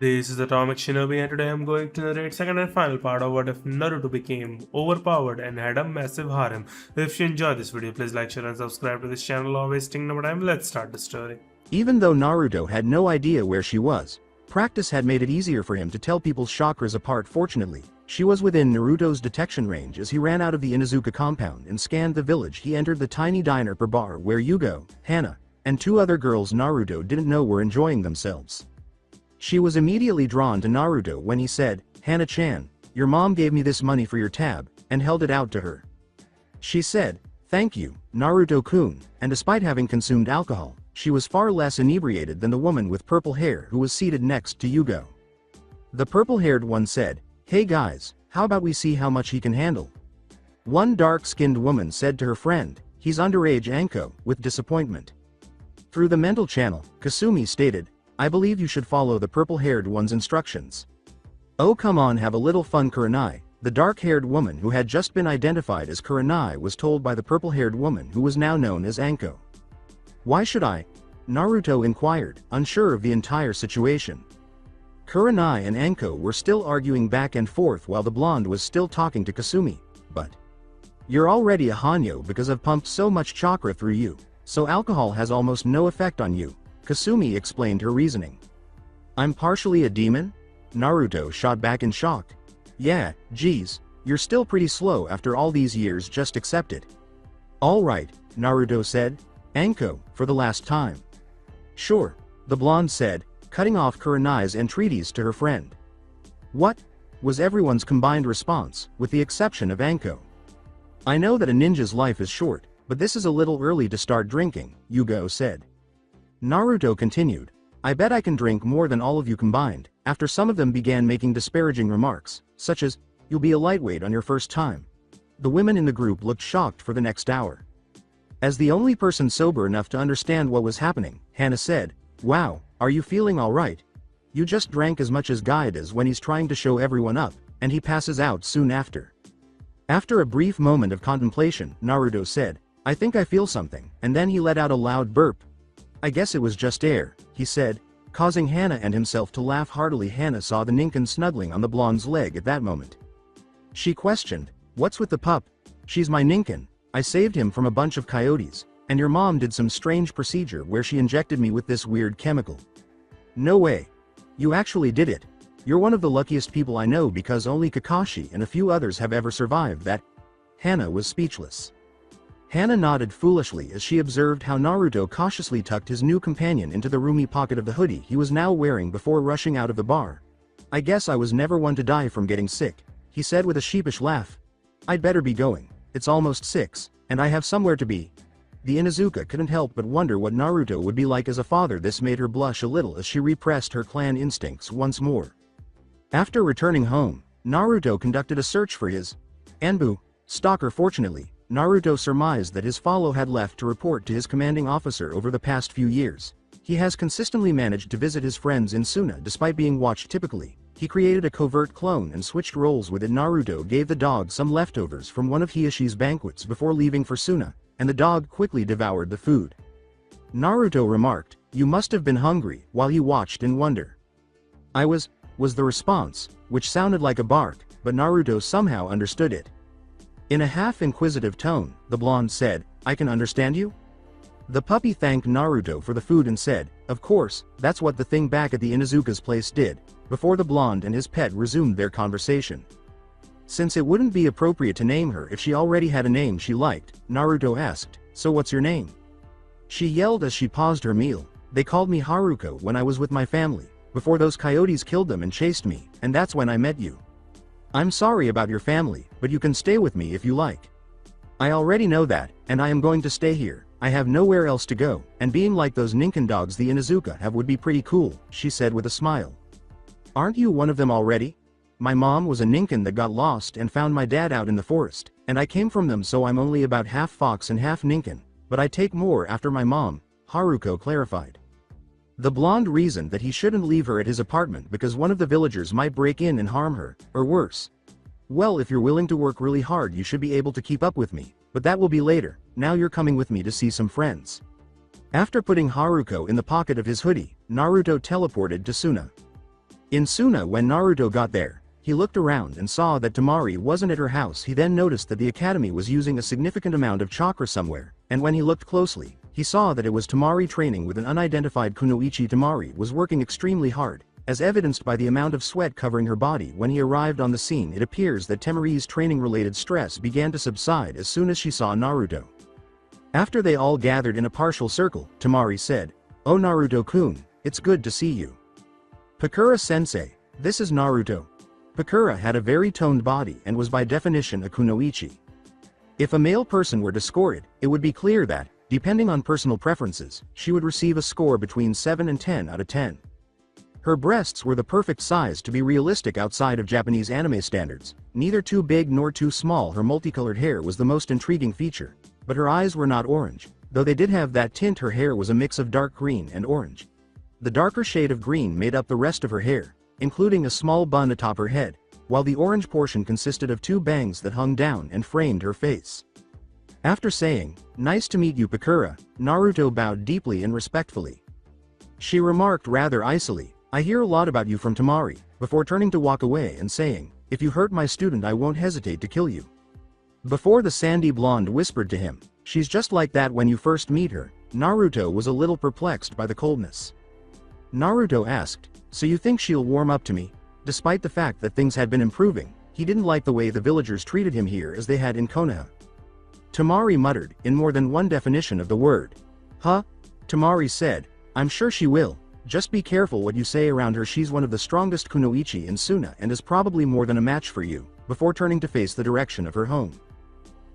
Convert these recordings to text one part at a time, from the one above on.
This is Atomic Shinobi and today I'm going to narrate second and final part of what if Naruto became overpowered and had a massive harem. If you enjoyed this video, please like, share and subscribe to this channel. Not wasting no time, let's start the story. Even though Naruto had no idea where she was, practice had made it easier for him to tell people's chakras apart. Fortunately, she was within Naruto's detection range. As he ran out of the Inuzuka compound and scanned the village, he entered the tiny diner per bar where Yugo, Hana, and two other girls Naruto didn't know were enjoying themselves. She was immediately drawn to Naruto when he said, "Hana-chan, your mom gave me this money for your tab," and held it out to her. She said, "Thank you, Naruto-kun," and despite having consumed alcohol, she was far less inebriated than the woman with purple hair who was seated next to Yugo. The purple-haired one said, "Hey guys, how about we see how much he can handle?" One dark-skinned woman said to her friend, "He's underage Anko," with disappointment. Through the mental channel, Kasumi stated, "I believe you should follow the purple-haired one's instructions." "Oh come on, have a little fun Kurenai," the dark-haired woman who had just been identified as Kurenai was told by the purple-haired woman who was now known as Anko. "Why should I?" Naruto inquired, unsure of the entire situation. Kurenai and Anko were still arguing back and forth while the blonde was still talking to Kasumi, but "You're already a Hanyo because I've pumped so much chakra through you, so alcohol has almost no effect on you," Kasumi explained her reasoning. "I'm partially a demon?" Naruto shot back in shock. "Yeah, geez, you're still pretty slow after all these years, just accept it." "Alright," Naruto said. "Anko, for the last time." "Sure," the blonde said, cutting off Kurenai's entreaties to her friend. "What?" was everyone's combined response, with the exception of Anko. "I know that a ninja's life is short, but this is a little early to start drinking," Yugo said. Naruto continued, "I bet I can drink more than all of you combined," after some of them began making disparaging remarks, such as, "You'll be a lightweight on your first time." The women in the group looked shocked for the next hour. As the only person sober enough to understand what was happening, Hana said, "Wow, are you feeling alright? You just drank as much as Guy does when he's trying to show everyone up, and he passes out soon after." After a brief moment of contemplation, Naruto said, "I think I feel something," and then he let out a loud burp. "I guess it was just air," he said, causing Hana and himself to laugh heartily. Hana saw the Ninken snuggling on the blonde's leg at that moment. She questioned, "What's with the pup?" "She's my Ninken. I saved him from a bunch of coyotes, and your mom did some strange procedure where she injected me with this weird chemical." "No way. You actually did it. You're one of the luckiest people I know because only Kakashi and a few others have ever survived that." Hana was speechless. Hana nodded foolishly as she observed how Naruto cautiously tucked his new companion into the roomy pocket of the hoodie he was now wearing before rushing out of the bar. "I guess I was never one to die from getting sick," he said with a sheepish laugh. "I'd better be going. It's almost 6, and I have somewhere to be." The Inuzuka couldn't help but wonder what Naruto would be like as a father. This made her blush a little as she repressed her clan instincts once more. After returning home, Naruto conducted a search for his Anbu stalker. Fortunately, Naruto surmised that his follow had left to report to his commanding officer over the past few years. He has consistently managed to visit his friends in Suna despite being watched. Typically, he created a covert clone and switched roles with it. Naruto gave the dog some leftovers from one of Hiashi's banquets before leaving for Suna, and the dog quickly devoured the food. Naruto remarked, "You must have been hungry," while he watched in wonder. "I was the response, which sounded like a bark, but Naruto somehow understood it. In a half-inquisitive tone, the blonde said, "I can understand you?" The puppy thanked Naruto for the food and said, "Of course, that's what the thing back at the Inuzuka's place did," before the blonde and his pet resumed their conversation. Since it wouldn't be appropriate to name her if she already had a name she liked, Naruto asked, "So what's your name?" She yelled as she paused her meal, "They called me Haruko when I was with my family, before those coyotes killed them and chased me, and that's when I met you. I'm sorry about your family, but you can stay with me if you like." "I already know that, and I am going to stay here. I have nowhere else to go, and being like those Ninken dogs the Inuzuka have would be pretty cool," she said with a smile. "Aren't you one of them already? My mom was a Ninken that got lost and found my dad out in the forest, and I came from them, so I'm only about half fox and half Ninken, but I take more after my mom," Haruko clarified. The blonde reasoned that he shouldn't leave her at his apartment because one of the villagers might break in and harm her, or worse. "Well, if you're willing to work really hard you should be able to keep up with me, but that will be later. Now you're coming with me to see some friends." After putting Haruko in the pocket of his hoodie, Naruto teleported to Suna. In Suna, when Naruto got there, he looked around and saw that Temari wasn't at her house. He then noticed that the academy was using a significant amount of chakra somewhere, and when he looked closely, he saw that it was Temari training with an unidentified kunoichi. Temari was working extremely hard, as evidenced by the amount of sweat covering her body. When he arrived on the scene, it appears that Temari's training-related stress began to subside as soon as she saw Naruto. After they all gathered in a partial circle, Temari said, "Oh Naruto-kun, it's good to see you." Pakura-sensei, this is Naruto. Pakura had a very toned body and was by definition a kunoichi. If a male person were to score it, it would be clear that, depending on personal preferences, she would receive a score between 7 and 10 out of 10. Her breasts were the perfect size to be realistic outside of Japanese anime standards, neither too big nor too small. Her multicolored hair was the most intriguing feature, but her eyes were not orange, though they did have that tint. Her hair was a mix of dark green and orange. The darker shade of green made up the rest of her hair, including a small bun atop her head, while the orange portion consisted of 2 bangs that hung down and framed her face. After saying, "Nice to meet you Pakura," Naruto bowed deeply and respectfully. She remarked rather icily, "I hear a lot about you from Temari," before turning to walk away and saying, "If you hurt my student I won't hesitate to kill you." Before the sandy blonde whispered to him, "She's just like that when you first meet her." Naruto was a little perplexed by the coldness. Naruto asked, "So you think she'll warm up to me?" Despite the fact that things had been improving, he didn't like the way the villagers treated him here as they had in Konoha. Temari muttered, in more than one definition of the word. "Huh?" Temari said, "I'm sure she will. Just be careful what you say around her. She's one of the strongest kunoichi in Suna and is probably more than a match for you," before turning to face the direction of her home.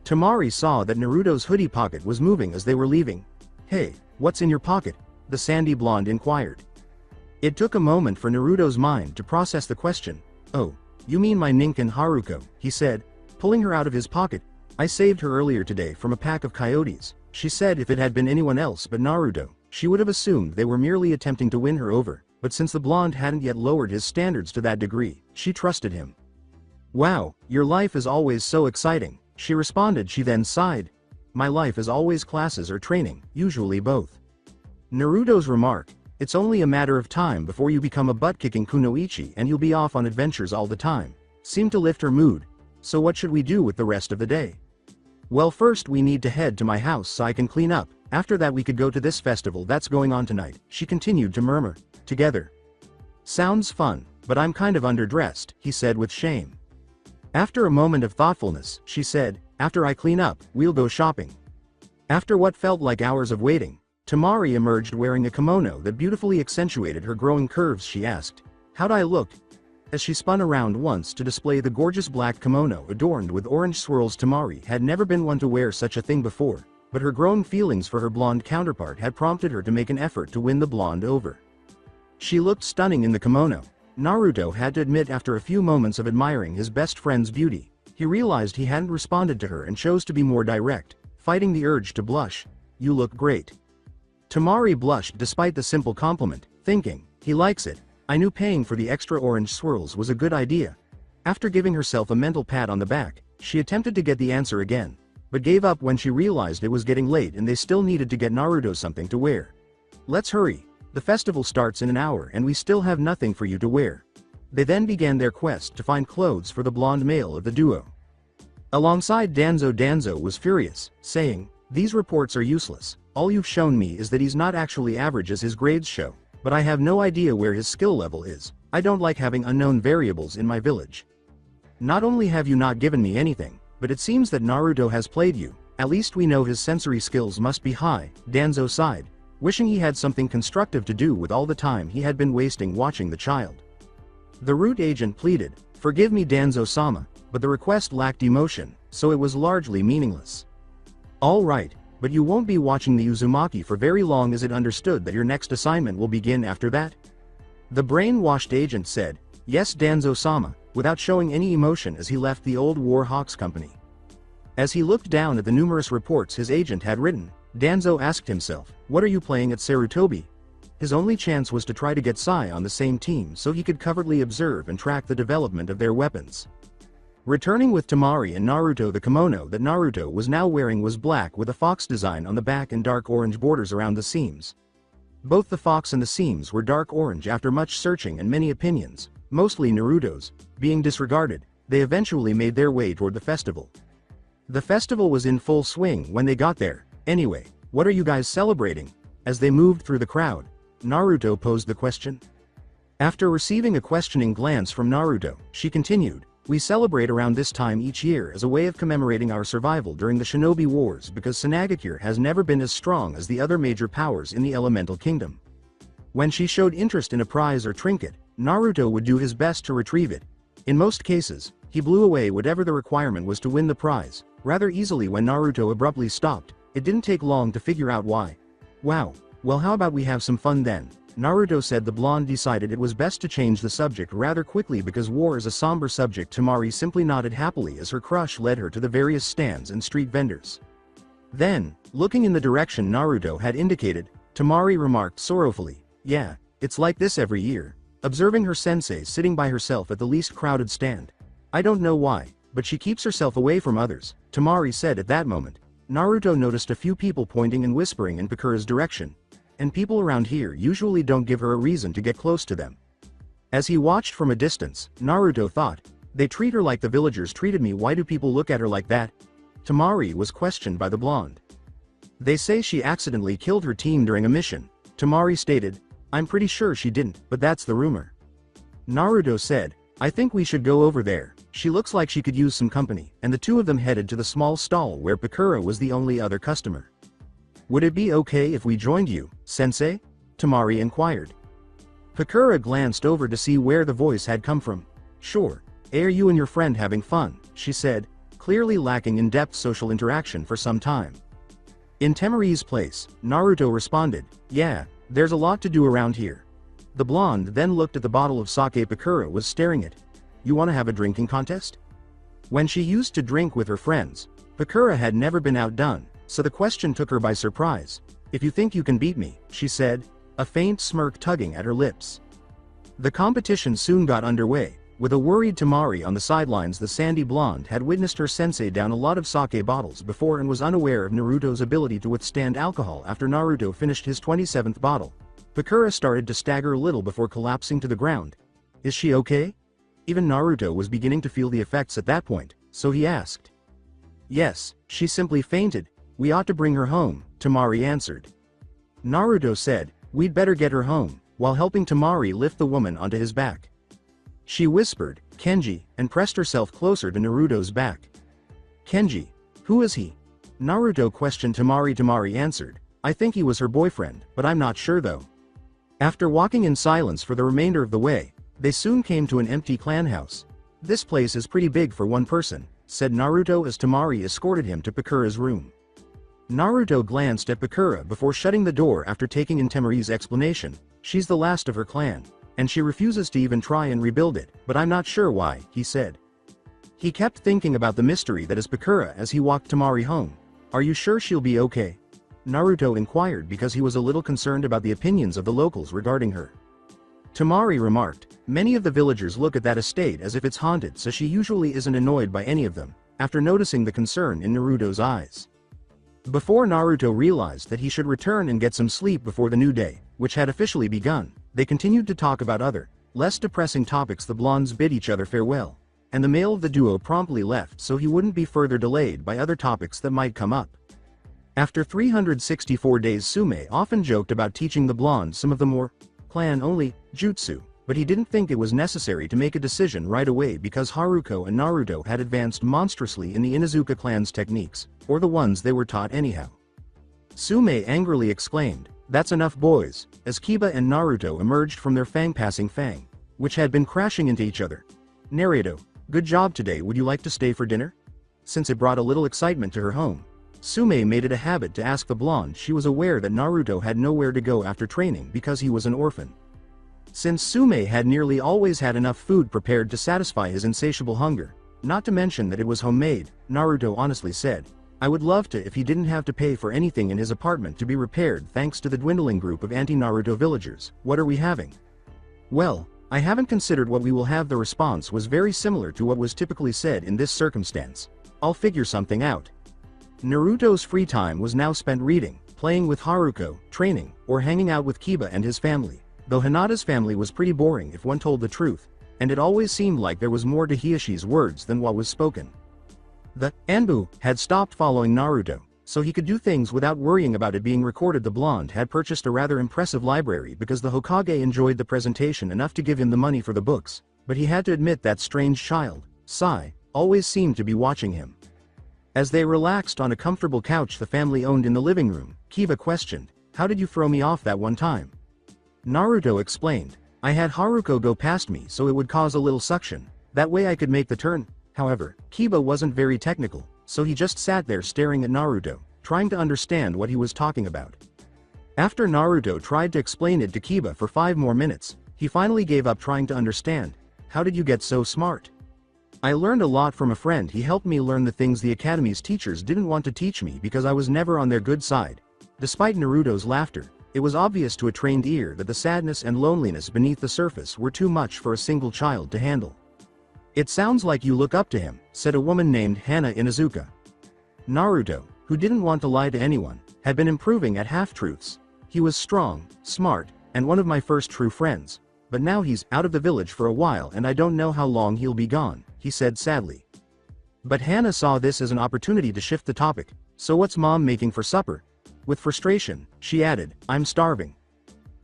Temari saw that Naruto's hoodie pocket was moving as they were leaving. "Hey, what's in your pocket?" the sandy blonde inquired. It took a moment for Naruto's mind to process the question. "Oh, you mean my Ninken Haruko," he said, pulling her out of his pocket. "I saved her earlier today from a pack of coyotes." She said if it had been anyone else but Naruto, she would have assumed they were merely attempting to win her over, but since the blonde hadn't yet lowered his standards to that degree, she trusted him. "Wow, your life is always so exciting," she responded. She then sighed. "My life is always classes or training, usually both." Naruto's remark, "It's only a matter of time before you become a butt-kicking kunoichi and you'll be off on adventures all the time," seemed to lift her mood. "So what should we do with the rest of the day?" "Well, first we need to head to my house so I can clean up. After that we could go to this festival that's going on tonight," she continued to murmur. "Together. Sounds fun, but I'm kind of underdressed," he said with shame. After a moment of thoughtfulness, she said, "After I clean up, we'll go shopping." After what felt like hours of waiting, Temari emerged wearing a kimono that beautifully accentuated her growing curves. She asked, "How'd I look?" As she spun around once to display the gorgeous black kimono adorned with orange swirls. Temari had never been one to wear such a thing before, but her growing feelings for her blonde counterpart had prompted her to make an effort to win the blonde over. She looked stunning in the kimono. Naruto had to admit, after a few moments of admiring his best friend's beauty, he realized he hadn't responded to her and chose to be more direct, fighting the urge to blush. "You look great." Temari blushed despite the simple compliment, thinking, "He likes it. I knew paying for the extra orange swirls was a good idea." After giving herself a mental pat on the back, she attempted to get the answer again, but gave up when she realized it was getting late and they still needed to get Naruto something to wear. "Let's hurry. The festival starts in an hour and we still have nothing for you to wear." They then began their quest to find clothes for the blonde male of the duo. Alongside Danzo. Danzo was furious, saying, "These reports are useless. All you've shown me is that he's not actually average as his grades show, but I have no idea where his skill level is. I don't like having unknown variables in my village. Not only have you not given me anything, but it seems that Naruto has played you. At least we know his sensory skills must be high." Danzo sighed, wishing he had something constructive to do with all the time he had been wasting watching the child. The root agent pleaded, "Forgive me Danzo-sama, but the request lacked emotion, so it was largely meaningless." "All right, but you won't be watching the Uzumaki for very long. Is it understood that your next assignment will begin after that?" The brainwashed agent said, "Yes Danzo-sama," without showing any emotion as he left the old War Hawks company. As he looked down at the numerous reports his agent had written, Danzo asked himself, "What are you playing at Sarutobi?" His only chance was to try to get Sai on the same team so he could covertly observe and track the development of their weapons. Returning with Temari and Naruto, the kimono that Naruto was now wearing was black with a fox design on the back and dark orange borders around the seams. Both the fox and the seams were dark orange after much searching and many opinions, mostly Naruto's, being disregarded. They eventually made their way toward the festival. The festival was in full swing when they got there. Anyway, what are you guys celebrating? As they moved through the crowd, Naruto posed the question. After receiving a questioning glance from Naruto, she continued, "We celebrate around this time each year as a way of commemorating our survival during the Shinobi Wars because Sanagakure has never been as strong as the other major powers in the Elemental Kingdom." When she showed interest in a prize or trinket, Naruto would do his best to retrieve it. In most cases, he blew away whatever the requirement was to win the prize, rather easily. When Naruto abruptly stopped, it didn't take long to figure out why. "Wow, well, how about we have some fun then?" Naruto said. The blonde decided it was best to change the subject rather quickly because war is a somber subject. Tamari simply nodded happily as her crush led her to the various stands and street vendors. Then, looking in the direction Naruto had indicated, Tamari remarked sorrowfully, "Yeah, it's like this every year," observing her sensei sitting by herself at the least crowded stand. "I don't know why, but she keeps herself away from others," Tamari said. At that moment, Naruto noticed a few people pointing and whispering in Pakura's direction, and people around here usually don't give her a reason to get close to them. As he watched from a distance, Naruto thought, "They treat her like the villagers treated me. Why do people look at her like that?" Tamari was questioned by the blonde. "They say she accidentally killed her team during a mission," Tamari stated. "I'm pretty sure she didn't, but that's the rumor." Naruto said, "I think we should go over there. She looks like she could use some company," and the two of them headed to the small stall where Pakura was the only other customer. "Would it be okay if we joined you, sensei?" Tamari inquired. Pakura glanced over to see where the voice had come from. "Sure, are you and your friend having fun?" she said, clearly lacking in-depth social interaction for some time. In Temari's place, Naruto responded, "Yeah, there's a lot to do around here." The blonde then looked at the bottle of sake Pakura was staring at. "You want to have a drinking contest?" When she used to drink with her friends, Pakura had never been outdone, so the question took her by surprise. "If you think you can beat me," she said, a faint smirk tugging at her lips. The competition soon got underway. With a worried Tamari on the sidelines, the sandy blonde had witnessed her sensei down a lot of sake bottles before and was unaware of Naruto's ability to withstand alcohol. After Naruto finished his 27th bottle, Pakura started to stagger a little before collapsing to the ground. "Is she okay?" Even Naruto was beginning to feel the effects at that point, so he asked. "Yes, she simply fainted. We ought to bring her home," Tamari answered. Naruto said, "We'd better get her home," while helping Tamari lift the woman onto his back. She whispered, "Kenji," and pressed herself closer to Naruto's back. "Kenji? Who is he?" Naruto questioned Tamari. Tamari answered, "I think he was her boyfriend, but I'm not sure though." After walking in silence for the remainder of the way, they soon came to an empty clan house. "This place is pretty big for one person," said Naruto as Tamari escorted him to Pakura's room. Naruto glanced at Pakura before shutting the door after taking in Temari's explanation. "She's the last of her clan, and she refuses to even try and rebuild it, but I'm not sure why," he said. He kept thinking about the mystery that is Pakura as he walked Tamari home. "Are you sure she'll be okay?" Naruto inquired because he was a little concerned about the opinions of the locals regarding her. Tamari remarked, "Many of the villagers look at that estate as if it's haunted, so she usually isn't annoyed by any of them," after noticing the concern in Naruto's eyes. Before Naruto realized that he should return and get some sleep before the new day, which had officially begun, they continued to talk about other, less depressing topics. The blondes bid each other farewell, and the male of the duo promptly left so he wouldn't be further delayed by other topics that might come up. After 364 days, Sume often joked about teaching the blonde some of the more clan-only jutsu, but he didn't think it was necessary to make a decision right away because Haruko and Naruto had advanced monstrously in the Inuzuka clan's techniques, or the ones they were taught anyhow. Sume angrily exclaimed, "That's enough, boys," as Kiba and Naruto emerged from their fang-passing fang, which had been crashing into each other. "Naruto, good job today. Would you like to stay for dinner?" Since it brought a little excitement to her home, Sume made it a habit to ask the blonde. She was aware that Naruto had nowhere to go after training because he was an orphan. Since Sume had nearly always had enough food prepared to satisfy his insatiable hunger, not to mention that it was homemade, Naruto honestly said, "I would love to if he didn't have to pay for anything in his apartment to be repaired thanks to the dwindling group of anti-Naruto villagers. What are we having?" "Well, I haven't considered what we will have." The response was very similar to what was typically said in this circumstance. "I'll figure something out." Naruto's free time was now spent reading, playing with Haruko, training, or hanging out with Kiba and his family. Though Hinata's family was pretty boring if one told the truth, and it always seemed like there was more to Hiashi's words than what was spoken. The Anbu had stopped following Naruto, so he could do things without worrying about it being recorded. The blonde had purchased a rather impressive library because the Hokage enjoyed the presentation enough to give him the money for the books, but he had to admit that strange child, Sai, always seemed to be watching him. As they relaxed on a comfortable couch the family owned in the living room, Kiba questioned, "How did you throw me off that one time?" Naruto explained, "I had Haruko go past me so it would cause a little suction, that way I could make the turn." However, Kiba wasn't very technical, so he just sat there staring at Naruto, trying to understand what he was talking about. After Naruto tried to explain it to Kiba for 5 more minutes, he finally gave up trying to understand. "How did you get so smart?" "I learned a lot from a friend. He helped me learn the things the academy's teachers didn't want to teach me because I was never on their good side." Despite Naruto's laughter, it was obvious to a trained ear that the sadness and loneliness beneath the surface were too much for a single child to handle. "It sounds like you look up to him," said a woman named Hana Inuzuka. Naruto, who didn't want to lie to anyone, had been improving at half-truths. "He was strong, smart, and one of my first true friends. But now he's out of the village for a while and I don't know how long he'll be gone," he said sadly. But Hana saw this as an opportunity to shift the topic. "So what's mom making for supper?" With frustration, she added, "I'm starving."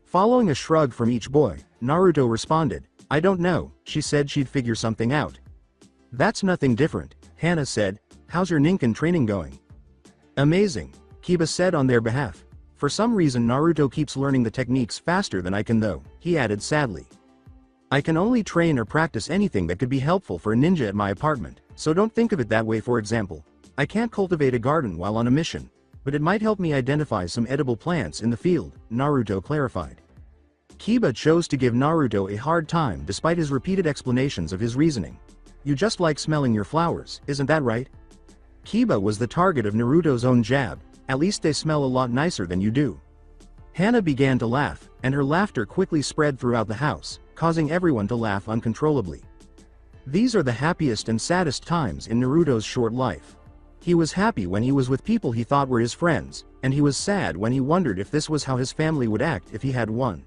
Following a shrug from each boy, Naruto responded, "I don't know, she said she'd figure something out." "That's nothing different," Hana said. "How's your Ninken training going?" "Amazing," Kiba said on their behalf. "For some reason Naruto keeps learning the techniques faster than I can though," he added sadly. "I can only train or practice anything that could be helpful for a ninja at my apartment, so don't think of it that way. For example, I can't cultivate a garden while on a mission, but it might help me identify some edible plants in the field," Naruto clarified. Kiba chose to give Naruto a hard time despite his repeated explanations of his reasoning. "You just like smelling your flowers, isn't that right?" Kiba was the target of Naruto's own jab. "At least they smell a lot nicer than you do." Hana began to laugh, and her laughter quickly spread throughout the house, causing everyone to laugh uncontrollably. These are the happiest and saddest times in Naruto's short life. He was happy when he was with people he thought were his friends, and he was sad when he wondered if this was how his family would act if he had one.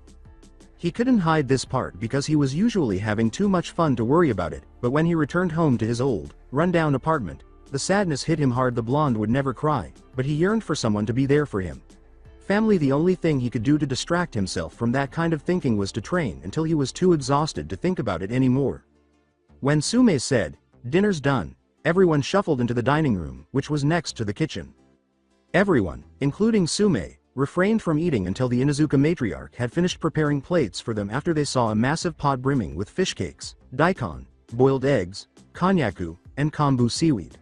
He couldn't hide this part because he was usually having too much fun to worry about it, but when he returned home to his old, run-down apartment, the sadness hit him hard. The blonde would never cry, but he yearned for someone to be there for him. Family. The only thing he could do to distract himself from that kind of thinking was to train until he was too exhausted to think about it anymore. When Sume said, "Dinner's done," everyone shuffled into the dining room, which was next to the kitchen. Everyone, including Sume, refrained from eating until the Inuzuka matriarch had finished preparing plates for them after they saw a massive pot brimming with fish cakes, daikon, boiled eggs, konnyaku, and kombu seaweed.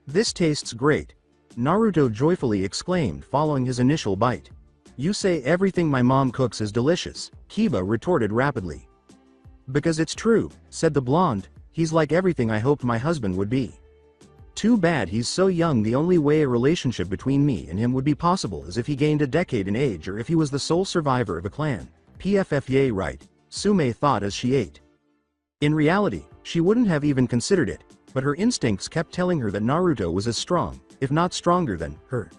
"This tastes great," Naruto joyfully exclaimed following his initial bite. "You say everything my mom cooks is delicious," Kiba retorted rapidly. "Because it's true," said the blonde. "He's like everything I hoped my husband would be. Too bad he's so young. The only way a relationship between me and him would be possible is if he gained a decade in age or if he was the sole survivor of a clan." "Pffya right," Sume thought as she ate. In reality, she wouldn't have even considered it, but her instincts kept telling her that Naruto was as strong, if not stronger than, her.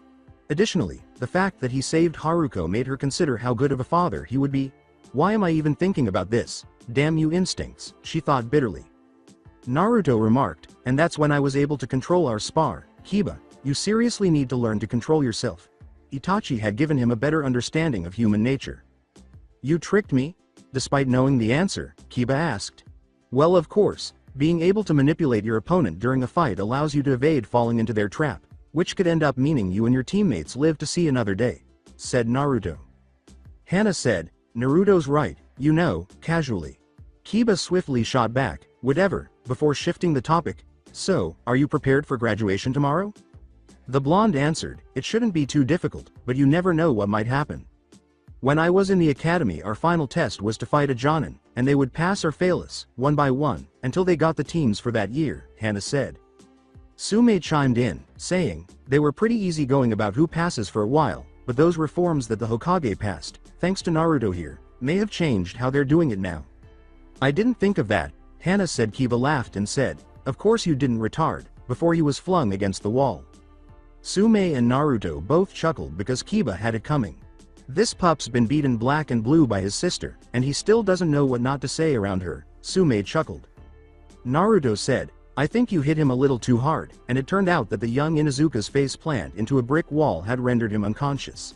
Additionally, the fact that he saved Haruko made her consider how good of a father he would be. "Why am I even thinking about this? Damn you instincts," she thought bitterly. Naruto remarked, "And that's when I was able to control our spar." "Kiba, you seriously need to learn to control yourself." Itachi had given him a better understanding of human nature. "You tricked me?" Despite knowing the answer, Kiba asked. "Well, of course, being able to manipulate your opponent during a fight allows you to evade falling into their trap, which could end up meaning you and your teammates live to see another day," said Naruto. Hana said, "Naruto's right, you know," casually. Kiba swiftly shot back, "Whatever," before shifting the topic. "So, are you prepared for graduation tomorrow?" The blonde answered, "It shouldn't be too difficult, but you never know what might happen. When I was in the academy, our final test was to fight a Jonin, and they would pass or fail us, one by one, until they got the teams for that year," Hana said. Sume chimed in, saying, "They were pretty easygoing about who passes for a while, but those reforms that the Hokage passed, thanks to Naruto here, may have changed how they're doing it now." "I didn't think of that," Hana said. Kiba laughed and said, "Of course you didn't, retard," before he was flung against the wall. Tsume and Naruto both chuckled because Kiba had it coming. This pup's been beaten black and blue by his sister, and he still doesn't know what not to say around her, Tsume chuckled. Naruto said, I think you hit him a little too hard, and it turned out that the young Inuzuka's face plant into a brick wall had rendered him unconscious.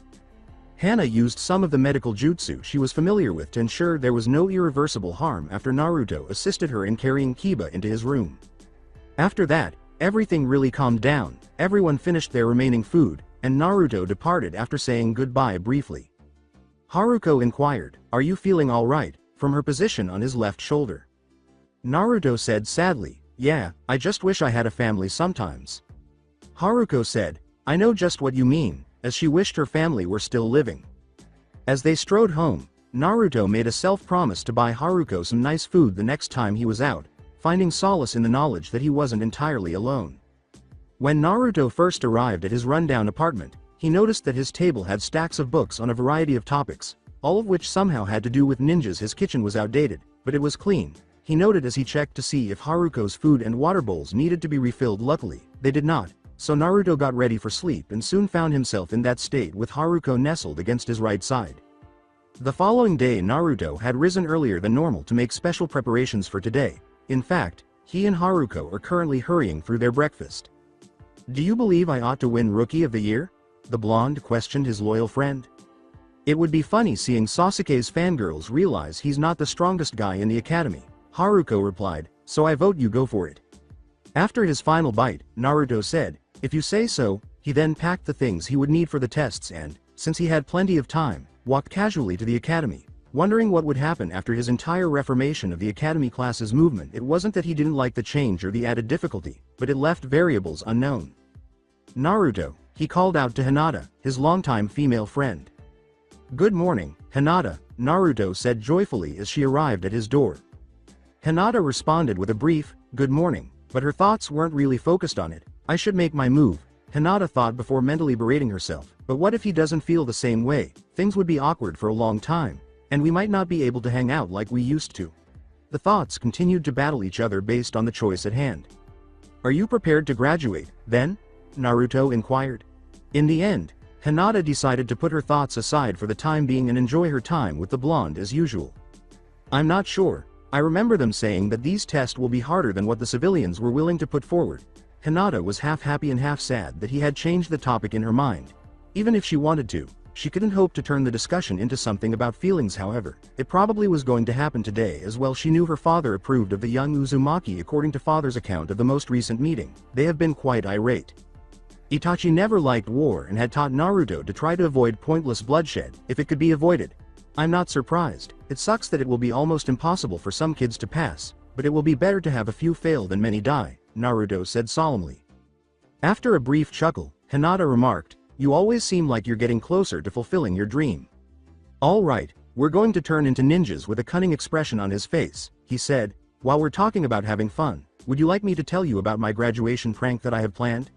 Hana used some of the medical jutsu she was familiar with to ensure there was no irreversible harm after Naruto assisted her in carrying Kiba into his room. After that, everything really calmed down, everyone finished their remaining food, and Naruto departed after saying goodbye briefly. Haruko inquired, Are you feeling alright, from her position on his left shoulder. Naruto said sadly, Yeah, I just wish I had a family sometimes. Haruko said, I know just what you mean, as she wished her family were still living. As they strode home, Naruto made a self-promise to buy Haruko some nice food the next time he was out, finding solace in the knowledge that he wasn't entirely alone. When Naruto first arrived at his rundown apartment, he noticed that his table had stacks of books on a variety of topics, all of which somehow had to do with ninjas. His kitchen was outdated, but it was clean, he noted as he checked to see if Haruko's food and water bowls needed to be refilled. Luckily, they did not, so Naruto got ready for sleep and soon found himself in that state with Haruko nestled against his right side. The following day Naruto had risen earlier than normal to make special preparations for today. In fact, he and Haruko are currently hurrying through their breakfast. Do you believe I ought to win Rookie of the Year? The blonde questioned his loyal friend. It would be funny seeing Sasuke's fangirls realize he's not the strongest guy in the academy, Haruko replied, so I vote you go for it. After his final bite, Naruto said, if you say so. He then packed the things he would need for the tests and, since he had plenty of time, walked casually to the academy. Wondering what would happen after his entire reformation of the academy class's movement. It wasn't that he didn't like the change or the added difficulty, but it left variables unknown. Naruto, he called out to Hinata, his longtime female friend. Good morning, Hinata, Naruto said joyfully as she arrived at his door. Hinata responded with a brief, good morning, but her thoughts weren't really focused on it. I should make my move, Hinata thought before mentally berating herself, but what if he doesn't feel the same way? Things would be awkward for a long time, and we might not be able to hang out like we used to. The thoughts continued to battle each other based on the choice at hand. Are you prepared to graduate, then? Naruto inquired. In the end, Hinata decided to put her thoughts aside for the time being and enjoy her time with the blonde as usual. I'm not sure. I remember them saying that these tests will be harder than what the civilians were willing to put forward. Hinata was half happy and half sad that he had changed the topic in her mind. Even if she wanted to, she couldn't hope to turn the discussion into something about feelings. However, it probably was going to happen today as well. She knew her father approved of the young Uzumaki. According to father's account of the most recent meeting, they have been quite irate. Itachi never liked war and had taught Naruto to try to avoid pointless bloodshed if it could be avoided. I'm not surprised. It sucks that it will be almost impossible for some kids to pass, but it will be better to have a few fail than many die, Naruto said solemnly. After a brief chuckle, Hinata remarked, you always seem like you're getting closer to fulfilling your dream. All right, we're going to turn into ninjas. With a cunning expression on his face, he said, while we're talking about having fun, would you like me to tell you about my graduation prank that I have planned?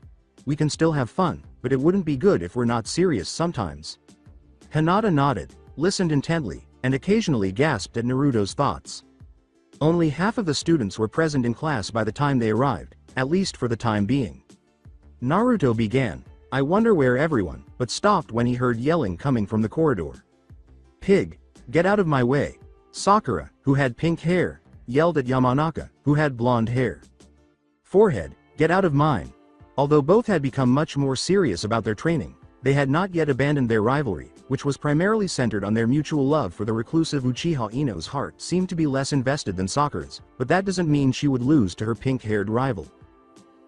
We can still have fun, but it wouldn't be good if we're not serious sometimes. Hinata nodded, listened intently, and occasionally gasped at Naruto's thoughts. Only half of the students were present in class by the time they arrived, at least for the time being. Naruto began, I wonder where everyone, but stopped when he heard yelling coming from the corridor. Pig, get out of my way. Sakura, who had pink hair, yelled at Yamanaka, who had blonde hair. Forehead, get out of mine. Although both had become much more serious about their training, they had not yet abandoned their rivalry, which was primarily centered on their mutual love for the reclusive Uchiha. Ino's heart seemed to be less invested than Sakura's, but that doesn't mean she would lose to her pink-haired rival.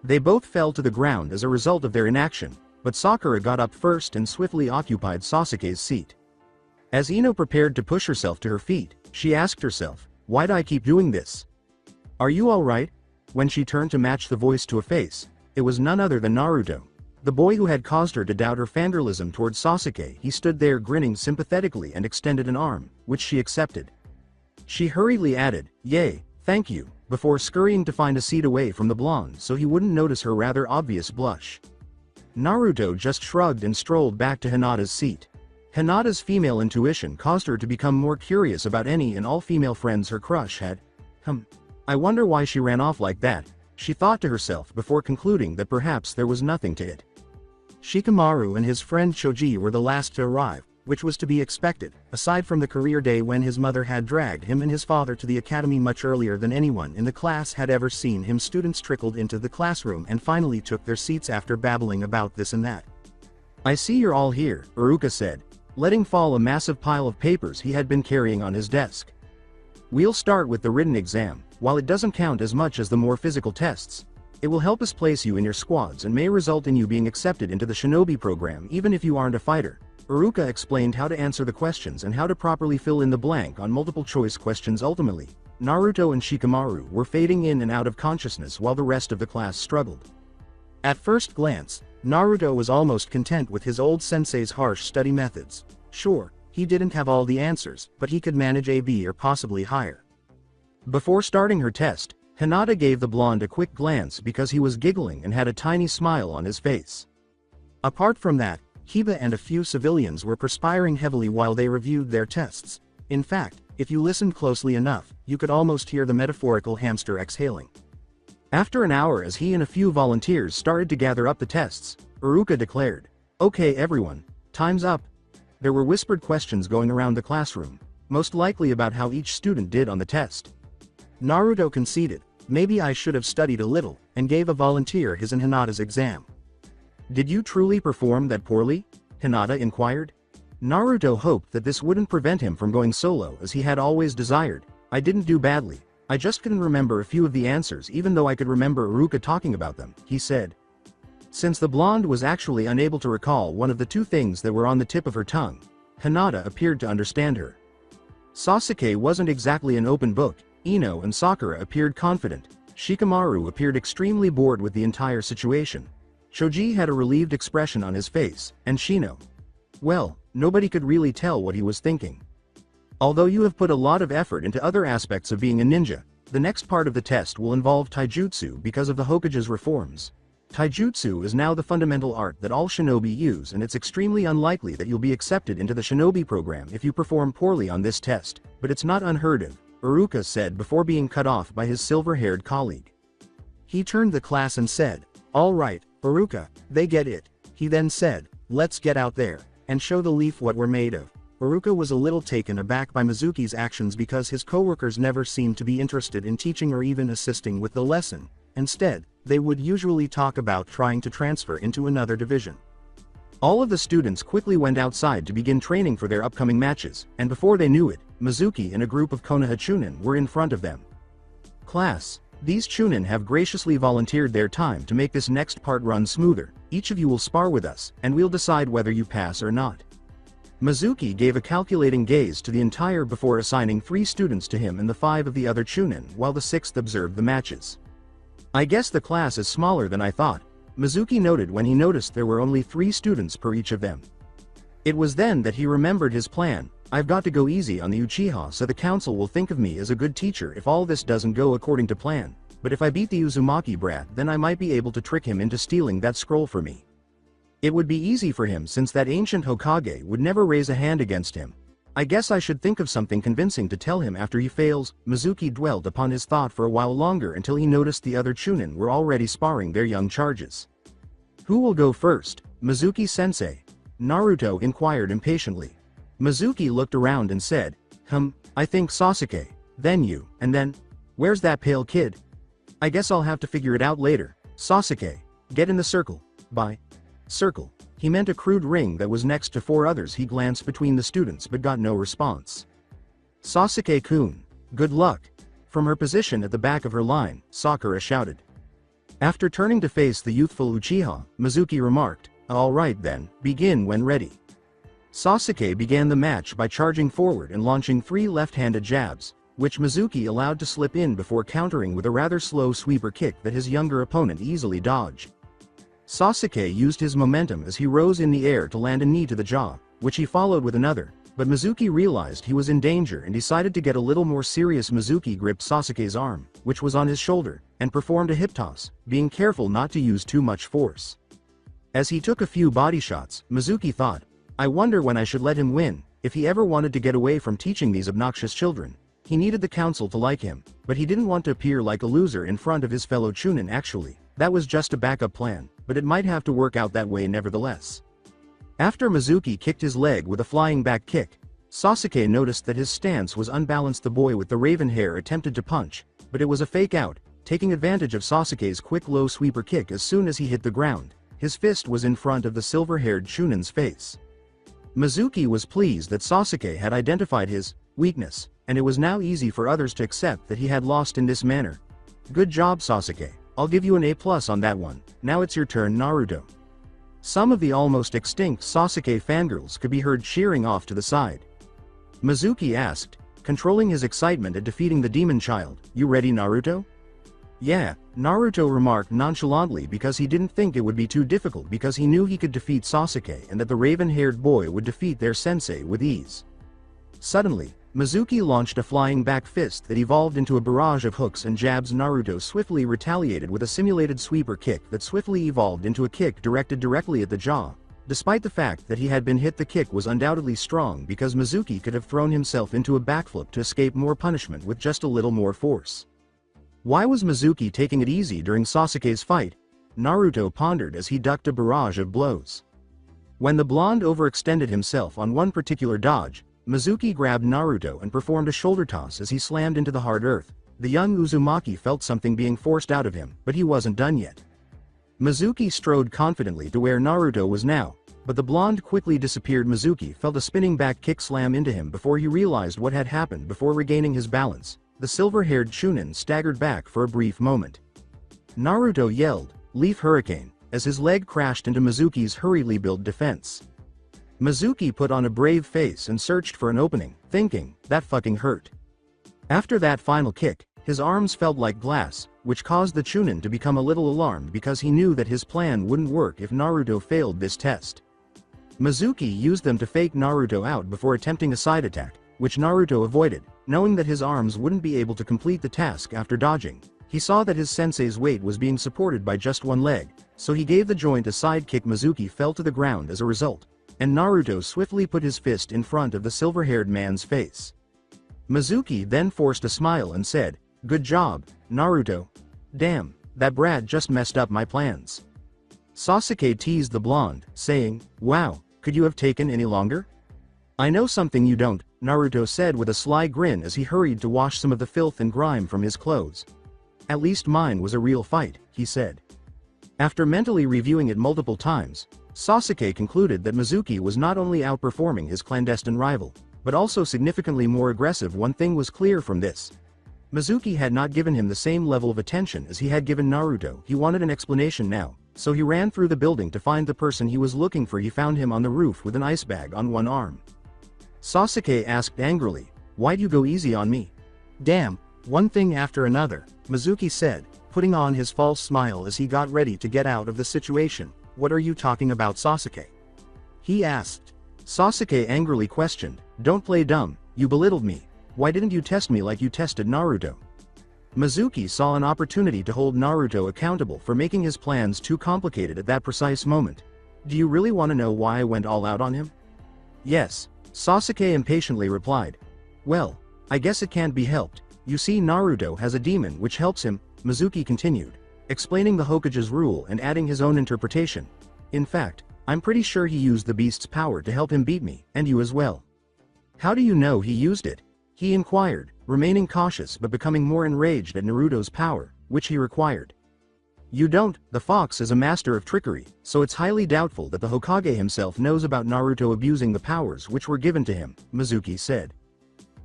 They both fell to the ground as a result of their inaction, but Sakura got up first and swiftly occupied Sasuke's seat. As Ino prepared to push herself to her feet, she asked herself, why'd I keep doing this? Are you alright? When she turned to match the voice to a face, it was none other than Naruto. The boy who had caused her to doubt her fangirlism towards Sasuke. He stood there grinning sympathetically and extended an arm, which she accepted. She hurriedly added, yay, thank you, before scurrying to find a seat away from the blonde so he wouldn't notice her rather obvious blush. Naruto just shrugged and strolled back to Hinata's seat. Hinata's female intuition caused her to become more curious about any and all female friends her crush had. I wonder why she ran off like that, she thought to herself before concluding that perhaps there was nothing to it. Shikamaru and his friend Choji were the last to arrive, which was to be expected, aside from the career day when his mother had dragged him and his father to the academy much earlier than anyone in the class had ever seen him. Students trickled into the classroom and finally took their seats after babbling about this and that. "I see you're all here," Iruka said, letting fall a massive pile of papers he had been carrying on his desk. "We'll start with the written exam. While it doesn't count as much as the more physical tests, it will help us place you in your squads and may result in you being accepted into the shinobi program even if you aren't a fighter." Iruka explained how to answer the questions and how to properly fill in the blank on multiple choice questions. Ultimately, Naruto and Shikamaru were fading in and out of consciousness while the rest of the class struggled. At first glance, Naruto was almost content with his old sensei's harsh study methods. Sure, he didn't have all the answers, but he could manage a B or possibly higher. Before starting her test, Hinata gave the blonde a quick glance because he was giggling and had a tiny smile on his face. Apart from that, Kiba and a few civilians were perspiring heavily while they reviewed their tests. In fact, if you listened closely enough, you could almost hear the metaphorical hamster exhaling. After an hour, as he and a few volunteers started to gather up the tests, Iruka declared, "Okay everyone, time's up." There were whispered questions going around the classroom, most likely about how each student did on the test. Naruto conceded, "Maybe I should have studied a little," and gave a volunteer his and Hinata's exam. "Did you truly perform that poorly?" Hinata inquired. Naruto hoped that this wouldn't prevent him from going solo as he had always desired. "I didn't do badly. I just couldn't remember a few of the answers even though I could remember Iruka talking about them," he said. Since the blonde was actually unable to recall one of the two things that were on the tip of her tongue, Hinata appeared to understand her. Sasuke wasn't exactly an open book. Ino and Sakura appeared confident. Shikamaru appeared extremely bored with the entire situation. Choji had a relieved expression on his face, and Shino, well, nobody could really tell what he was thinking. Although you have put a lot of effort into other aspects of being a ninja, the next part of the test will involve taijutsu because of the Hokage's reforms. Taijutsu is now the fundamental art that all shinobi use, and it's extremely unlikely that you'll be accepted into the shinobi program if you perform poorly on this test, but it's not unheard of, Iruka said before being cut off by his silver-haired colleague. He turned the class and said, "All right, Iruka, they get it." He then said, "Let's get out there and show the leaf what we're made of." Iruka was a little taken aback by Mizuki's actions because his coworkers never seemed to be interested in teaching or even assisting with the lesson. Instead, they would usually talk about trying to transfer into another division. All of the students quickly went outside to begin training for their upcoming matches, and before they knew it, Mizuki and a group of Konoha Chunin were in front of them. "Class, these Chunin have graciously volunteered their time to make this next part run smoother. Each of you will spar with us, and we'll decide whether you pass or not." Mizuki gave a calculating gaze to the entire before assigning 3 students to him and the 5 of the other Chunin while the 6th observed the matches. "I guess the class is smaller than I thought," Mizuki noted when he noticed there were only 3 students per each of them. It was then that he remembered his plan. "I've got to go easy on the Uchiha so the council will think of me as a good teacher if all this doesn't go according to plan, but if I beat the Uzumaki brat then I might be able to trick him into stealing that scroll for me. It would be easy for him since that ancient Hokage would never raise a hand against him. I guess I should think of something convincing to tell him after he fails." Mizuki dwelled upon his thought for a while longer until he noticed the other Chunin were already sparring their young charges. "Who will go first, Mizuki-sensei?" Naruto inquired impatiently. Mizuki looked around and said, I think Sasuke, then you, and then, where's that pale kid? I guess I'll have to figure it out later. Sasuke, get in the circle." By circle, he meant a crude ring that was next to 4 others. He glanced between the students but got no response. "Sasuke-kun, good luck." From her position at the back of her line, Sakura shouted. After turning to face the youthful Uchiha, Mizuki remarked, "All right then, begin when ready." Sasuke began the match by charging forward and launching 3 left-handed jabs, which Mizuki allowed to slip in before countering with a rather slow sweeper kick that his younger opponent easily dodged. Sasuke used his momentum as he rose in the air to land a knee to the jaw, which he followed with another, but Mizuki realized he was in danger and decided to get a little more serious. Mizuki gripped Sasuke's arm, which was on his shoulder, and performed a hip toss, being careful not to use too much force. As he took a few body shots, Mizuki thought, "I wonder when I should let him win." If he ever wanted to get away from teaching these obnoxious children, he needed the council to like him, but he didn't want to appear like a loser in front of his fellow Chunin. Actually, that was just a backup plan. but it might have to work out that way nevertheless. After Mizuki kicked his leg with a flying back kick, Sasuke noticed that his stance was unbalanced. The boy with the raven hair attempted to punch, but it was a fake out, taking advantage of Sasuke's quick low sweeper kick. As soon as he hit the ground, his fist was in front of the silver-haired Chunin's face. Mizuki was pleased that Sasuke had identified his weakness, and it was now easy for others to accept that he had lost in this manner. Good job, Sasuke. I'll give you an A+ on that one. Now it's your turn, Naruto. Some of the almost extinct Sasuke fangirls could be heard cheering off to the side. Mizuki asked, controlling his excitement at defeating the demon child, "You ready, Naruto?" "Yeah," Naruto remarked nonchalantly, because he didn't think it would be too difficult, because he knew he could defeat Sasuke and that the raven-haired boy would defeat their sensei with ease. Suddenly, Mizuki launched a flying back fist that evolved into a barrage of hooks and jabs. Naruto swiftly retaliated with a simulated sweeper kick that swiftly evolved into a kick directed directly at the jaw. Despite the fact that he had been hit, the kick was undoubtedly strong, because Mizuki could have thrown himself into a backflip to escape more punishment with just a little more force. Why was Mizuki taking it easy during Sasuke's fight? Naruto pondered as he ducked a barrage of blows. When the blonde overextended himself on one particular dodge, Mizuki grabbed Naruto and performed a shoulder toss as he slammed into the hard earth. The young Uzumaki felt something being forced out of him, but he wasn't done yet. Mizuki strode confidently to where Naruto was now, but the blonde quickly disappeared. Mizuki felt a spinning back kick slam into him before he realized what had happened. Before regaining his balance, the silver-haired Chunin staggered back for a brief moment. Naruto yelled, "Leaf Hurricane," as his leg crashed into Mizuki's hurriedly built defense. Mizuki put on a brave face and searched for an opening, thinking, "That fucking hurt." After that final kick, his arms felt like glass, which caused the Chunin to become a little alarmed, because he knew that his plan wouldn't work if Naruto failed this test. Mizuki used them to fake Naruto out before attempting a side attack, which Naruto avoided, knowing that his arms wouldn't be able to complete the task after dodging. He saw that his sensei's weight was being supported by just one leg, so he gave the joint a side kick. Mizuki fell to the ground as a result, and Naruto swiftly put his fist in front of the silver-haired man's face. Mizuki then forced a smile and said, "Good job, Naruto. Damn, that brat just messed up my plans." Sasuke teased the blonde, saying, "Wow, could you have taken any longer?" "I know something you don't," Naruto said with a sly grin as he hurried to wash some of the filth and grime from his clothes. "At least mine was a real fight," he said. After mentally reviewing it multiple times, Sasuke concluded that Mizuki was not only outperforming his clandestine rival, but also significantly more aggressive. One thing was clear from this. Mizuki had not given him the same level of attention as he had given Naruto. He wanted an explanation now, so he ran through the building to find the person he was looking for. He found him on the roof with an ice bag on one arm. Sasuke asked angrily, "Why'd you go easy on me?" "Damn, one thing after another," Mizuki said, putting on his false smile as he got ready to get out of the situation. "What are you talking about, Sasuke?" he asked. Sasuke angrily questioned, "Don't play dumb, you belittled me. Why didn't you test me like you tested Naruto?" Mizuki saw an opportunity to hold Naruto accountable for making his plans too complicated at that precise moment. "Do you really want to know why I went all out on him?" "Yes," Sasuke impatiently replied. "Well, I guess it can't be helped. You see, Naruto has a demon which helps him," Mizuki continued, explaining the Hokage's rule and adding his own interpretation. "In fact, I'm pretty sure he used the beast's power to help him beat me, and you as well." "How do you know he used it?" he inquired, remaining cautious but becoming more enraged at Naruto's power, which he required. "You don't. The fox is a master of trickery, so it's highly doubtful that the Hokage himself knows about Naruto abusing the powers which were given to him," Mizuki said.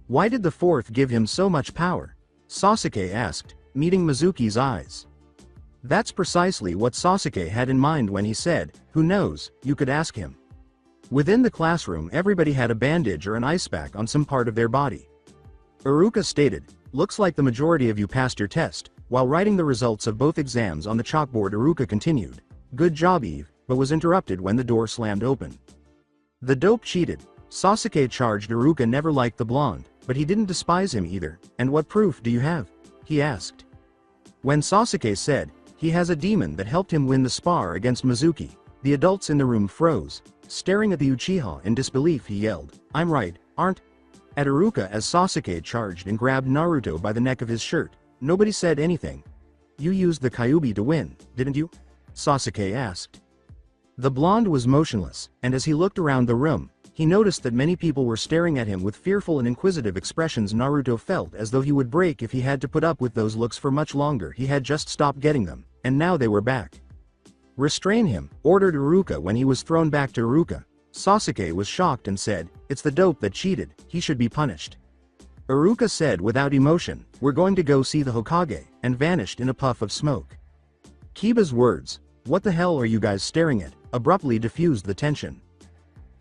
"Why did the fourth give him so much power?" Sasuke asked, meeting Mizuki's eyes. That's precisely what Sasuke had in mind when he said, "Who knows, you could ask him." Within the classroom, everybody had a bandage or an ice pack on some part of their body. Iruka stated, "Looks like the majority of you passed your test." While writing the results of both exams on the chalkboard, Iruka continued, "Good job, Eve," but was interrupted when the door slammed open. "The dope cheated." Sasuke charged Iruka never liked the blonde, but he didn't despise him either. "And what proof do you have?" he asked. When Sasuke said, he has a demon that helped him win the spar against Mizuki, the adults in the room froze. Staring at the Uchiha in disbelief, he yelled, "I'm right, aren't?" At Iruka as Sasuke charged and grabbed Naruto by the neck of his shirt. Nobody said anything. "You used the Kyuubi to win, didn't you?" Sasuke asked. The blonde was motionless, and as he looked around the room, he noticed that many people were staring at him with fearful and inquisitive expressions. Naruto felt as though he would break if he had to put up with those looks for much longer. He had just stopped getting them, and now they were back. Restrain him, ordered Iruka when he was thrown back to Iruka. Sasuke was shocked and said, "It's the dope that cheated, he should be punished." Iruka said without emotion, "We're going to go see the Hokage," and vanished in a puff of smoke. Kiba's words, "What the hell are you guys staring at?" abruptly diffused the tension.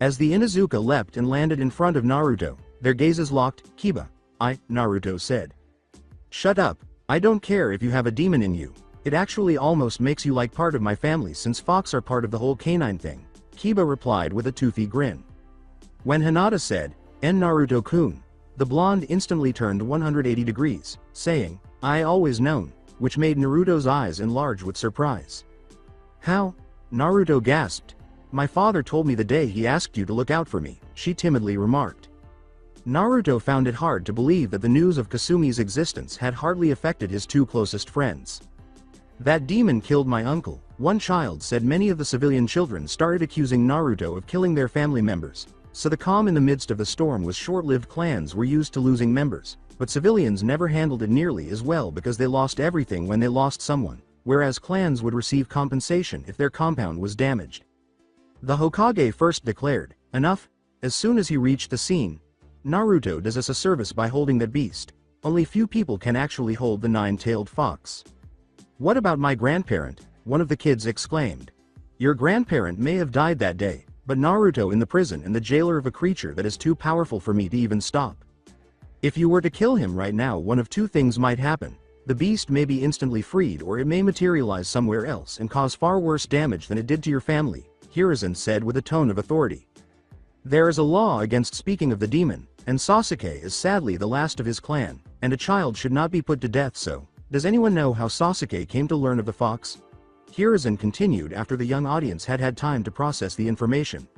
As the Inuzuka leapt and landed in front of Naruto, their gazes locked. "Kiba, Naruto said. "Shut up, I don't care if you have a demon in you. It actually almost makes you like part of my family since Fox are part of the whole canine thing," Kiba replied with a toothy grin. When Hinata said, Naruto-kun," the blonde instantly turned 180 degrees, saying, "I always known," which made Naruto's eyes enlarge with surprise. "How?" Naruto gasped. "My father told me the day he asked you to look out for me," she timidly remarked. Naruto found it hard to believe that the news of Kasumi's existence had hardly affected his two closest friends. "That demon killed my uncle," one child said. Many of the civilian children started accusing Naruto of killing their family members, so the calm in the midst of the storm was short-lived. Clans were used to losing members, but civilians never handled it nearly as well because they lost everything when they lost someone, whereas clans would receive compensation if their compound was damaged. The Hokage first declared, "Enough," as soon as he reached the scene. "Naruto does us a service by holding that beast. Only few people can actually hold the nine-tailed fox." "What about my grandparent?" one of the kids exclaimed. "Your grandparent may have died that day, but Naruto in the prison and the jailer of a creature that is too powerful for me to even stop. If you were to kill him right now, one of two things might happen. The beast may be instantly freed, or it may materialize somewhere else and cause far worse damage than it did to your family," Hiruzen said with a tone of authority. "There is a law against speaking of the demon, and Sasuke is sadly the last of his clan, and a child should not be put to death. So, does anyone know how Sasuke came to learn of the fox?" Hiruzen continued after the young audience had had time to process the information.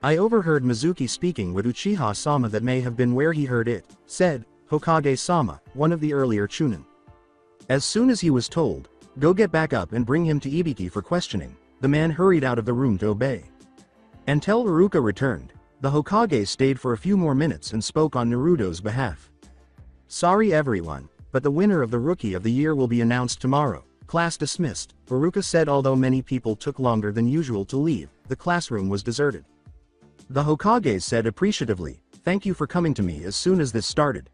"I overheard Mizuki speaking with Uchiha-sama. That may have been where he heard it," said Hokage-sama, one of the earlier Chunin. As soon as he was told, "Go get back up and bring him to Ibiki for questioning," the man hurried out of the room to obey. Until Iruka returned, the Hokage stayed for a few more minutes and spoke on Naruto's behalf. "Sorry everyone, but the winner of the Rookie of the Year will be announced tomorrow. Class dismissed," Iruka said. Although many people took longer than usual to leave, the classroom was deserted. The Hokage said appreciatively, "Thank you for coming to me as soon as this started."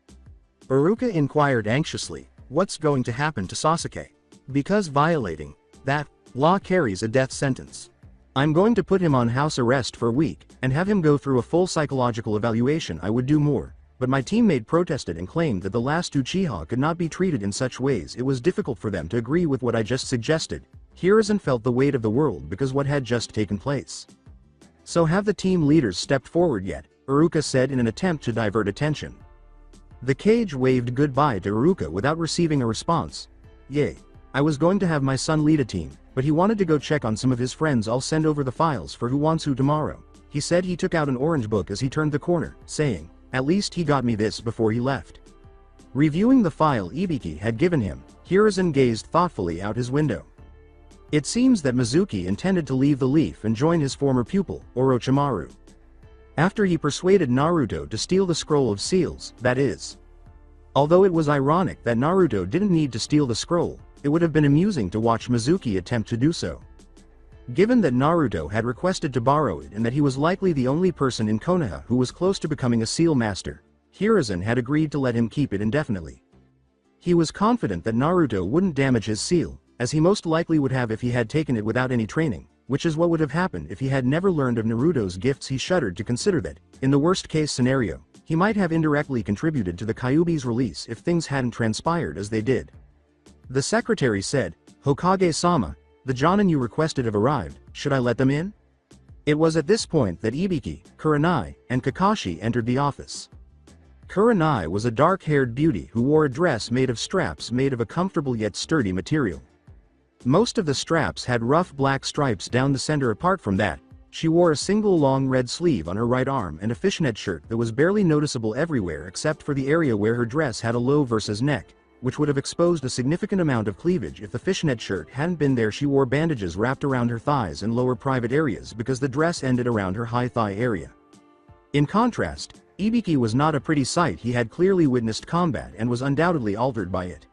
Iruka inquired anxiously, "What's going to happen to Sasuke? Because violating that law carries a death sentence." "I'm going to put him on house arrest for a week, and have him go through a full psychological evaluation. I would do more, but my teammate protested and claimed that the last Uchiha could not be treated in such ways. It was difficult for them to agree with what I just suggested." Hiruzen felt the weight of the world because what had just taken place. "So have the team leaders stepped forward yet?" Iruka said in an attempt to divert attention. The Kage waved goodbye to Iruka without receiving a response. "Yay. I was going to have my son lead a team, but he wanted to go check on some of his friends. I'll send over the files for who wants who tomorrow," he said. He took out an orange book as he turned the corner, saying, "At least he got me this before he left." Reviewing the file Ibiki had given him, Hiruzen gazed thoughtfully out his window. It seems that Mizuki intended to leave the Leaf and join his former pupil, Orochimaru. After he persuaded Naruto to steal the Scroll of Seals, that is. Although it was ironic that Naruto didn't need to steal the scroll, it would have been amusing to watch Mizuki attempt to do so. Given that Naruto had requested to borrow it and that he was likely the only person in Konoha who was close to becoming a seal master, Hiruzen had agreed to let him keep it indefinitely. He was confident that Naruto wouldn't damage his seal, as he most likely would have if he had taken it without any training, which is what would have happened if he had never learned of Naruto's gifts. He shuddered to consider that, in the worst-case scenario, he might have indirectly contributed to the Kyuubi's release if things hadn't transpired as they did. The secretary said, "Hokage-sama, the Jonin you requested have arrived. Should I let them in?" It was at this point that Ibiki, Kurenai, and Kakashi entered the office. Kurenai was a dark-haired beauty who wore a dress made of straps made of a comfortable yet sturdy material. Most of the straps had rough black stripes down the center. Apart from that, she wore a single long red sleeve on her right arm and a fishnet shirt that was barely noticeable everywhere except for the area where her dress had a low versus neck, which would have exposed a significant amount of cleavage if the fishnet shirt hadn't been there. She wore bandages wrapped around her thighs and lower private areas because the dress ended around her high thigh area. In contrast, Ibiki was not a pretty sight. He had clearly witnessed combat and was undoubtedly altered by it.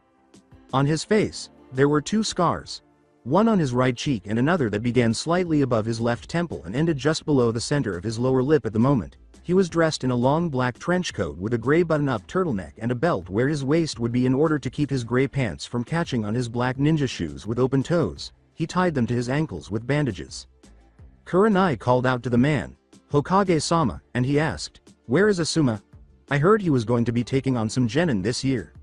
On his face, there were two scars. One on his right cheek and another that began slightly above his left temple and ended just below the center of his lower lip. At the moment, he was dressed in a long black trench coat with a gray button-up turtleneck and a belt where his waist would be in order to keep his gray pants from catching on his black ninja shoes with open toes. He tied them to his ankles with bandages. Kurenai called out to the man, "Hokage-sama," and he asked, "Where is Asuma? I heard he was going to be taking on some genin this year."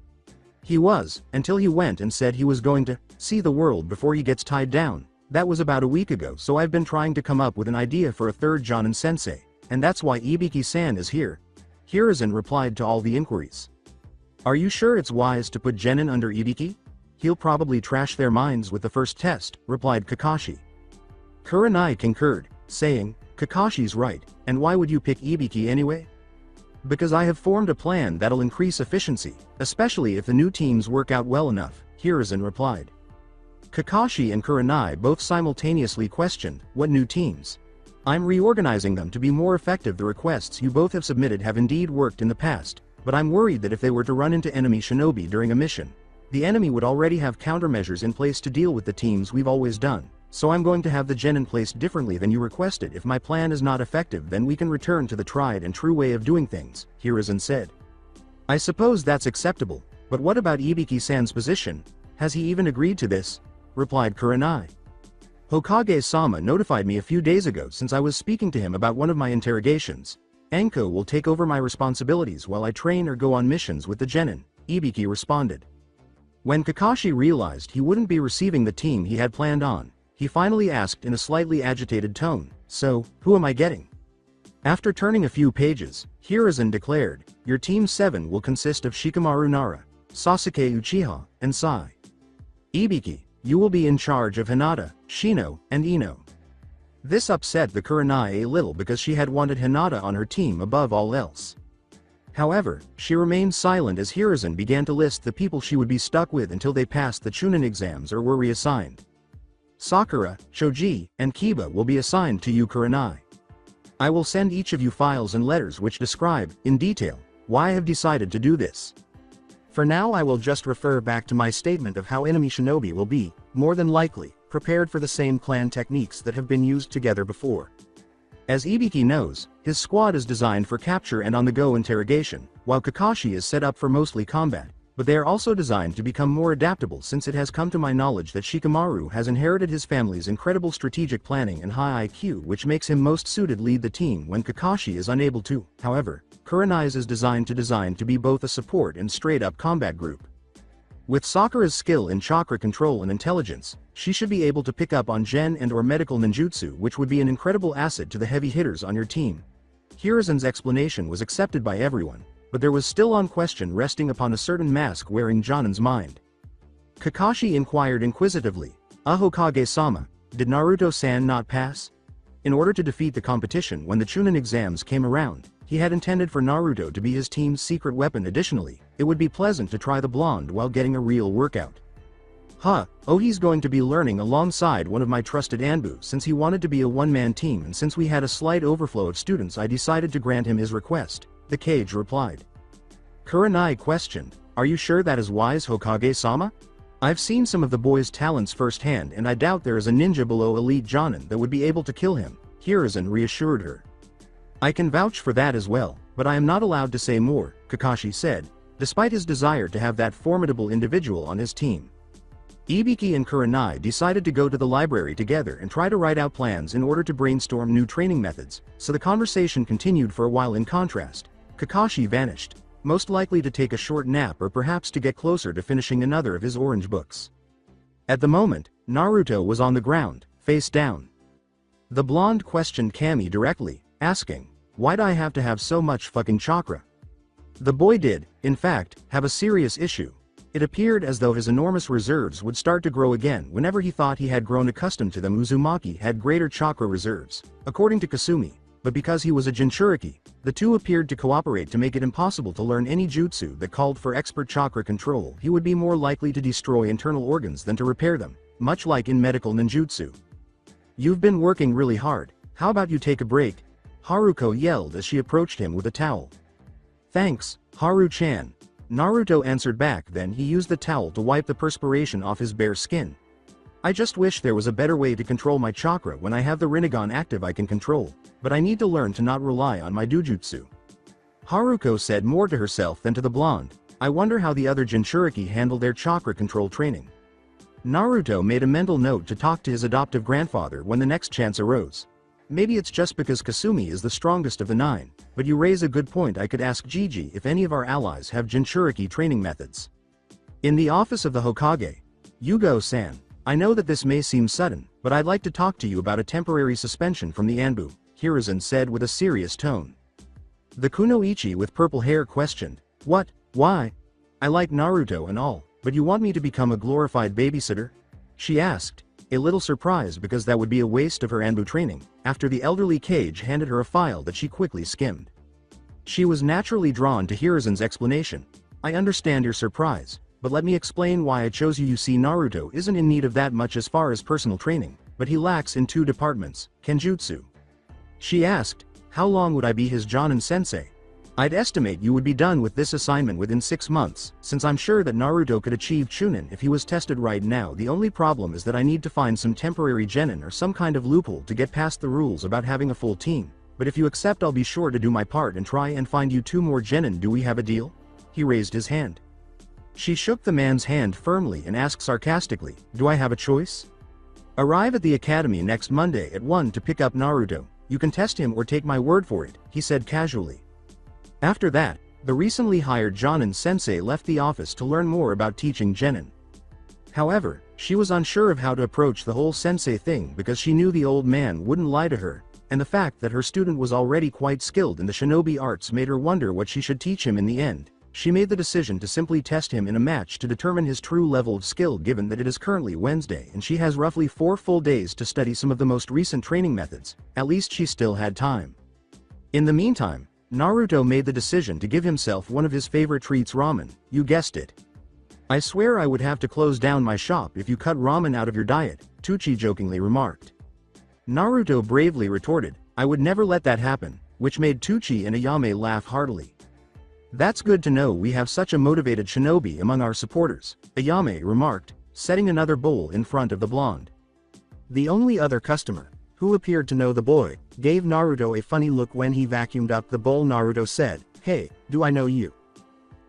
He was, until he went and said he was going to see the world before he gets tied down. That was about a week ago, so I've been trying to come up with an idea for a third Jonin sensei, and that's why Ibiki-san is here. Hiruzen replied to all the inquiries. "Are you sure it's wise to put genin under Ibiki? He'll probably trash their minds with the first test," replied Kakashi. Kurenai concurred, saying, "Kakashi's right, and why would you pick Ibiki anyway?" "Because I have formed a plan that'll increase efficiency, especially if the new teams work out well enough," Hiruzen replied. Kakashi and Kurenai both simultaneously questioned, "What new teams?" "I'm reorganizing them to be more effective. The requests you both have submitted have indeed worked in the past, but I'm worried that if they were to run into enemy shinobi during a mission, the enemy would already have countermeasures in place to deal with the teams we've always done. So I'm going to have the genin placed differently than you requested. If my plan is not effective, then we can return to the tried and true way of doing things," Hiruzen said. "I suppose that's acceptable, but what about Ibiki-san's position? Has he even agreed to this?" replied Kurenai. "Hokage-sama notified me a few days ago since I was speaking to him about one of my interrogations. Enko will take over my responsibilities while I train or go on missions with the genin," Ibiki responded. When Kakashi realized he wouldn't be receiving the team he had planned on, he finally asked in a slightly agitated tone, "So, who am I getting?" After turning a few pages, Hiruzen declared, "Your Team 7 will consist of Shikamaru Nara, Sasuke Uchiha, and Sai. Ibiki, you will be in charge of Hinata, Shino, and Ino." This upset the Kurenai a little because she had wanted Hinata on her team above all else. However, she remained silent as Hiruzen began to list the people she would be stuck with until they passed the Chunin exams or were reassigned. "Sakura, Choji, and Kiba will be assigned to you, Kurenai. I will send each of you files and letters which describe, in detail, why I have decided to do this. For now I will just refer back to my statement of how enemy shinobi will be, more than likely, prepared for the same clan techniques that have been used together before. As Ibiki knows, his squad is designed for capture and on-the-go interrogation, while Kakashi is set up for mostly combat, but they are also designed to become more adaptable since it has come to my knowledge that Shikamaru has inherited his family's incredible strategic planning and high IQ, which makes him most suited lead the team when Kakashi is unable to. However, Kurenai's is designed to be both a support and straight-up combat group. With Sakura's skill in chakra control and intelligence, she should be able to pick up on gen and or medical ninjutsu, which would be an incredible asset to the heavy hitters on your team." Hiruzen's explanation was accepted by everyone, but there was still one question resting upon a certain mask-wearing Jonin's mind. Kakashi inquired inquisitively, "Hokage-sama, did Naruto-san not pass?" In order to defeat the competition when the Chunin exams came around, he had intended for Naruto to be his team's secret weapon. Additionally, it would be pleasant to try the blonde while getting a real workout. He's going to be learning alongside one of my trusted Anbu since he wanted to be a one-man team, and since we had a slight overflow of students I decided to grant him his request," the Cage replied. Kurenai questioned, "Are you sure that is wise, Hokage-sama? I've seen some of the boy's talents firsthand and I doubt there is a ninja below elite Jonin that would be able to kill him," Hiruzen reassured her. "I can vouch for that as well, but I am not allowed to say more," Kakashi said, despite his desire to have that formidable individual on his team. Ibiki and Kurenai decided to go to the library together and try to write out plans in order to brainstorm new training methods, so the conversation continued for a while. In contrast, Kakashi vanished, most likely to take a short nap or perhaps to get closer to finishing another of his orange books. At the moment, Naruto was on the ground, face down. The blonde questioned Kami directly, asking, "Why'd I have to have so much fucking chakra?" The boy did, in fact, have a serious issue. It appeared as though his enormous reserves would start to grow again whenever he thought he had grown accustomed to them. Uzumaki had greater chakra reserves, according to Kasumi, but because he was a Jinchuriki. The two appeared to cooperate to make it impossible to learn any jutsu that called for expert chakra control. He would be more likely to destroy internal organs than to repair them, much like in medical ninjutsu. "You've been working really hard. How about you take a break?" Haruko yelled as she approached him with a towel. "Thanks, Haru-chan." Naruto answered back, then he used the towel to wipe the perspiration off his bare skin. "I just wish there was a better way to control my chakra when I have the Rinnegan active I can control, but I need to learn to not rely on my dojutsu." Haruko said more to herself than to the blonde. "I wonder how the other Jinchuriki handle their chakra control training." Naruto made a mental note to talk to his adoptive grandfather when the next chance arose. "Maybe it's just because Kasumi is the strongest of the 9, but you raise a good point. I could ask Gigi if any of our allies have Jinchuriki training methods." In the office of the Hokage, "Yugo-san, I know that this may seem sudden, but I'd like to talk to you about a temporary suspension from the Anbu," Hiruzen said with a serious tone. The kunoichi with purple hair questioned, "What? Why? I like Naruto and all, but you want me to become a glorified babysitter?" she asked, a little surprised because that would be a waste of her Anbu training, after the elderly Kage handed her a file that she quickly skimmed. She was naturally drawn to Hiruzen's explanation. "I understand your surprise, but let me explain why I chose you. You see, Naruto isn't in need of that much as far as personal training, but he lacks in 2 departments, Kenjutsu." She asked, "How long would I be his Jonin-sensei?" "I'd estimate you would be done with this assignment within 6 months, since I'm sure that Naruto could achieve Chunin if he was tested right now. The only problem is that I need to find some temporary genin or some kind of loophole to get past the rules about having a full team, but if you accept I'll be sure to do my part and try and find you 2 more genin. Do we have a deal?" He raised his hand. She shook the man's hand firmly and asked sarcastically, "Do I have a choice?" "Arrive at the academy next Monday at 1 to pick up Naruto. You can test him or take my word for it," he said casually. After that, the recently hired Jonin sensei left the office to learn more about teaching genin. However, she was unsure of how to approach the whole sensei thing because she knew the old man wouldn't lie to her, and the fact that her student was already quite skilled in the shinobi arts made her wonder what she should teach him in the end. She made the decision to simply test him in a match to determine his true level of skill, given that it is currently Wednesday and she has roughly 4 full days to study some of the most recent training methods. At least she still had time. In the meantime, Naruto made the decision to give himself one of his favorite treats, ramen. "You guessed it. I swear I would have to close down my shop if you cut ramen out of your diet," Tucci jokingly remarked. Naruto bravely retorted, "I would never let that happen," which made Tucci and Ayame laugh heartily. "That's good to know we have such a motivated shinobi among our supporters," Ayame remarked, setting another bowl in front of the blonde. The only other customer, who appeared to know the boy, gave Naruto a funny look when he vacuumed up the bowl. Naruto said, "Hey, do I know you?"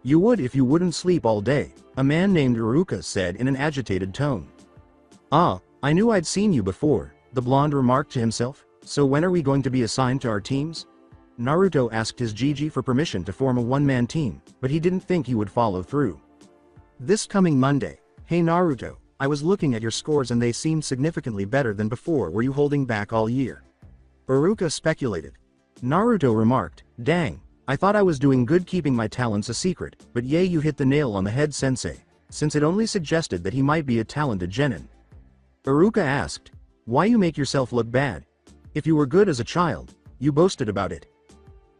"You would if you wouldn't sleep all day," a man named Iruka said in an agitated tone. "Ah, I knew I'd seen you before," the blonde remarked to himself. "So when are we going to be assigned to our teams?" Naruto asked his Gigi for permission to form a one-man team, but he didn't think he would follow through. "This coming Monday." "Hey Naruto, I was looking at your scores and they seemed significantly better than before. Were you holding back all year?" Iruka speculated. Naruto remarked, "Dang, I thought I was doing good keeping my talents a secret, but yay, you hit the nail on the head, sensei," since it only suggested that he might be a talented genin. Iruka asked, "Why you make yourself look bad? If you were good as a child, you boasted about it."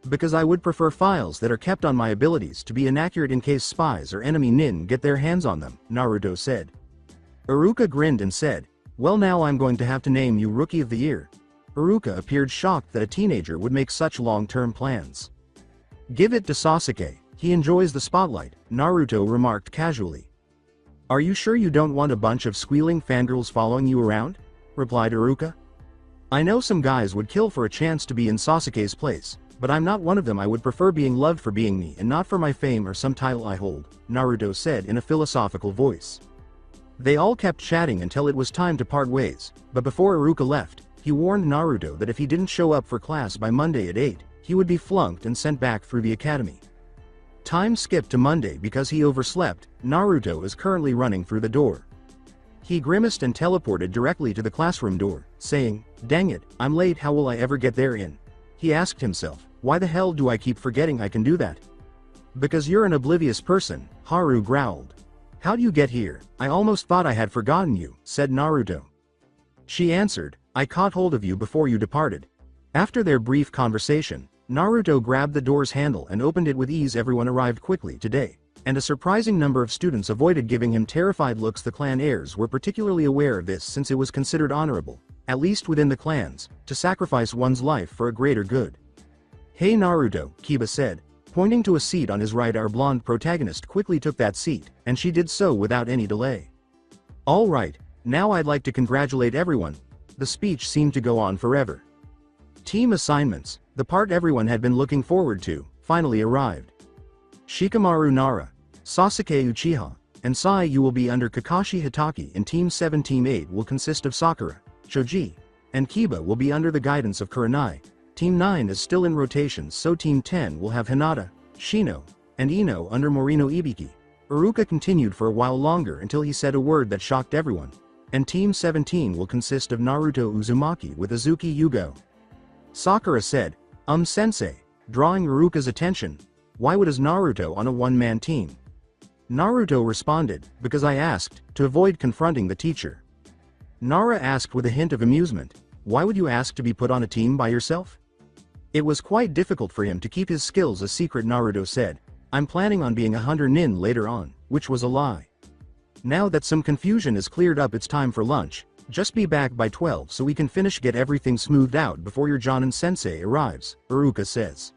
"Because I would prefer files that are kept on my abilities to be inaccurate in case spies or enemy nin get their hands on them," Naruto said. Iruka grinned and said, "Well, now I'm going to have to name you Rookie of the Year." Iruka appeared shocked that a teenager would make such long-term plans. "Give it to Sasuke, he enjoys the spotlight," Naruto remarked casually. "Are you sure you don't want a bunch of squealing fangirls following you around?" replied Iruka. "I know some guys would kill for a chance to be in Sasuke's place, but I'm not one of them. I would prefer being loved for being me and not for my fame or some title I hold," Naruto said in a philosophical voice. They all kept chatting until it was time to part ways, but before Iruka left, he warned Naruto that if he didn't show up for class by Monday at 8, he would be flunked and sent back through the academy. Time skipped to Monday because he overslept. Naruto is currently running through the door. He grimaced and teleported directly to the classroom door, saying, "Dang it, I'm late. How will I ever get there in?" He asked himself, "Why the hell do I keep forgetting I can do that?" "Because you're an oblivious person," Haru growled. "How'd you get here? I almost thought I had forgotten you," said Naruto. She answered, "I caught hold of you before you departed." After their brief conversation, Naruto grabbed the door's handle and opened it with ease. Everyone arrived quickly today, and a surprising number of students avoided giving him terrified looks. The clan heirs were particularly aware of this since it was considered honorable, at least within the clans, to sacrifice one's life for a greater good. "Hey Naruto," Kiba said, pointing to a seat on his right. Our blonde protagonist quickly took that seat, and she did so without any delay. "All right, now I'd like to congratulate everyone." The speech seemed to go on forever. Team assignments, the part everyone had been looking forward to, finally arrived. Shikamaru Nara, Sasuke Uchiha, and Sai. You will be under Kakashi Hitaki in Team 7. Team 8 will consist of Sakura, Choji, and Kiba will be under the guidance of Kurenai. Team 9 is still in rotation, so Team 10 will have Hinata, Shino, and Ino under Morino Ibiki. Iruka continued for a while longer until he said a word that shocked everyone. And Team 17 will consist of Naruto Uzumaki with Azuki Yugo. Sakura said, Sensei, drawing Iruka's attention. Why was Naruto on a one-man team? Naruto responded, because I asked, to avoid confronting the teacher. Nara asked with a hint of amusement, why would you ask to be put on a team by yourself? It was quite difficult for him to keep his skills a secret. Naruto said, I'm planning on being a hunter nin later on, which was a lie. Now that some confusion is cleared up, it's time for lunch. Just be back by 12 so we can get everything smoothed out before your Jonin sensei arrives, Iruka says.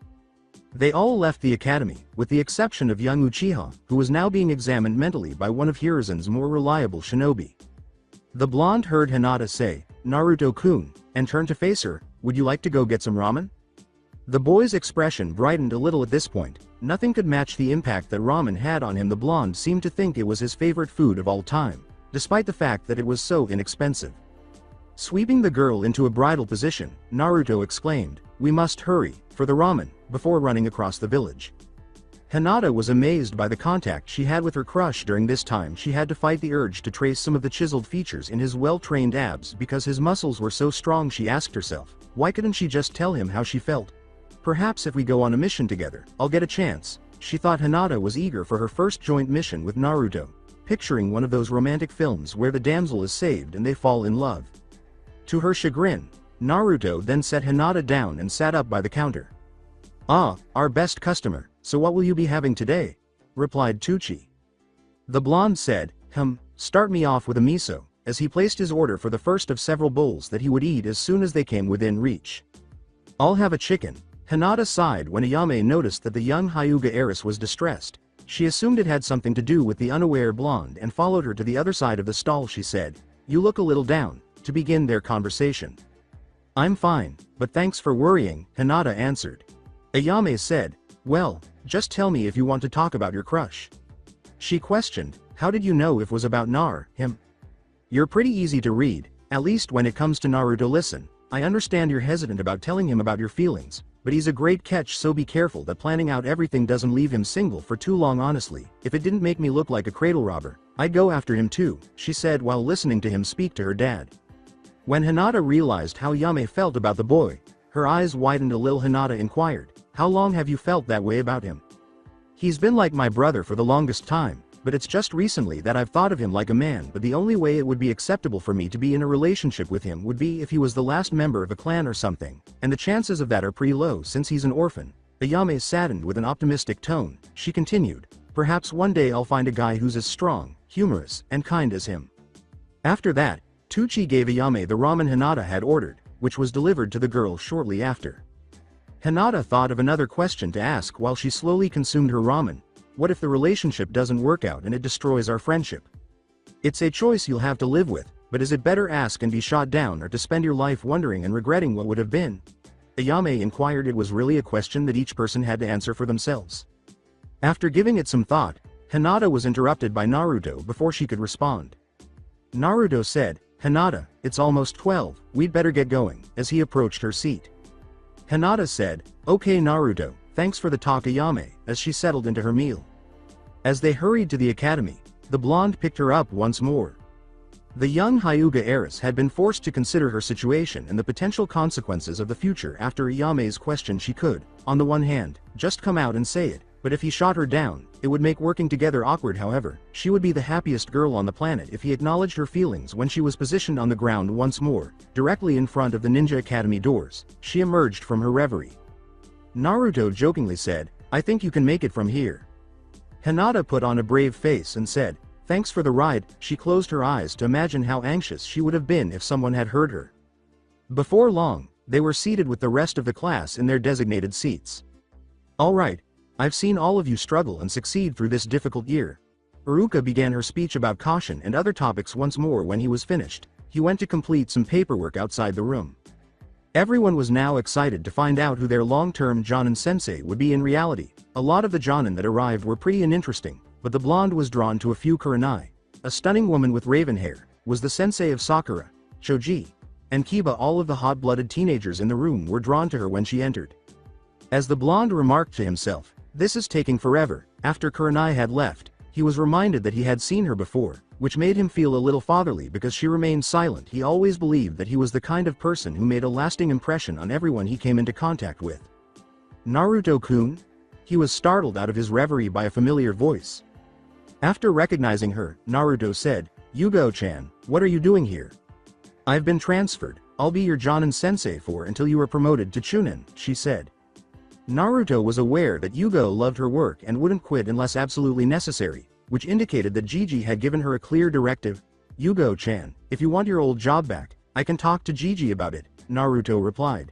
They all left the academy, with the exception of young Uchiha, who was now being examined mentally by one of Hiruzen's more reliable shinobi. The blonde heard Hinata say, Naruto-kun, and turned to face her. Would you like to go get some ramen? The boy's expression brightened a little at this point. Nothing could match the impact that ramen had on him. The blonde seemed to think it was his favorite food of all time, despite the fact that it was so inexpensive. Sweeping the girl into a bridal position, Naruto exclaimed, we must hurry, for the ramen, before running across the village. Hinata was amazed by the contact she had with her crush. During this time she had to fight the urge to trace some of the chiseled features in his well-trained abs because his muscles were so strong. She asked herself, why couldn't she just tell him how she felt? Perhaps if we go on a mission together, I'll get a chance. She thought Hinata was eager for her first joint mission with Naruto, picturing one of those romantic films where the damsel is saved and they fall in love. To her chagrin, Naruto then set Hinata down and sat up by the counter. Ah, our best customer, so what will you be having today? Replied Tucci. The blonde said, start me off with a miso, as he placed his order for the first of several bowls that he would eat as soon as they came within reach. I'll have a chicken. Hinata sighed when Ayame noticed that the young Hyuga heiress was distressed. She assumed it had something to do with the unaware blonde and followed her to the other side of the stall. She said, you look a little down, to begin their conversation. I'm fine, but thanks for worrying, Hinata answered. Ayame said, well, just tell me if you want to talk about your crush. She questioned, how did you know if it was about him? You're pretty easy to read, at least when it comes to Naruto. Listen, I understand you're hesitant about telling him about your feelings, but he's a great catch, so be careful that planning out everything doesn't leave him single for too long. Honestly, if it didn't make me look like a cradle robber, I'd go after him too, she said while listening to him speak to her dad. When Hinata realized how Ayame felt about the boy, her eyes widened a little. Hinata inquired, how long have you felt that way about him? He's been like my brother for the longest time, but it's just recently that I've thought of him like a man. But the only way it would be acceptable for me to be in a relationship with him would be if he was the last member of a clan or something, and the chances of that are pretty low since he's an orphan. Ayame saddened with an optimistic tone. She continued, perhaps one day I'll find a guy who's as strong, humorous, and kind as him. After that, Tucci gave Ayame the ramen Hinata had ordered, which was delivered to the girl shortly after. Hinata thought of another question to ask while she slowly consumed her ramen. What if the relationship doesn't work out and it destroys our friendship? It's a choice you'll have to live with, but is it better ask and be shot down or to spend your life wondering and regretting what would have been? Ayame inquired. It was really a question that each person had to answer for themselves. After giving it some thought, Hinata was interrupted by Naruto before she could respond. Naruto said, Hinata, it's almost 12, we'd better get going, as he approached her seat. Hinata said, okay Naruto, thanks for the talk Ayame, as she settled into her meal. As they hurried to the academy, the blonde picked her up once more. The young Hyuga heiress had been forced to consider her situation and the potential consequences of the future after Ayame's question. She could, on the one hand, just come out and say it, but if he shot her down, it would make working together awkward. However, she would be the happiest girl on the planet if he acknowledged her feelings. When she was positioned on the ground once more, directly in front of the Ninja Academy doors, she emerged from her reverie. Naruto jokingly said, "I think you can make it from here." Hinata put on a brave face and said, "Thanks for the ride." She closed her eyes to imagine how anxious she would have been if someone had heard her. Before long, they were seated with the rest of the class in their designated seats. "All right, I've seen all of you struggle and succeed through this difficult year." Iruka began her speech about caution and other topics once more. When he was finished, he went to complete some paperwork outside the room. Everyone was now excited to find out who their long-term Jonin sensei would be in reality. A lot of the Jonin that arrived were pretty and interesting, but the blonde was drawn to a few. Kurenai, a stunning woman with raven hair, was the sensei of Sakura, Choji, and Kiba. All of the hot-blooded teenagers in the room were drawn to her when she entered. As the blonde remarked to himself, "This is taking forever." After Kurenai had left, he was reminded that he had seen her before, which made him feel a little fatherly because she remained silent. He always believed that he was the kind of person who made a lasting impression on everyone he came into contact with. "Naruto-kun?" He was startled out of his reverie by a familiar voice. After recognizing her, Naruto said, "Yugo-chan, what are you doing here?" "I've been transferred. I'll be your Jonin sensei until you are promoted to Chunin," she said. Naruto was aware that Yugo loved her work and wouldn't quit unless absolutely necessary, which indicated that Gigi had given her a clear directive. "Yugo-chan, if you want your old job back, I can talk to Gigi about it," Naruto replied.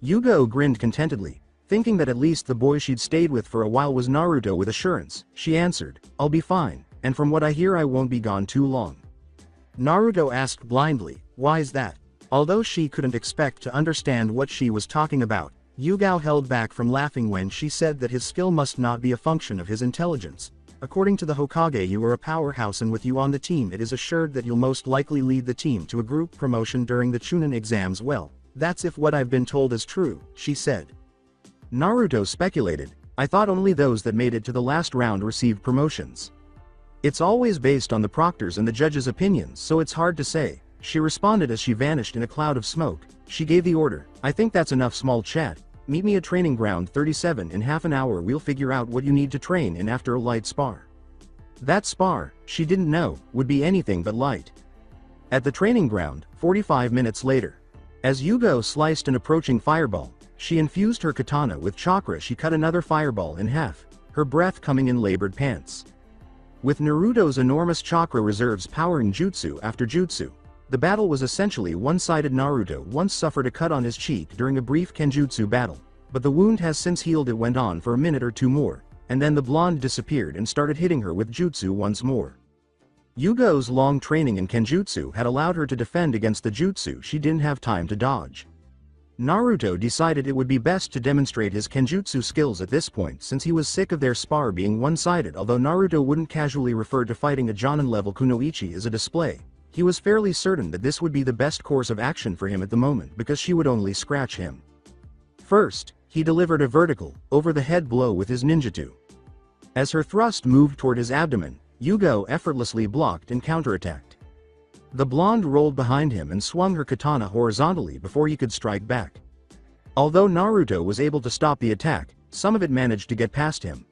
Yugo grinned contentedly, thinking that at least the boy she'd stayed with for a while was Naruto. With assurance, she answered, "I'll be fine, and from what I hear I won't be gone too long." Naruto asked blindly, "Why's that?" Although she couldn't expect to understand what she was talking about, Yugo held back from laughing when she said that his skill must not be a function of his intelligence. "According to the Hokage, you are a powerhouse, and with you on the team it is assured that you'll most likely lead the team to a group promotion during the Chunin exams." "Well, that's if what I've been told is true," she said. Naruto speculated, "I thought only those that made it to the last round received promotions." "It's always based on the proctors and the judges' opinions, so it's hard to say," she responded as she vanished in a cloud of smoke. She gave the order, "I think that's enough small chat. Meet me at training ground 37 in half an hour. We'll figure out what you need to train in after a light spar." That spar, she didn't know, would be anything but light. At the training ground, 45 minutes later. As Yugo sliced an approaching fireball, she infused her katana with chakra. She cut another fireball in half, her breath coming in labored pants. With Naruto's enormous chakra reserves powering jutsu after jutsu, the battle was essentially one-sided. Naruto once suffered a cut on his cheek during a brief kenjutsu battle, but the wound has since healed. It went on for a minute or two more, and then the blonde disappeared and started hitting her with jutsu once more. Yugo's long training in kenjutsu had allowed her to defend against the jutsu she didn't have time to dodge. Naruto decided it would be best to demonstrate his kenjutsu skills at this point, since he was sick of their spar being one-sided. Although Naruto wouldn't casually refer to fighting a Jonin-level kunoichi as a display, he was fairly certain that this would be the best course of action for him at the moment because she would only scratch him. First, he delivered a vertical, over-the-head blow with his ninjutsu. As her thrust moved toward his abdomen, Yugo effortlessly blocked and counterattacked. The blonde rolled behind him and swung her katana horizontally before he could strike back. Although Naruto was able to stop the attack, some of it managed to get past him.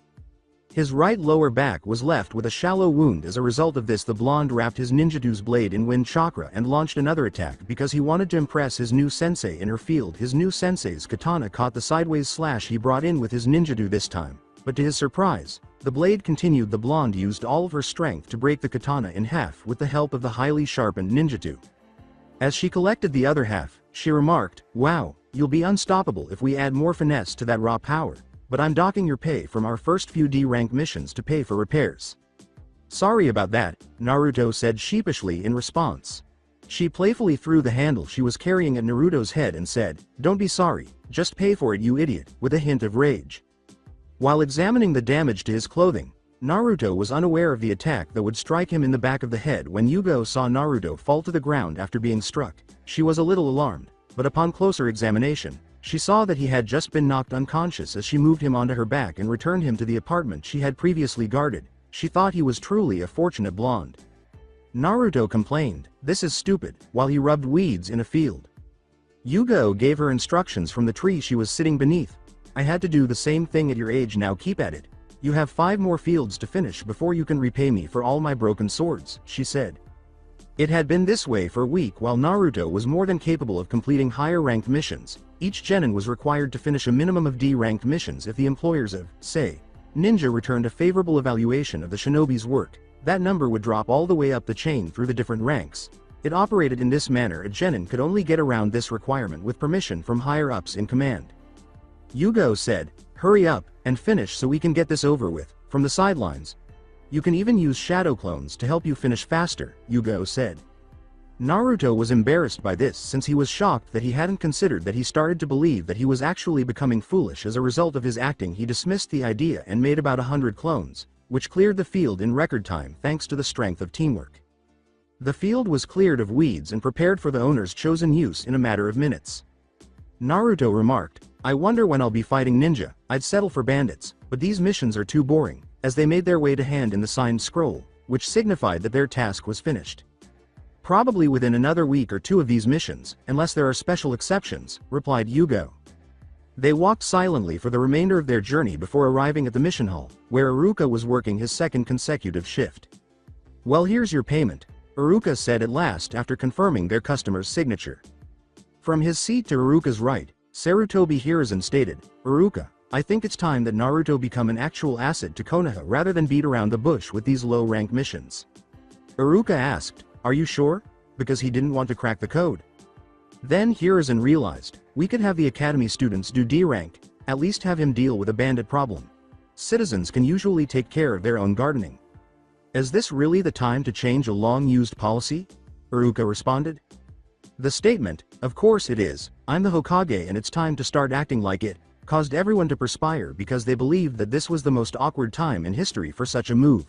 His right lower back was left with a shallow wound. As a result of this, the blonde wrapped his ninjutsu's blade in wind chakra and launched another attack because he wanted to impress his new sensei in her field. His new sensei's katana caught the sideways slash he brought in with his ninjutsu this time, but to his surprise, the blade continued. The blonde used all of her strength to break the katana in half with the help of the highly sharpened ninjutsu. As she collected the other half, she remarked, "Wow, you'll be unstoppable if we add more finesse to that raw power. But I'm docking your pay from our first few D-rank missions to pay for repairs." "Sorry about that," Naruto said sheepishly in response. She playfully threw the handle she was carrying at Naruto's head and said, "Don't be sorry, just pay for it, you idiot," with a hint of rage. While examining the damage to his clothing, Naruto was unaware of the attack that would strike him in the back of the head. When Yugo saw Naruto fall to the ground after being struck, she was a little alarmed, but upon closer examination, she saw that he had just been knocked unconscious. As she moved him onto her back and returned him to the apartment she had previously guarded, she thought he was truly a fortunate blonde. Naruto complained, "This is stupid," while he rubbed weeds in a field. Yugo gave her instructions from the tree she was sitting beneath. I had to do the same thing at your age, now keep at it. You have 5 more fields to finish before you can repay me for all my broken swords, she said. It had been this way for a week. While Naruto was more than capable of completing higher-ranked missions, each genin was required to finish a minimum of D-ranked missions if the employers of, say, Ninja returned a favorable evaluation of the shinobi's work. That number would drop all the way up the chain through the different ranks. It operated in this manner. A genin could only get around this requirement with permission from higher-ups in command. Yugo said, "Hurry up and finish so we can get this over with," from the sidelines. "You can even use shadow clones to help you finish faster," Yugo said. Naruto was embarrassed by this, since he was shocked that he hadn't considered that. He started to believe that he was actually becoming foolish as a result of his acting. He dismissed the idea and made about 100 clones, which cleared the field in record time thanks to the strength of teamwork. The field was cleared of weeds and prepared for the owner's chosen use in a matter of minutes. Naruto remarked, "I wonder when I'll be fighting ninja. I'd settle for bandits, but these missions are too boring," as they made their way to hand in the signed scroll, which signified that their task was finished. "Probably within another week or 2 of these missions, unless there are special exceptions," replied Yugo. They walked silently for the remainder of their journey before arriving at the mission hall, where Iruka was working his second consecutive shift. "Well, here's your payment," Iruka said at last after confirming their customer's signature. From his seat to Iruka's right, Sarutobi Hiruzen stated, "Iruka, I think it's time that Naruto become an actual asset to Konoha rather than beat around the bush with these low-rank missions." Iruka asked, "Are you sure?" Because he didn't want to crack the code. Then Hiruzen realized, "We could have the academy students do D-rank, at least have him deal with a bandit problem. Citizens can usually take care of their own gardening." "Is this really the time to change a long-used policy?" Iruka responded. The statement, "Of course it is, I'm the Hokage and it's time to start acting like it," caused everyone to perspire because they believed that this was the most awkward time in history for such a move.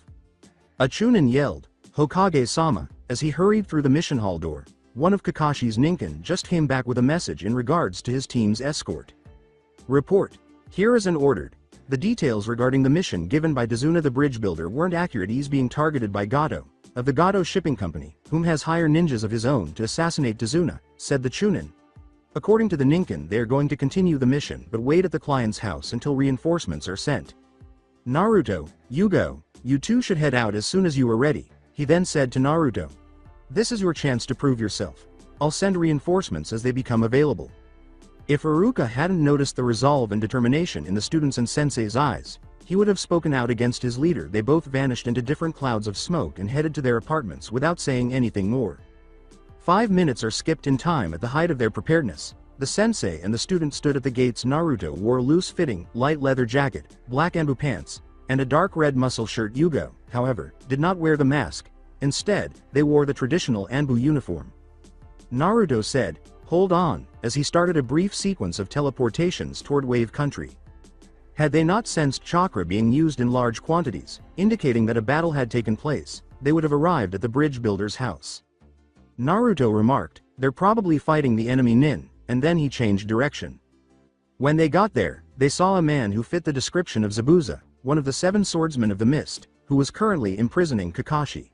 A Chunin yelled, "Hokage-sama," as he hurried through the mission hall door. One of Kakashi's Ninken just came back with a message in regards to his team's escort. "Report," Hiruzen ordered. The details regarding the mission given by Dazuna the bridge builder weren't accurate. He's being targeted by Gato, of the Gato Shipping Company, whom has higher ninjas of his own to assassinate Dazuna, said the Chunin. According to the Ninken, they are going to continue the mission but wait at the client's house until reinforcements are sent. "Naruto, Yugo, you two should head out as soon as you are ready," he then said to Naruto. "This is your chance to prove yourself. I'll send reinforcements as they become available." If Iruka hadn't noticed the resolve and determination in the students' and sensei's eyes, he would have spoken out against his leader. They both vanished into different clouds of smoke and headed to their apartments without saying anything more. 5 minutes are skipped in time. At the height of their preparedness, the sensei and the student stood at the gates. Naruto wore a loose-fitting, light leather jacket, black anbu pants, and a dark red muscle shirt. Yugo, however, did not wear the mask. Instead, they wore the traditional anbu uniform. Naruto said, "Hold on," as he started a brief sequence of teleportations toward Wave Country. Had they not sensed chakra being used in large quantities, indicating that a battle had taken place, they would have arrived at the bridge builder's house. Naruto remarked, "They're probably fighting the enemy Nin," and then he changed direction. When they got there, they saw a man who fit the description of Zabuza, one of the 7 swordsmen of the mist, who was currently imprisoning Kakashi.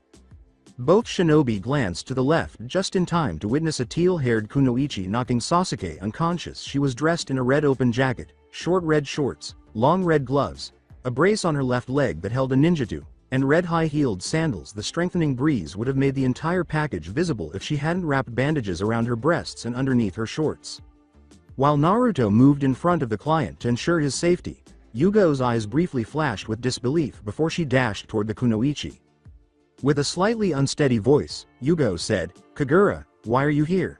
Both shinobi glanced to the left just in time to witness a teal-haired kunoichi knocking Sasuke unconscious. She was dressed in a red open jacket, short red shorts, long red gloves, a brace on her left leg that held a ninjutsu, and red high-heeled sandals. The strengthening breeze would have made the entire package visible if she hadn't wrapped bandages around her breasts and underneath her shorts. While Naruto moved in front of the client to ensure his safety, Yugo's eyes briefly flashed with disbelief before she dashed toward the kunoichi. With a slightly unsteady voice, Yugo said, "Kagura, why are you here?"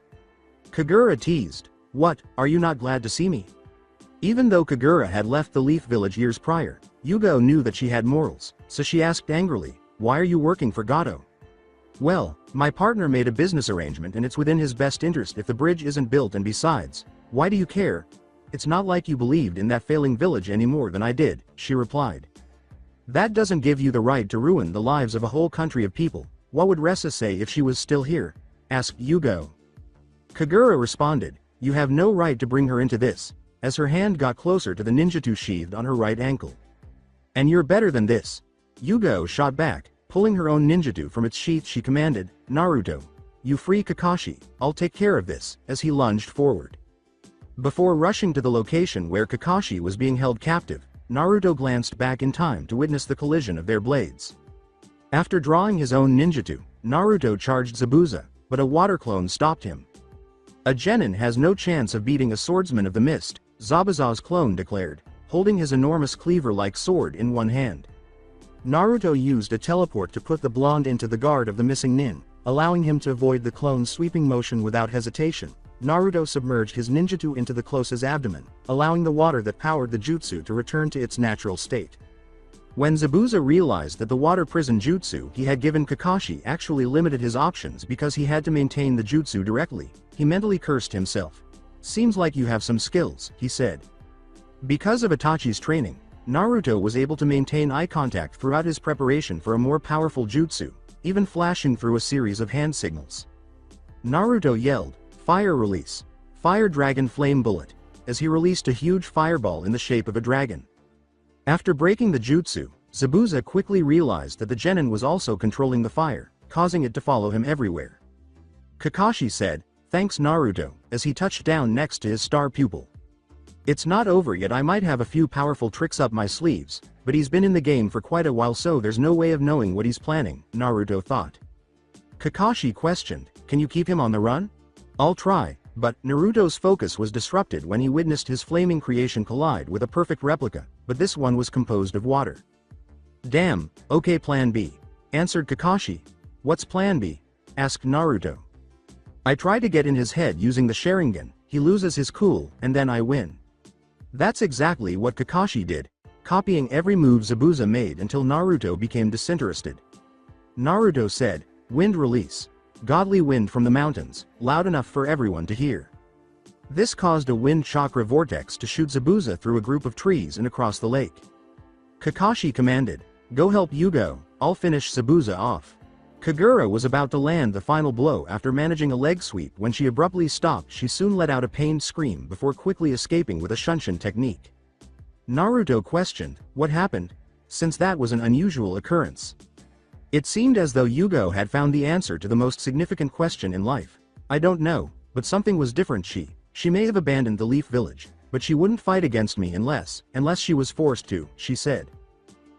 Kagura teased, "What, are you not glad to see me?" Even though Kagura had left the Leaf Village years prior, Yugo knew that she had morals, so she asked angrily, "Why are you working for Gato?" "Well, my partner made a business arrangement and it's within his best interest if the bridge isn't built, and besides, why do you care? It's not like you believed in that failing village any more than I did," she replied. "That doesn't give you the right to ruin the lives of a whole country of people. What would Ressa say if she was still here?" asked Yugo. Kagura responded, "You have no right to bring her into this," as her hand got closer to the ninjutsu sheathed on her right ankle. "And you're better than this." Yugo shot back, pulling her own ninjutsu from its sheath. She commanded, "Naruto, you free Kakashi, I'll take care of this," as he lunged forward. Before rushing to the location where Kakashi was being held captive, Naruto glanced back in time to witness the collision of their blades. After drawing his own ninjutsu, Naruto charged Zabuza, but a water clone stopped him. A genin has no chance of beating a swordsman of the mist, Zabuza's clone declared, holding his enormous cleaver-like sword in one hand. Naruto used a teleport to put the blonde into the guard of the missing nin, allowing him to avoid the clone's sweeping motion without hesitation. Naruto submerged his ninjutsu into the close's abdomen, allowing the water that powered the jutsu to return to its natural state. When Zabuza realized that the water prison jutsu he had given Kakashi actually limited his options because he had to maintain the jutsu directly, he mentally cursed himself. "Seems like you have some skills," he said. Because of Itachi's training, Naruto was able to maintain eye contact throughout his preparation for a more powerful jutsu, even flashing through a series of hand signals. Naruto yelled, "Fire release! Fire Dragon Flame Bullet!" as he released a huge fireball in the shape of a dragon. After breaking the jutsu, Zabuza quickly realized that the genin was also controlling the fire, causing it to follow him everywhere. Kakashi said, "Thanks Naruto," as he touched down next to his star pupil. "It's not over yet, I might have a few powerful tricks up my sleeves, but he's been in the game for quite a while so there's no way of knowing what he's planning," Naruto thought. Kakashi questioned, "Can you keep him on the run?" "I'll try," but Naruto's focus was disrupted when he witnessed his flaming creation collide with a perfect replica, but this one was composed of water. "Damn, okay, plan B," answered Kakashi. "What's plan B?" asked Naruto. "I try to get in his head using the Sharingan, he loses his cool, and then I win." That's exactly what Kakashi did, copying every move Zabuza made until Naruto became disinterested. Naruto said, "Wind release. Godly wind from the mountains, loud enough for everyone to hear." This caused a wind chakra vortex to shoot Zabuza through a group of trees and across the lake. Kakashi commanded, "Go help Yugo, I'll finish Zabuza off." Kagura was about to land the final blow after managing a leg sweep when she abruptly stopped. She soon let out a pained scream before quickly escaping with a shunshin technique. Naruto questioned, "What happened?" since that was an unusual occurrence. It seemed as though Yugo had found the answer to the most significant question in life. "I don't know, but something was different. She may have abandoned the Leaf Village, but she wouldn't fight against me unless she was forced to," she said.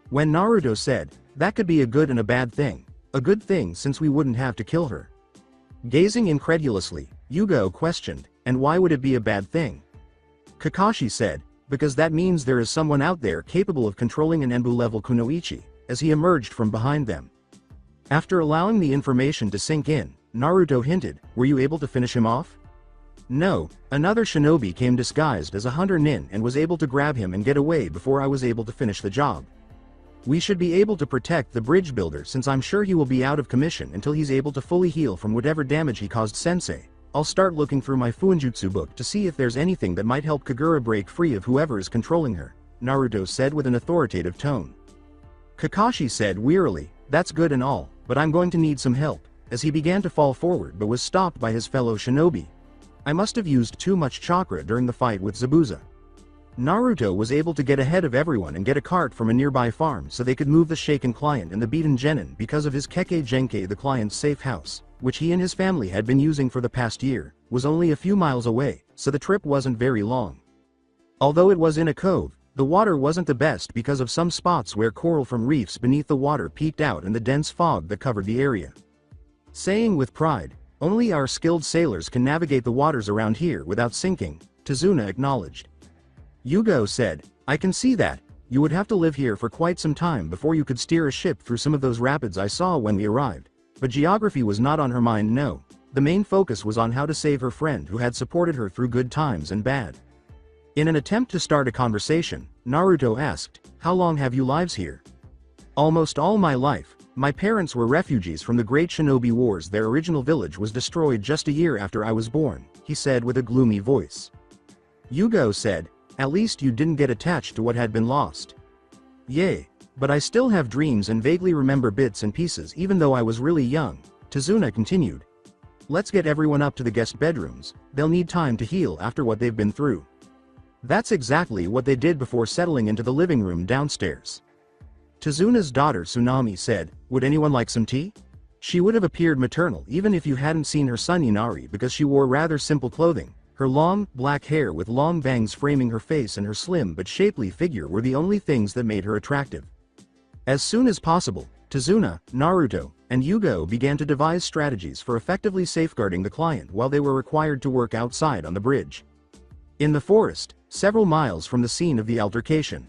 When Naruto said, "That could be a good and a bad thing. A good thing since we wouldn't have to kill her." Gazing incredulously, Yugo questioned, "And why would it be a bad thing?" Kakashi said, "Because that means there is someone out there capable of controlling an Enbu-level Kunoichi," as he emerged from behind them. After allowing the information to sink in, Naruto hinted, "Were you able to finish him off?" "No, another shinobi came disguised as a hunter nin and was able to grab him and get away before I was able to finish the job. We should be able to protect the bridge builder since I'm sure he will be out of commission until he's able to fully heal from whatever damage he caused Sensei. I'll start looking through my Fuinjutsu book to see if there's anything that might help Kagura break free of whoever is controlling her," Naruto said with an authoritative tone. Kakashi said wearily, "That's good and all, but I'm going to need some help," as he began to fall forward but was stopped by his fellow shinobi. "I must have used too much chakra during the fight with Zabuza." Naruto was able to get ahead of everyone and get a cart from a nearby farm so they could move the shaken client and the beaten genin because of his Keke Genkai. The client's safe house, which he and his family had been using for the past year, was only a few miles away, so the trip wasn't very long. Although it was in a cove, the water wasn't the best because of some spots where coral from reefs beneath the water peeked out and the dense fog that covered the area. Saying with pride, "Only our skilled sailors can navigate the waters around here without sinking," Tazuna acknowledged. Yugo said, "I can see that. You would have to live here for quite some time before you could steer a ship through some of those rapids I saw when we arrived." But geography was not on her mind. No, the main focus was on how to save her friend who had supported her through good times and bad. In an attempt to start a conversation, Naruto asked, "How long have you lives here?" "Almost all my life. My parents were refugees from the Great Shinobi Wars. Their original village was destroyed just a year after I was born," he said with a gloomy voice. Yugo said, "At least you didn't get attached to what had been lost." "Yay, but I still have dreams and vaguely remember bits and pieces even though I was really young," Tazuna continued. "Let's get everyone up to the guest bedrooms. They'll need time to heal after what they've been through." That's exactly what they did before settling into the living room downstairs. Tazuna's daughter Tsunami said, "Would anyone like some tea?" She would have appeared maternal even if you hadn't seen her son Inari because she wore rather simple clothing. Her long, black hair with long bangs framing her face and her slim but shapely figure were the only things that made her attractive. As soon as possible, Tazuna, Naruto, and Yugo began to devise strategies for effectively safeguarding the client while they were required to work outside on the bridge. In the forest, several miles from the scene of the altercation.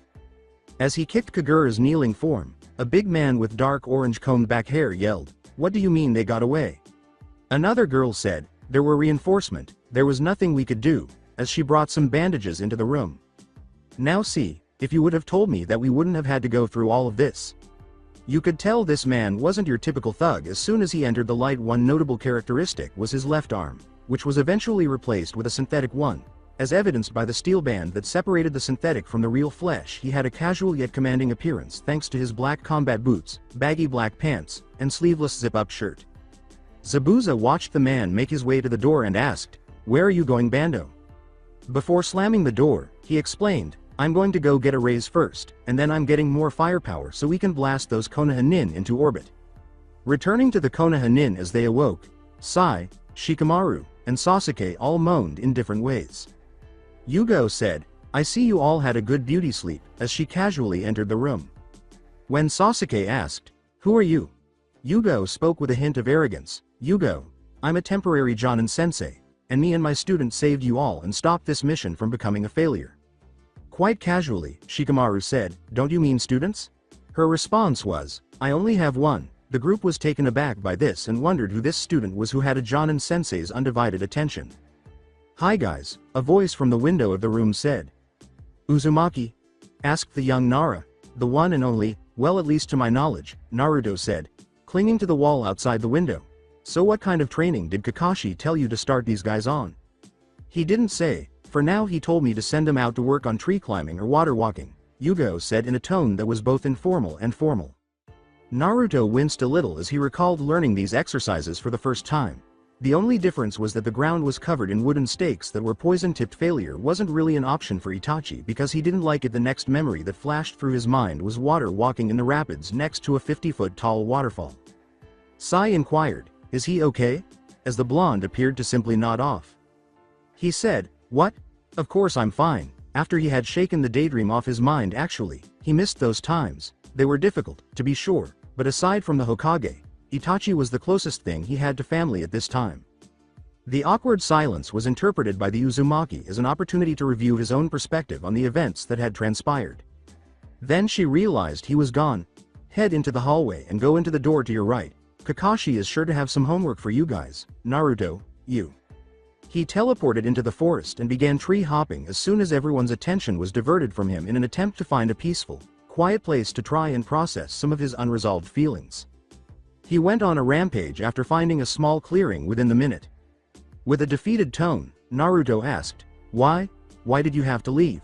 As he kicked Kagura's kneeling form, a big man with dark orange combed back hair yelled, "What do you mean they got away?" Another girl said, "There were reinforcement, there was nothing we could do," as she brought some bandages into the room. "Now see, if you would have told me that we wouldn't have had to go through all of this." You could tell this man wasn't your typical thug as soon as he entered the light. One notable characteristic was his left arm, which was eventually replaced with a synthetic one. As evidenced by the steel band that separated the synthetic from the real flesh, he had a casual yet commanding appearance thanks to his black combat boots, baggy black pants, and sleeveless zip-up shirt. Zabuza watched the man make his way to the door and asked, "Where are you going, Bando?" Before slamming the door, he explained, "I'm going to go get a raise first, and then I'm getting more firepower so we can blast those Konoha-nin into orbit." Returning to the Konoha-nin as they awoke, Sai, Shikamaru, and Sasuke all moaned in different ways. Yugo said, "I see you all had a good beauty sleep," as she casually entered the room. When Sasuke asked, "Who are you?" Yugo spoke with a hint of arrogance, "Yugo, I'm a temporary Jonin sensei, and me and my student saved you all and stopped this mission from becoming a failure." Quite casually, Shikamaru said, "Don't you mean students?" Her response was, "I only have one." The group was taken aback by this and wondered who this student was who had a Jonin sensei's undivided attention. "Hi guys," a voice from the window of the room said. "Uzumaki?" asked the young Nara. "The one and only, well at least to my knowledge," Naruto said, clinging to the wall outside the window. "So what kind of training did Kakashi tell you to start these guys on?" "He didn't say. For now he told me to send them out to work on tree climbing or water walking," Yugo said in a tone that was both informal and formal. Naruto winced a little as he recalled learning these exercises for the first time. The only difference was that the ground was covered in wooden stakes that were poison-tipped. Failure wasn't really an option for Itachi because he didn't like it. The next memory that flashed through his mind was water walking in the rapids next to a 50-foot tall waterfall. Sai inquired, "Is he okay?" as the blonde appeared to simply nod off. He said, "What? Of course I'm fine." After he had shaken the daydream off his mind, actually, he missed those times. They were difficult, to be sure, but aside from the Hokage, Itachi was the closest thing he had to family at this time. The awkward silence was interpreted by the Uzumaki as an opportunity to review his own perspective on the events that had transpired. Then she realized he was gone. "Head into the hallway and go into the door to your right. Kakashi is sure to have some homework for you guys. Naruto, you." He teleported into the forest and began tree hopping as soon as everyone's attention was diverted from him in an attempt to find a peaceful, quiet place to try and process some of his unresolved feelings. He went on a rampage after finding a small clearing within the minute. With a defeated tone, Naruto asked, "Why? Why did you have to leave?"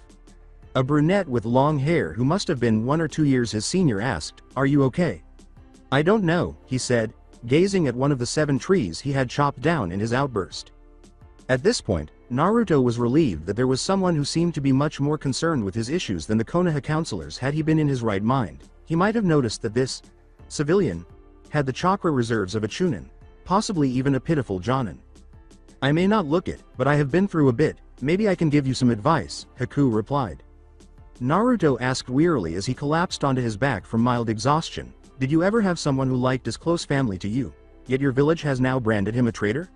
A brunette with long hair who must have been 1 or 2 years his senior asked, "Are you okay?" "I don't know," he said, gazing at one of the 7 trees he had chopped down in his outburst. At this point, Naruto was relieved that there was someone who seemed to be much more concerned with his issues than the Konoha counselors. Had he been in his right mind, he might have noticed that this civilian had the chakra reserves of a Chunin, possibly even a pitiful Jonin. "I may not look it, but I have been through a bit. Maybe I can give you some advice," Haku replied. Naruto asked wearily as he collapsed onto his back from mild exhaustion, "Did you ever have someone who liked as close family to you, yet your village has now branded him a traitor?"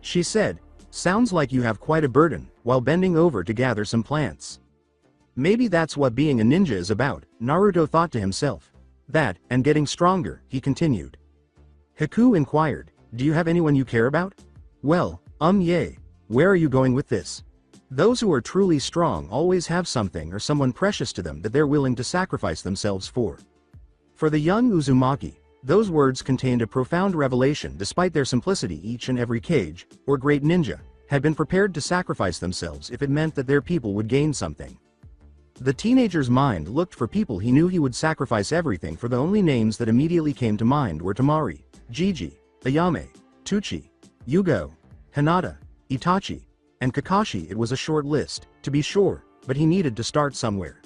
She said, "Sounds like you have quite a burden," while bending over to gather some plants. Maybe that's what being a ninja is about, Naruto thought to himself. That, and getting stronger, he continued. Haku inquired, "Do you have anyone you care about?" "Well, yay. Where are you going with this?" Those who are truly strong always have something or someone precious to them that they're willing to sacrifice themselves for. For the young Uzumaki, those words contained a profound revelation. Despite their simplicity, each and every kage, or great ninja, had been prepared to sacrifice themselves if it meant that their people would gain something. The teenager's mind looked for people he knew he would sacrifice everything for. The only names that immediately came to mind were Temari, Jiji, Ayame, Tuchi, Yugo, Hinata, Itachi, and Kakashi. It was a short list, to be sure, but he needed to start somewhere.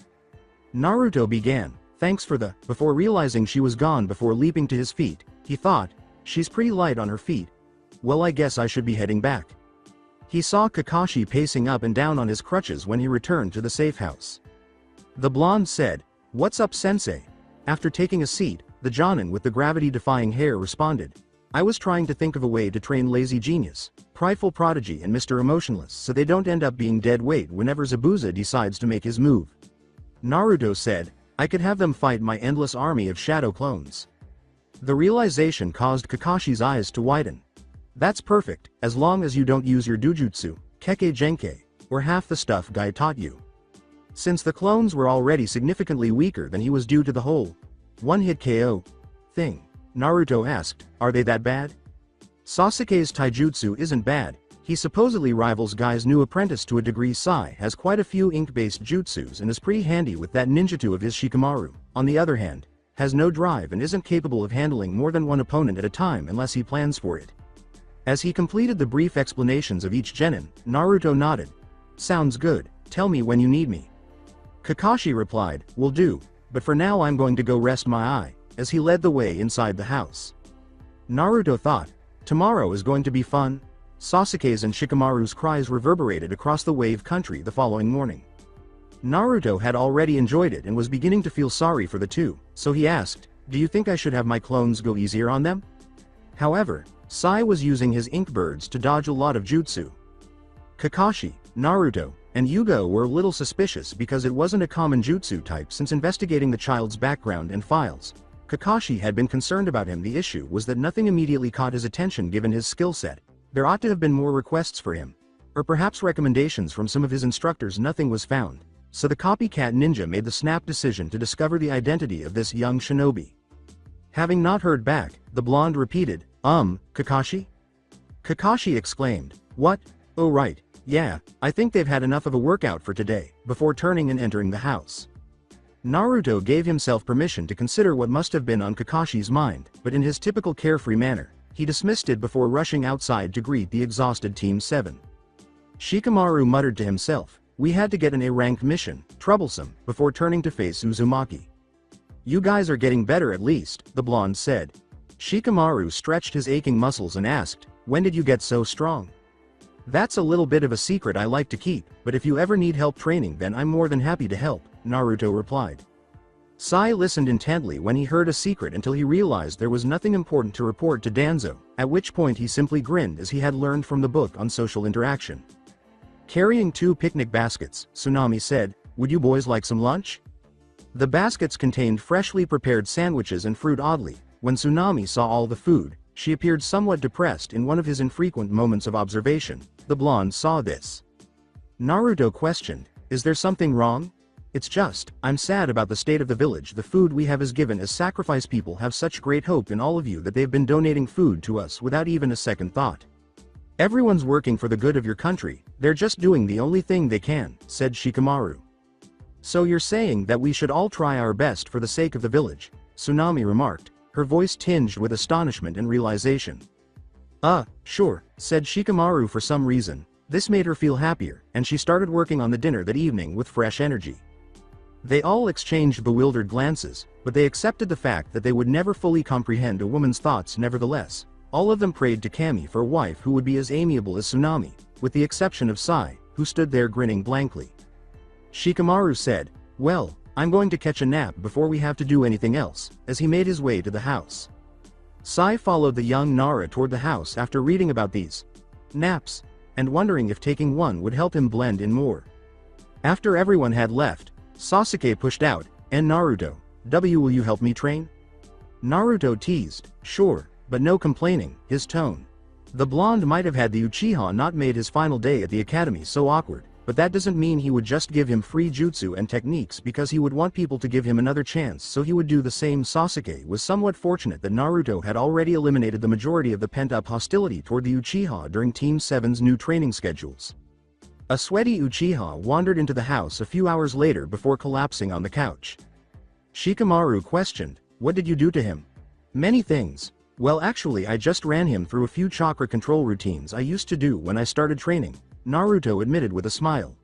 Naruto began, "Thanks for the," before realizing she was gone. Before leaping to his feet, he thought, "She's pretty light on her feet. Well, I guess I should be heading back." He saw Kakashi pacing up and down on his crutches when he returned to the safe house. The blonde said, "What's up, sensei?" After taking a seat, the Jonin with the gravity-defying hair responded, "I was trying to think of a way to train Lazy Genius, Prideful Prodigy and Mr. Emotionless so they don't end up being dead weight whenever Zabuza decides to make his move." Naruto said, "I could have them fight my endless army of shadow clones." The realization caused Kakashi's eyes to widen. "That's perfect, as long as you don't use your Dujutsu, Kekkei Genkei, or half the stuff Guy taught you." Since the clones were already significantly weaker than he was due to the whole one-hit KO thing, Naruto asked, "Are they that bad?" Sasuke's taijutsu isn't bad. He supposedly rivals Guy's new apprentice to a degree. Sai has quite a few ink-based jutsus and is pretty handy with that ninjutsu of his. Shikamaru, on the other hand, has no drive and isn't capable of handling more than one opponent at a time unless he plans for it. As he completed the brief explanations of each genin, Naruto nodded. "Sounds good, tell me when you need me." Kakashi replied, "Will do, but for now I'm going to go rest my eye," as he led the way inside the house. Naruto thought, tomorrow is going to be fun. Sasuke's and Shikamaru's cries reverberated across the wave country the following morning. Naruto had already enjoyed it and was beginning to feel sorry for the two, so he asked, "Do you think I should have my clones go easier on them?" However, Sai was using his ink birds to dodge a lot of jutsu. Kakashi, Naruto, and Yugo were a little suspicious because it wasn't a common jutsu type. Since investigating the child's background and files, Kakashi had been concerned about him. The issue was that nothing immediately caught his attention given his skill set. There ought to have been more requests for him, or perhaps recommendations from some of his instructors. Nothing was found, so the copycat ninja made the snap decision to discover the identity of this young shinobi. Having not heard back, the blonde repeated, Kakashi?" Kakashi exclaimed, "What? Oh right, yeah, I think they've had enough of a workout for today," before turning and entering the house. Naruto gave himself permission to consider what must have been on Kakashi's mind, but in his typical carefree manner, he dismissed it before rushing outside to greet the exhausted Team 7. Shikamaru muttered to himself, "We had to get an A-rank mission, troublesome," before turning to face Uzumaki. "You guys are getting better at least," the blonde said. Shikamaru stretched his aching muscles and asked, "When did you get so strong?" "That's a little bit of a secret I like to keep, but if you ever need help training then I'm more than happy to help," Naruto replied. Sai listened intently when he heard a secret until he realized there was nothing important to report to Danzo, at which point he simply grinned as he had learned from the book on social interaction. Carrying 2 picnic baskets, Tsunami said, "Would you boys like some lunch?" The baskets contained freshly prepared sandwiches and fruit. Oddly, when Tsunami saw all the food, she appeared somewhat depressed. In one of his infrequent moments of observation, the blonde saw this. Naruto questioned, "Is there something wrong?" "It's just, I'm sad about the state of the village. The food we have is given as sacrifice. People have such great hope in all of you that they've been donating food to us without even a second thought. Everyone's working for the good of your country, they're just doing the only thing they can," said Shikamaru. "So you're saying that we should all try our best for the sake of the village," Tsunami remarked, her voice tinged with astonishment and realization. Sure," said Shikamaru. For some reason, this made her feel happier, and she started working on the dinner that evening with fresh energy. They all exchanged bewildered glances, but they accepted the fact that they would never fully comprehend a woman's thoughts. Nevertheless, all of them prayed to Kami for a wife who would be as amiable as Tsunami, with the exception of Sai, who stood there grinning blankly. Shikamaru said, "Well, I'm going to catch a nap before we have to do anything else," as he made his way to the house. Sai followed the young Nara toward the house after reading about these naps, and wondering if taking one would help him blend in more. After everyone had left, Sasuke pushed out, "And Naruto, will you help me train?" Naruto teased, "Sure, but no complaining," his tone. The blonde might have had the Uchiha not made his final day at the academy so awkward, but that doesn't mean he would just give him free jutsu and techniques because he would want people to give him another chance, so he would do the same. Sasuke was somewhat fortunate that Naruto had already eliminated the majority of the pent-up hostility toward the Uchiha during Team 7's new training schedules. A sweaty Uchiha wandered into the house a few hours later before collapsing on the couch. Shikamaru questioned, "What did you do to him?" "Many things. Well, actually I just ran him through a few chakra control routines I used to do when I started training," Naruto admitted with a smile.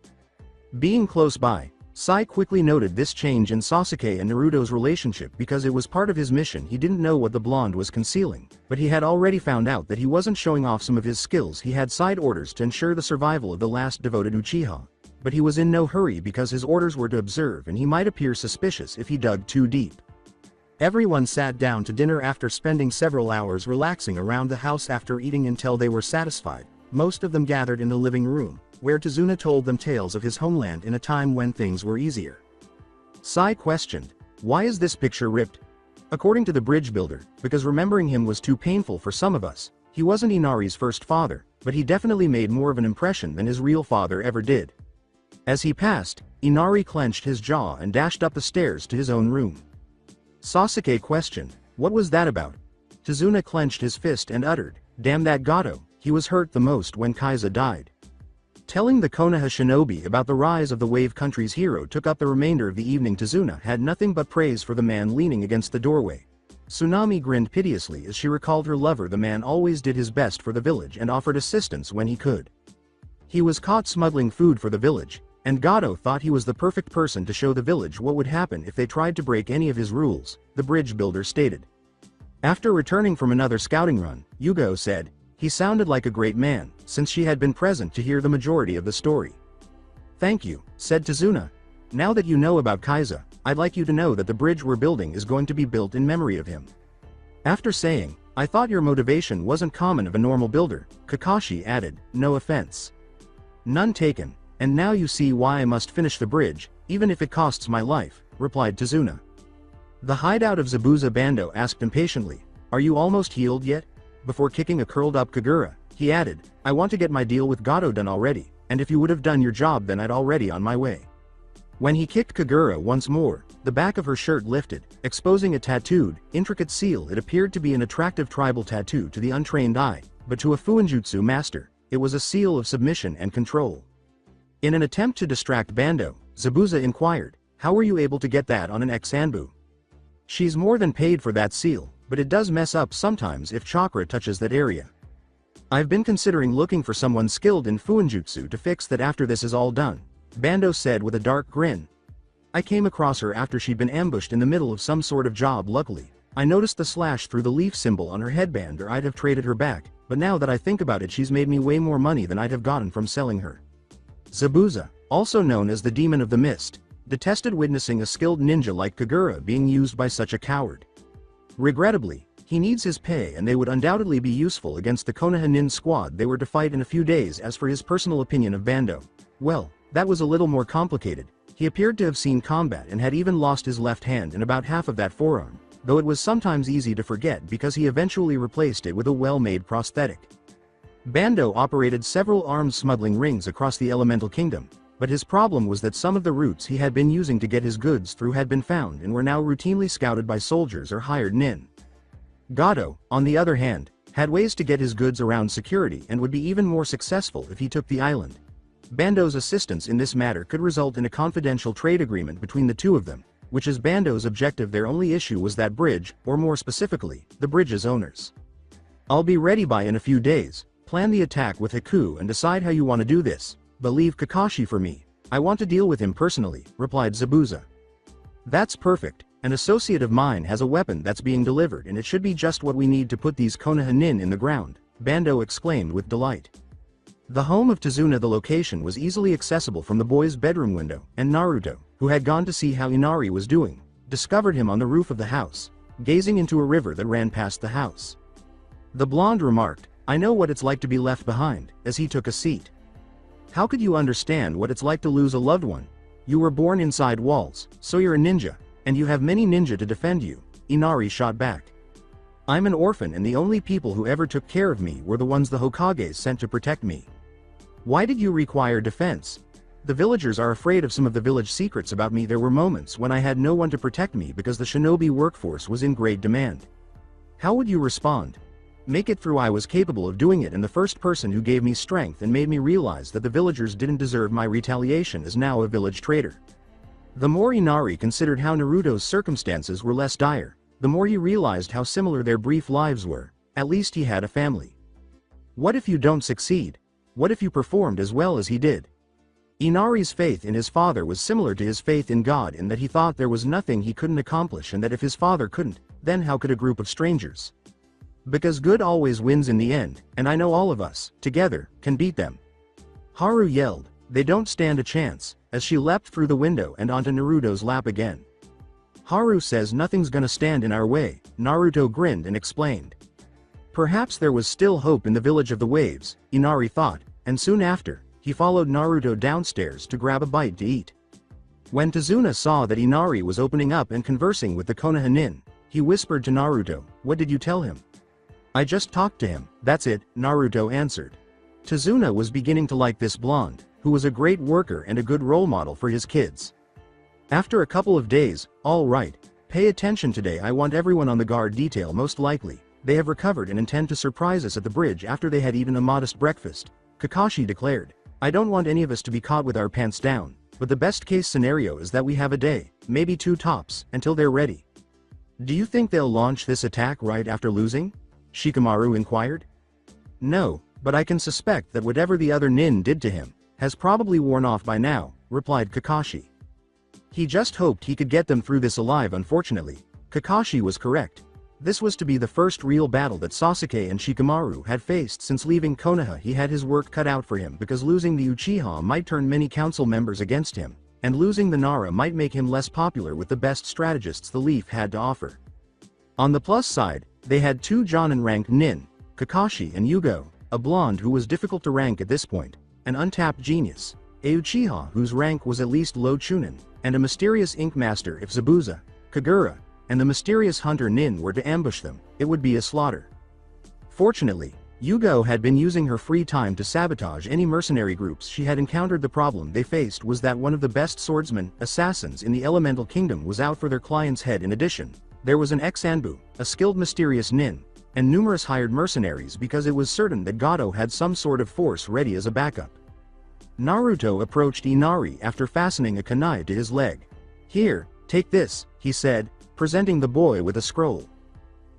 Being close by, Sai quickly noted this change in Sasuke and Naruto's relationship because it was part of his mission. He didn't know what the blonde was concealing, but he had already found out that he wasn't showing off some of his skills. He had side orders to ensure the survival of the last devoted Uchiha. But he was in no hurry because his orders were to observe and he might appear suspicious if he dug too deep. Everyone sat down to dinner after spending several hours relaxing around the house after eating until they were satisfied. Most of them gathered in the living room, where Tazuna told them tales of his homeland in a time when things were easier. Sai questioned, "Why is this picture ripped?" According to the bridge builder, because remembering him was too painful for some of us. He wasn't Inari's first father, but he definitely made more of an impression than his real father ever did. As he passed, Inari clenched his jaw and dashed up the stairs to his own room. Sasuke questioned, "What was that about?" Tazuna clenched his fist and uttered, "Damn that Gato, he was hurt the most when Kaiza died." Telling the Konoha shinobi about the rise of the Wave Country's hero took up the remainder of the evening. Tazuna had nothing but praise for the man leaning against the doorway. Tsunami grinned piteously as she recalled her lover. The man always did his best for the village and offered assistance when he could. He was caught smuggling food for the village, and Gato thought he was the perfect person to show the village what would happen if they tried to break any of his rules, the bridge builder stated. After returning from another scouting run, Yugo said, "He sounded like a great man," since she had been present to hear the majority of the story. "Thank you," said Tazuna. "Now that you know about Kaiza, I'd like you to know that the bridge we're building is going to be built in memory of him." After saying, "I thought your motivation wasn't common of a normal builder," Kakashi added, "No offense." "None taken, and now you see why I must finish the bridge, even if it costs my life," replied Tazuna. The hideout of Zabuza Bando asked impatiently, "Are you almost healed yet?" Before kicking a curled-up Kagura, he added, "I want to get my deal with Gato done already, and if you would have done your job then I'd already on my way." When he kicked Kagura once more, the back of her shirt lifted, exposing a tattooed, intricate seal. It appeared to be an attractive tribal tattoo to the untrained eye, but to a Fuinjutsu master, it was a seal of submission and control. In an attempt to distract Bando, Zabuza inquired, "How were you able to get that on an ex-Sanbu?" "She's more than paid for that seal, but it does mess up sometimes if chakra touches that area. I've been considering looking for someone skilled in Fuinjutsu to fix that after this is all done," Bando said with a dark grin. "I came across her after she'd been ambushed in the middle of some sort of job. Luckily, I noticed the slash through the leaf symbol on her headband or I'd have traded her back, but now that I think about it she's made me way more money than I'd have gotten from selling her." Zabuza, also known as the Demon of the Mist, detested witnessing a skilled ninja like Kagura being used by such a coward. Regrettably, he needs his pay and they would undoubtedly be useful against the Konoha Nin squad they were to fight in a few days. As for his personal opinion of Bando, well, that was a little more complicated. He appeared to have seen combat and had even lost his left hand and about half of that forearm, though it was sometimes easy to forget because he eventually replaced it with a well-made prosthetic. Bando operated several arms smuggling rings across the Elemental Kingdom, but his problem was that some of the routes he had been using to get his goods through had been found and were now routinely scouted by soldiers or hired nin. Gato, on the other hand, had ways to get his goods around security and would be even more successful if he took the island. Bando's assistance in this matter could result in a confidential trade agreement between the two of them, which is Bando's objective. Their only issue was that bridge, or more specifically, the bridge's owners. "I'll be ready by in a few days. Plan the attack with Haku and decide how you want to do this, but leave Kakashi for me. I want to deal with him personally," replied Zabuza. "That's perfect. An associate of mine has a weapon that's being delivered and it should be just what we need to put these Konoha nin in the ground," Bando exclaimed with delight. The home of Tazuna, the location was easily accessible from the boy's bedroom window, and Naruto, who had gone to see how Inari was doing, discovered him on the roof of the house, gazing into a river that ran past the house. The blonde remarked, "I know what it's like to be left behind," as he took a seat. "How could you understand what it's like to lose a loved one? You were born inside walls, so you're a ninja, and you have many ninja to defend you," Inari shot back. "I'm an orphan and the only people who ever took care of me were the ones the Hokages sent to protect me. Why did you require defense? The villagers are afraid of some of the village secrets about me. There were moments when I had no one to protect me because the shinobi workforce was in great demand. How would you respond? Make it through. I was capable of doing it, and the first person who gave me strength and made me realize that the villagers didn't deserve my retaliation is now a village traitor." The more Inari considered how Naruto's circumstances were less dire, the more he realized how similar their brief lives were. At least he had a family. What if you don't succeed? What if you performed as well as he did? Inari's faith in his father was similar to his faith in God in that he thought there was nothing he couldn't accomplish and that if his father couldn't, then how could a group of strangers? Because good always wins in the end, and I know all of us, together, can beat them. Haru yelled, "They don't stand a chance," as she leapt through the window and onto Naruto's lap again. Haru says nothing's gonna stand in our way, Naruto grinned and explained. Perhaps there was still hope in the village of the waves, Inari thought, and soon after, he followed Naruto downstairs to grab a bite to eat. When Tazuna saw that Inari was opening up and conversing with the Konoha nin, he whispered to Naruto, "What did you tell him?" "I just talked to him, that's it," Naruto answered. Tazuna was beginning to like this blonde, who was a great worker and a good role model for his kids. After a couple of days, "All right, pay attention today, I want everyone on the guard detail most likely. They have recovered and intend to surprise us at the bridge after they had eaten a modest breakfast," Kakashi declared. "I don't want any of us to be caught with our pants down, but the best case scenario is that we have a day, maybe 2 tops, until they're ready." "Do you think they'll launch this attack right after losing?" Shikamaru inquired. "No, but I can suspect that whatever the other nin did to him has probably worn off by now," replied Kakashi. He just hoped he could get them through this alive. Unfortunately, Kakashi was correct. This was to be the first real battle that Sasuke and Shikamaru had faced since leaving Konoha. He had his work cut out for him because losing the Uchiha might turn many council members against him, and losing the Nara might make him less popular with the best strategists the Leaf had to offer. On the plus side, they had 2 Jonin-ranked nin, Kakashi and Yugo, a blonde who was difficult to rank at this point, an untapped genius, a Uchiha whose rank was at least low Chunin, and a mysterious ink master. If Zabuza, Kagura, and the mysterious hunter nin were to ambush them, it would be a slaughter. Fortunately, Yugo had been using her free time to sabotage any mercenary groups she had encountered. The problem they faced was that one of the best swordsmen, assassins in the Elemental Kingdom was out for their client's head. In addition, there was an ex-Anbu, a skilled mysterious nin, and numerous hired mercenaries because it was certain that Gato had some sort of force ready as a backup. Naruto approached Inari after fastening a kunai to his leg. "Here, take this," he said, presenting the boy with a scroll.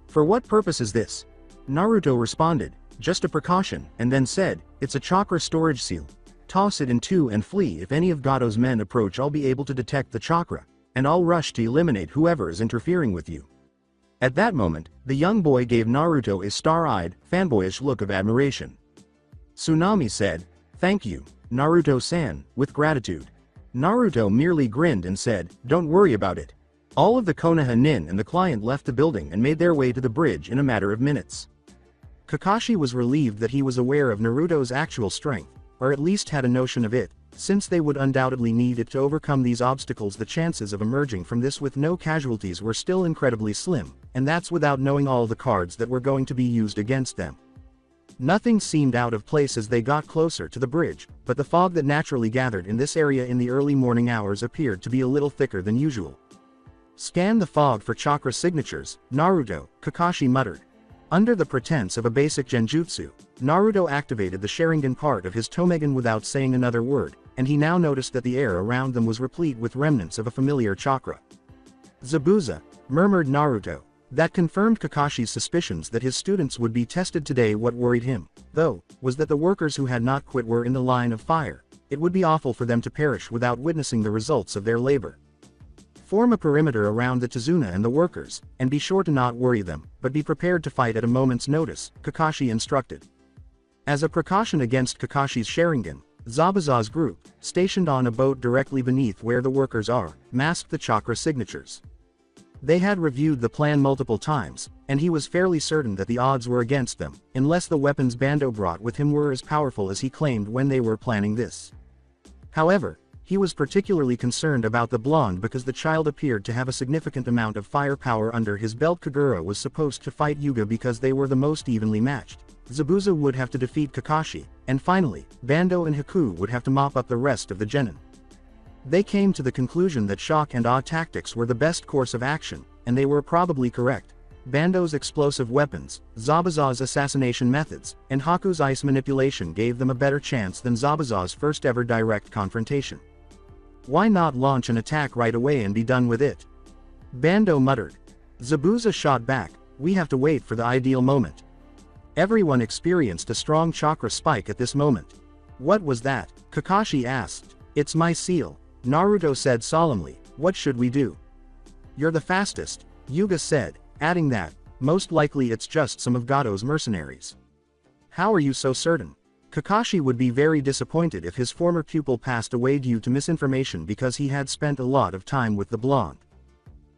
"For what purpose is this?" Naruto responded, "Just a precaution," and then said, "It's a chakra storage seal. Toss it in 2 and flee. If any of Gato's men approach, I'll be able to detect the chakra, and I'll rush to eliminate whoever is interfering with you." At that moment, the young boy gave Naruto a star-eyed, fanboyish look of admiration. Tsunami said, "Thank you, Naruto-san," with gratitude. Naruto merely grinned and said, "Don't worry about it." All of the Konoha nin and the client left the building and made their way to the bridge in a matter of minutes. Kakashi was relieved that he was aware of Naruto's actual strength, or at least had a notion of it. Since they would undoubtedly need it to overcome these obstacles, the chances of emerging from this with no casualties were still incredibly slim, and that's without knowing all the cards that were going to be used against them. Nothing seemed out of place as they got closer to the bridge, but the fog that naturally gathered in this area in the early morning hours appeared to be a little thicker than usual. "Scan the fog for chakra signatures, Naruto," Kakashi muttered. Under the pretense of a basic genjutsu, Naruto activated the Sharingan part of his Tomegan without saying another word, and he now noticed that the air around them was replete with remnants of a familiar chakra. "Zabuza," murmured Naruto. That confirmed Kakashi's suspicions that his students would be tested today. What worried him, though, was that the workers who had not quit were in the line of fire. It would be awful for them to perish without witnessing the results of their labor. Form a perimeter around the Tazuna and the workers, and be sure to not worry them, but be prepared to fight at a moment's notice, Kakashi instructed. As a precaution against Kakashi's Sharingan, Zabuza's group, stationed on a boat directly beneath where the workers are, masked the chakra signatures. They had reviewed the plan multiple times, and he was fairly certain that the odds were against them, unless the weapons Bando brought with him were as powerful as he claimed when they were planning this. However, he was particularly concerned about the blonde because the child appeared to have a significant amount of firepower under his belt. Kagura was supposed to fight Yuga because they were the most evenly matched. Zabuza would have to defeat Kakashi, and finally, Bando and Haku would have to mop up the rest of the genin. They came to the conclusion that shock and awe tactics were the best course of action, and they were probably correct. Bando's explosive weapons, Zabuza's assassination methods, and Haku's ice manipulation gave them a better chance than Zabuza's first ever direct confrontation. Why not launch an attack right away and be done with it? Bando muttered. Zabuza shot back, "We have to wait for the ideal moment." Everyone experienced a strong chakra spike at this moment. "What was that?" Kakashi asked. It's my seal, Naruto said solemnly. What should we do? You're the fastest, Yuga said, adding that, most likely it's just some of Gato's mercenaries. How are you so certain? Kakashi would be very disappointed if his former pupil passed away due to misinformation because he had spent a lot of time with the blonde.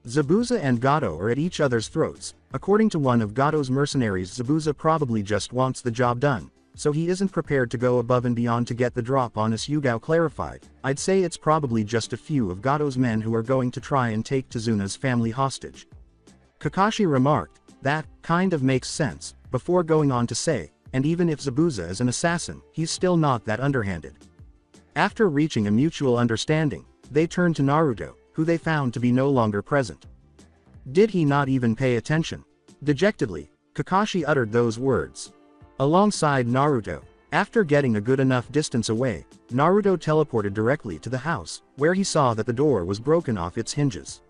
Zabuza and Gato are at each other's throats. According to one of Gato's mercenaries, Zabuza probably just wants the job done, so he isn't prepared to go above and beyond to get the drop on us, Yugao clarified. I'd say it's probably just a few of Gato's men who are going to try and take Tazuna's family hostage. Kakashi remarked, that kind of makes sense, before going on to say, and even if Zabuza is an assassin, he's still not that underhanded. After reaching a mutual understanding, they turned to Naruto, who they found to be no longer present. Did he not even pay attention? Dejectedly, Kakashi uttered those words. Alongside Naruto, after getting a good enough distance away, Naruto teleported directly to the house, where he saw that the door was broken off its hinges.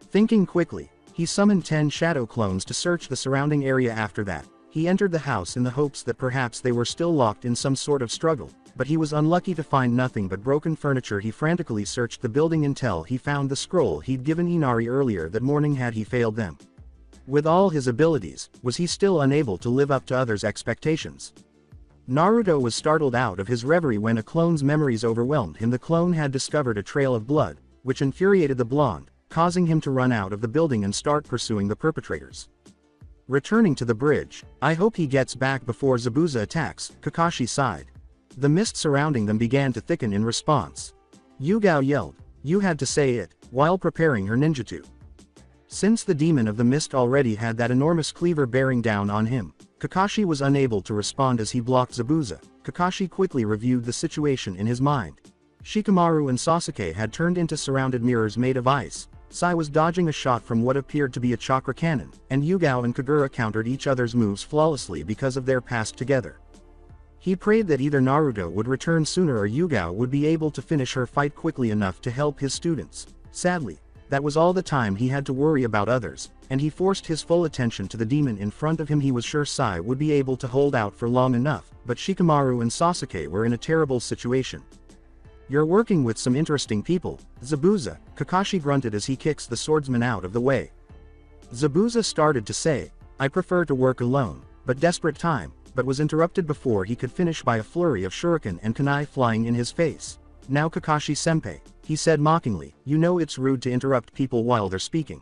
Thinking quickly, he summoned 10 shadow clones to search the surrounding area. After that, he entered the house in the hopes that perhaps they were still locked in some sort of struggle, but he was unlucky to find nothing but broken furniture. He frantically searched the building until he found the scroll he'd given Inari earlier that morning. Had he failed them? With all his abilities, was he still unable to live up to others' expectations? Naruto was startled out of his reverie when a clone's memories overwhelmed him. The clone had discovered a trail of blood, which infuriated the blonde, causing him to run out of the building and start pursuing the perpetrators. Returning to the bridge, I hope he gets back before Zabuza attacks, Kakashi sighed. The mist surrounding them began to thicken in response. Yugao yelled, you had to say it, while preparing her ninjutsu. Since the demon of the mist already had that enormous cleaver bearing down on him, Kakashi was unable to respond as he blocked Zabuza. Kakashi quickly reviewed the situation in his mind. Shikamaru and Sasuke had turned into surrounded mirrors made of ice. Sai was dodging a shot from what appeared to be a chakra cannon, and Yugao and Kagura countered each other's moves flawlessly because of their past together. He prayed that either Naruto would return sooner or Yugao would be able to finish her fight quickly enough to help his students. Sadly, that was all the time he had to worry about others, and he forced his full attention to the demon in front of him. He was sure Sai would be able to hold out for long enough, but Shikamaru and Sasuke were in a terrible situation. You're working with some interesting people, Zabuza, Kakashi grunted as he kicks the swordsman out of the way. Zabuza started to say, I prefer to work alone, but desperate time, but was interrupted before he could finish by a flurry of shuriken and kunai flying in his face. Now Kakashi-senpai, he said mockingly, you know it's rude to interrupt people while they're speaking.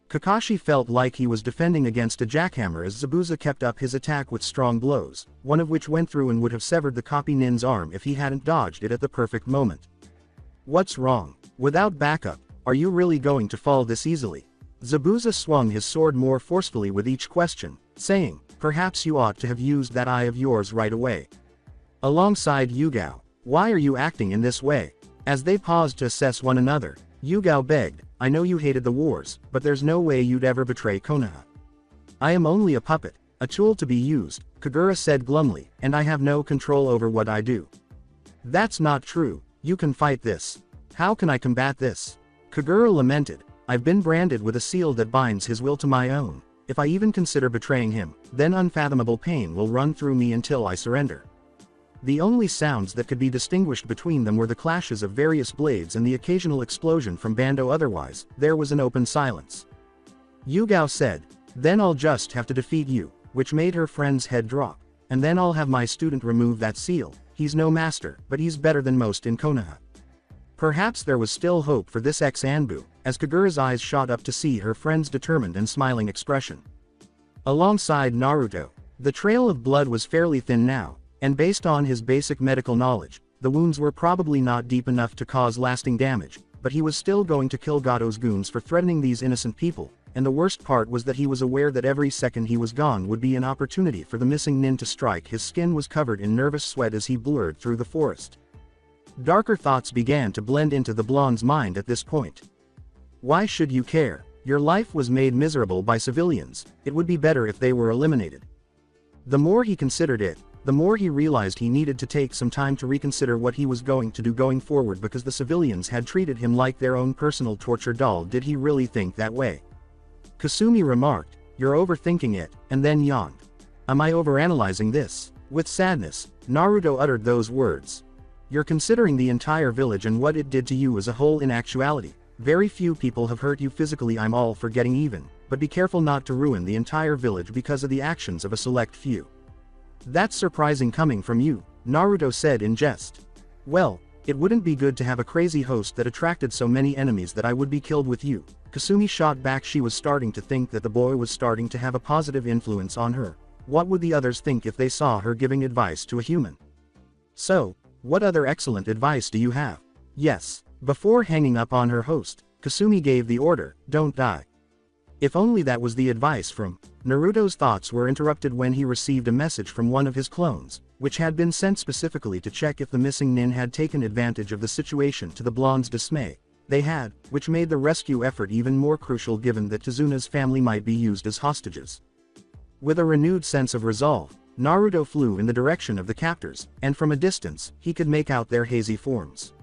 Kakashi felt like he was defending against a jackhammer as Zabuza kept up his attack with strong blows, one of which went through and would have severed the copy nin's arm if he hadn't dodged it at the perfect moment. What's wrong? Without backup, are you really going to fall this easily? Zabuza swung his sword more forcefully with each question, saying, perhaps you ought to have used that eye of yours right away. Alongside Yugao, why are you acting in this way? As they paused to assess one another, Yugao begged, I know you hated the wars, but there's no way you'd ever betray Konoha. I am only a puppet, a tool to be used, Kagura said glumly, and I have no control over what I do. That's not true, you can fight this. How can I combat this? Kagura lamented, I've been branded with a seal that binds his will to my own. If I even consider betraying him, then unfathomable pain will run through me until I surrender. The only sounds that could be distinguished between them were the clashes of various blades and the occasional explosion from Bando. Otherwise, there was an open silence. Yugao said, then I'll just have to defeat you, which made her friend's head drop, and then I'll have my student remove that seal. He's no master, but he's better than most in Konoha. Perhaps there was still hope for this ex-Anbu, as Kagura's eyes shot up to see her friend's determined and smiling expression. Alongside Naruto, the trail of blood was fairly thin now, and based on his basic medical knowledge, the wounds were probably not deep enough to cause lasting damage, but he was still going to kill Gato's goons for threatening these innocent people, and the worst part was that he was aware that every second he was gone would be an opportunity for the missing nin to strike. His skin was covered in nervous sweat as he blurred through the forest. Darker thoughts began to blend into the blonde's mind at this point. Why should you care? Your life was made miserable by civilians, it would be better if they were eliminated. The more he considered it, the more he realized he needed to take some time to reconsider what he was going to do going forward, because the civilians had treated him like their own personal torture doll. Did he really think that way? Kasumi remarked, you're overthinking it, and then yawned. Am I overanalyzing this? With sadness, Naruto uttered those words. You're considering the entire village and what it did to you as a whole in actuality. Very few people have hurt you physically. I'm all for getting even, but be careful not to ruin the entire village because of the actions of a select few. That's surprising coming from you, Naruto said in jest. Well, it wouldn't be good to have a crazy host that attracted so many enemies that I would be killed with you. Kasumi shot back. She was starting to think that the boy was starting to have a positive influence on her. What would the others think if they saw her giving advice to a human? So, what other excellent advice do you have? Yes. Before hanging up on her host, Kasumi gave the order, don't die. If only that was the advice from. Naruto's thoughts were interrupted when he received a message from one of his clones, which had been sent specifically to check if the missing nin had taken advantage of the situation. To the blonde's dismay, they had, which made the rescue effort even more crucial given that Tezuna's family might be used as hostages. With a renewed sense of resolve, Naruto flew in the direction of the captors, and from a distance, he could make out their hazy forms.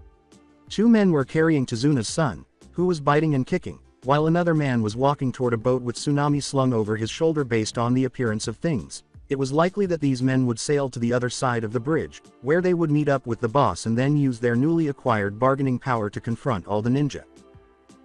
Two men were carrying Tezuna's son, who was biting and kicking, while another man was walking toward a boat with tsunami slung over his shoulder. Based on the appearance of things, it was likely that these men would sail to the other side of the bridge, where they would meet up with the boss and then use their newly acquired bargaining power to confront all the ninja.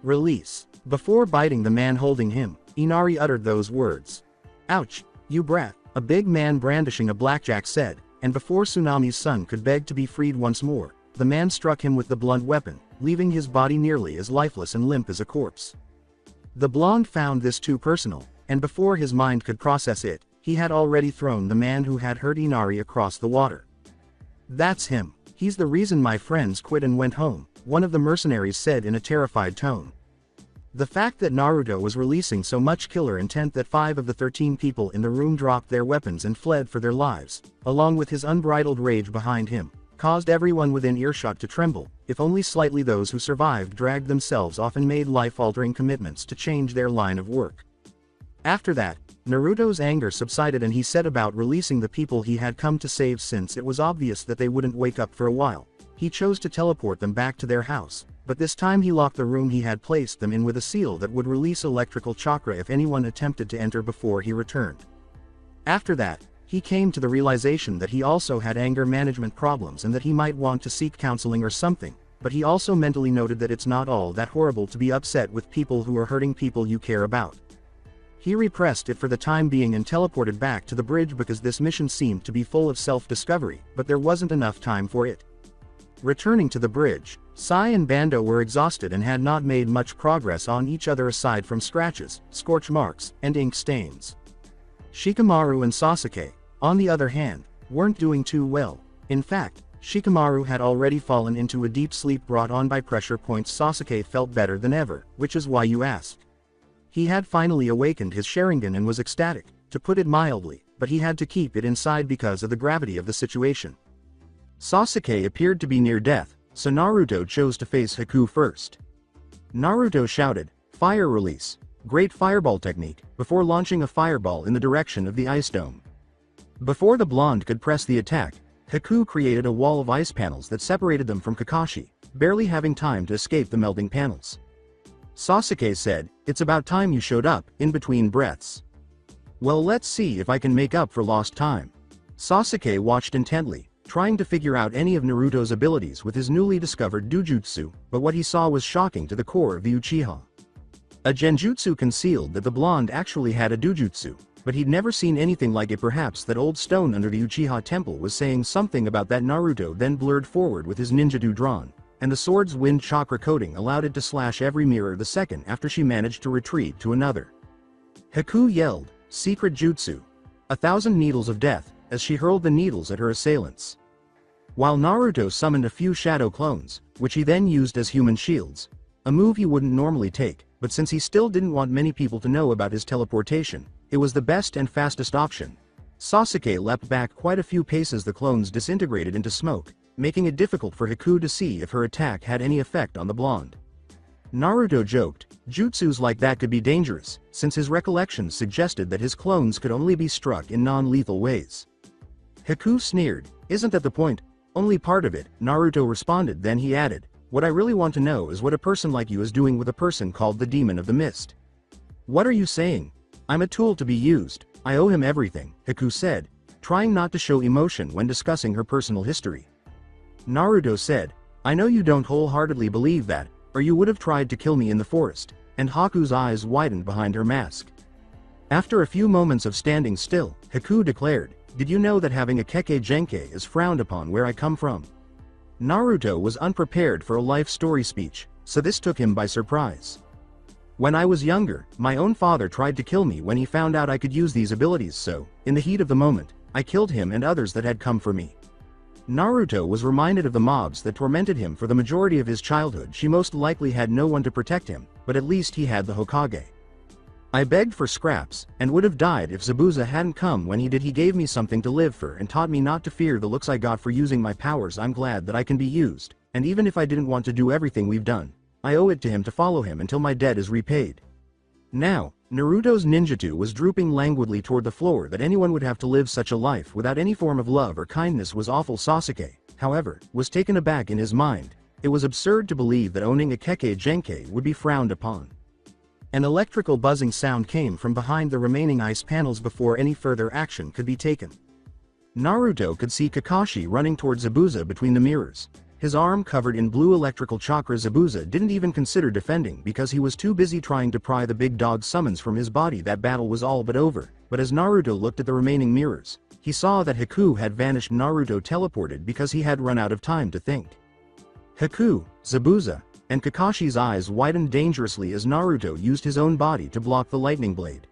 Release. Before biting the man holding him, Inari uttered those words. Ouch, you brat, a big man brandishing a blackjack said, and before Tsunami's son could beg to be freed once more, the man struck him with the blunt weapon, leaving his body nearly as lifeless and limp as a corpse. The blonde found this too personal, and before his mind could process it, he had already thrown the man who had hurt Inari across the water. That's him. He's the reason my friends quit and went home, one of the mercenaries said in a terrified tone. The fact that Naruto was releasing so much killer intent that 5 of the 13 people in the room dropped their weapons and fled for their lives, along with his unbridled rage behind him, caused everyone within earshot to tremble. If only slightly, those who survived dragged themselves off and made life-altering commitments to change their line of work. After that, Naruto's anger subsided and he set about releasing the people he had come to save. Since it was obvious that they wouldn't wake up for a while, he chose to teleport them back to their house, but this time he locked the room he had placed them in with a seal that would release electrical chakra if anyone attempted to enter before he returned. After that, he came to the realization that he also had anger management problems and that he might want to seek counseling or something, but he also mentally noted that it's not all that horrible to be upset with people who are hurting people you care about. He repressed it for the time being and teleported back to the bridge because this mission seemed to be full of self-discovery, but there wasn't enough time for it. Returning to the bridge, Sai and Bando were exhausted and had not made much progress on each other aside from scratches, scorch marks, and ink stains. Shikamaru and Sasuke, on the other hand, weren't doing too well. In fact, Shikamaru had already fallen into a deep sleep brought on by pressure points. Sasuke felt better than ever, which is why you ask. He had finally awakened his Sharingan and was ecstatic, to put it mildly, but he had to keep it inside because of the gravity of the situation. Sasuke appeared to be near death, so Naruto chose to face Haku first. Naruto shouted, "Fire release! Great fireball technique," before launching a fireball in the direction of the ice dome. Before the blonde could press the attack, Haku created a wall of ice panels that separated them from Kakashi, barely having time to escape the melting panels. Sasuke said, "It's about time you showed up," in between breaths. "Well, let's see if I can make up for lost time." Sasuke watched intently, trying to figure out any of Naruto's abilities with his newly discovered Dujutsu, but what he saw was shocking to the core of the Uchiha. A genjutsu concealed that the blonde actually had a Dujutsu, but he'd never seen anything like it. Perhaps that old stone under the Uchiha temple was saying something about that. Naruto then blurred forward with his ninjutsu drawn, and the sword's wind chakra coating allowed it to slash every mirror the second after she managed to retreat to another. Haku yelled, "Secret jutsu! 1,000 needles of death," as she hurled the needles at her assailants. While Naruto summoned a few shadow clones, which he then used as human shields, a move he wouldn't normally take, but since he still didn't want many people to know about his teleportation, it was the best and fastest option. Sasuke leapt back quite a few paces. The clones disintegrated into smoke, making it difficult for Haku to see if her attack had any effect on the blonde. Naruto joked, jutsus like that could be dangerous, since his recollections suggested that his clones could only be struck in non-lethal ways. Haku sneered, "Isn't that the point? Only part of it," Naruto responded. Then he added, "What I really want to know is what a person like you is doing with a person called the Demon of the Mist." "What are you saying? I'm a tool to be used. I owe him everything," Haku said, trying not to show emotion when discussing her personal history. Naruto said, I know you don't wholeheartedly believe that, or you would have tried to kill me in the forest, and Haku's eyes widened behind her mask. After a few moments of standing still, Haku declared, did you know that having a keke genkai is frowned upon where I come from? Naruto was unprepared for a life story speech, so this took him by surprise. When I was younger, my own father tried to kill me when he found out I could use these abilities, so, in the heat of the moment, I killed him and others that had come for me. Naruto was reminded of the mobs that tormented him for the majority of his childhood. She most likely had no one to protect him, but at least he had the Hokage. I begged for scraps, and would have died if Zabuza hadn't come when he did. He gave me something to live for and taught me not to fear the looks I got for using my powers. I'm glad that I can be used, and even if I didn't want to do everything we've done, I owe it to him to follow him until my debt is repaid. Now, Naruto's ninjutsu was drooping languidly toward the floor. That anyone would have to live such a life without any form of love or kindness was awful. Sasuke, however, was taken aback in his mind. It was absurd to believe that owning a keke genkai would be frowned upon. An electrical buzzing sound came from behind the remaining ice panels before any further action could be taken. Naruto could see Kakashi running toward Zabuza between the mirrors. His arm covered in blue electrical chakra. Zabuza didn't even consider defending because he was too busy trying to pry the big dog summons from his body. That battle was all but over, but as Naruto looked at the remaining mirrors, he saw that Haku had vanished. Naruto teleported because he had run out of time to think. Haku, Zabuza, and Kakashi's eyes widened dangerously as Naruto used his own body to block the lightning blade.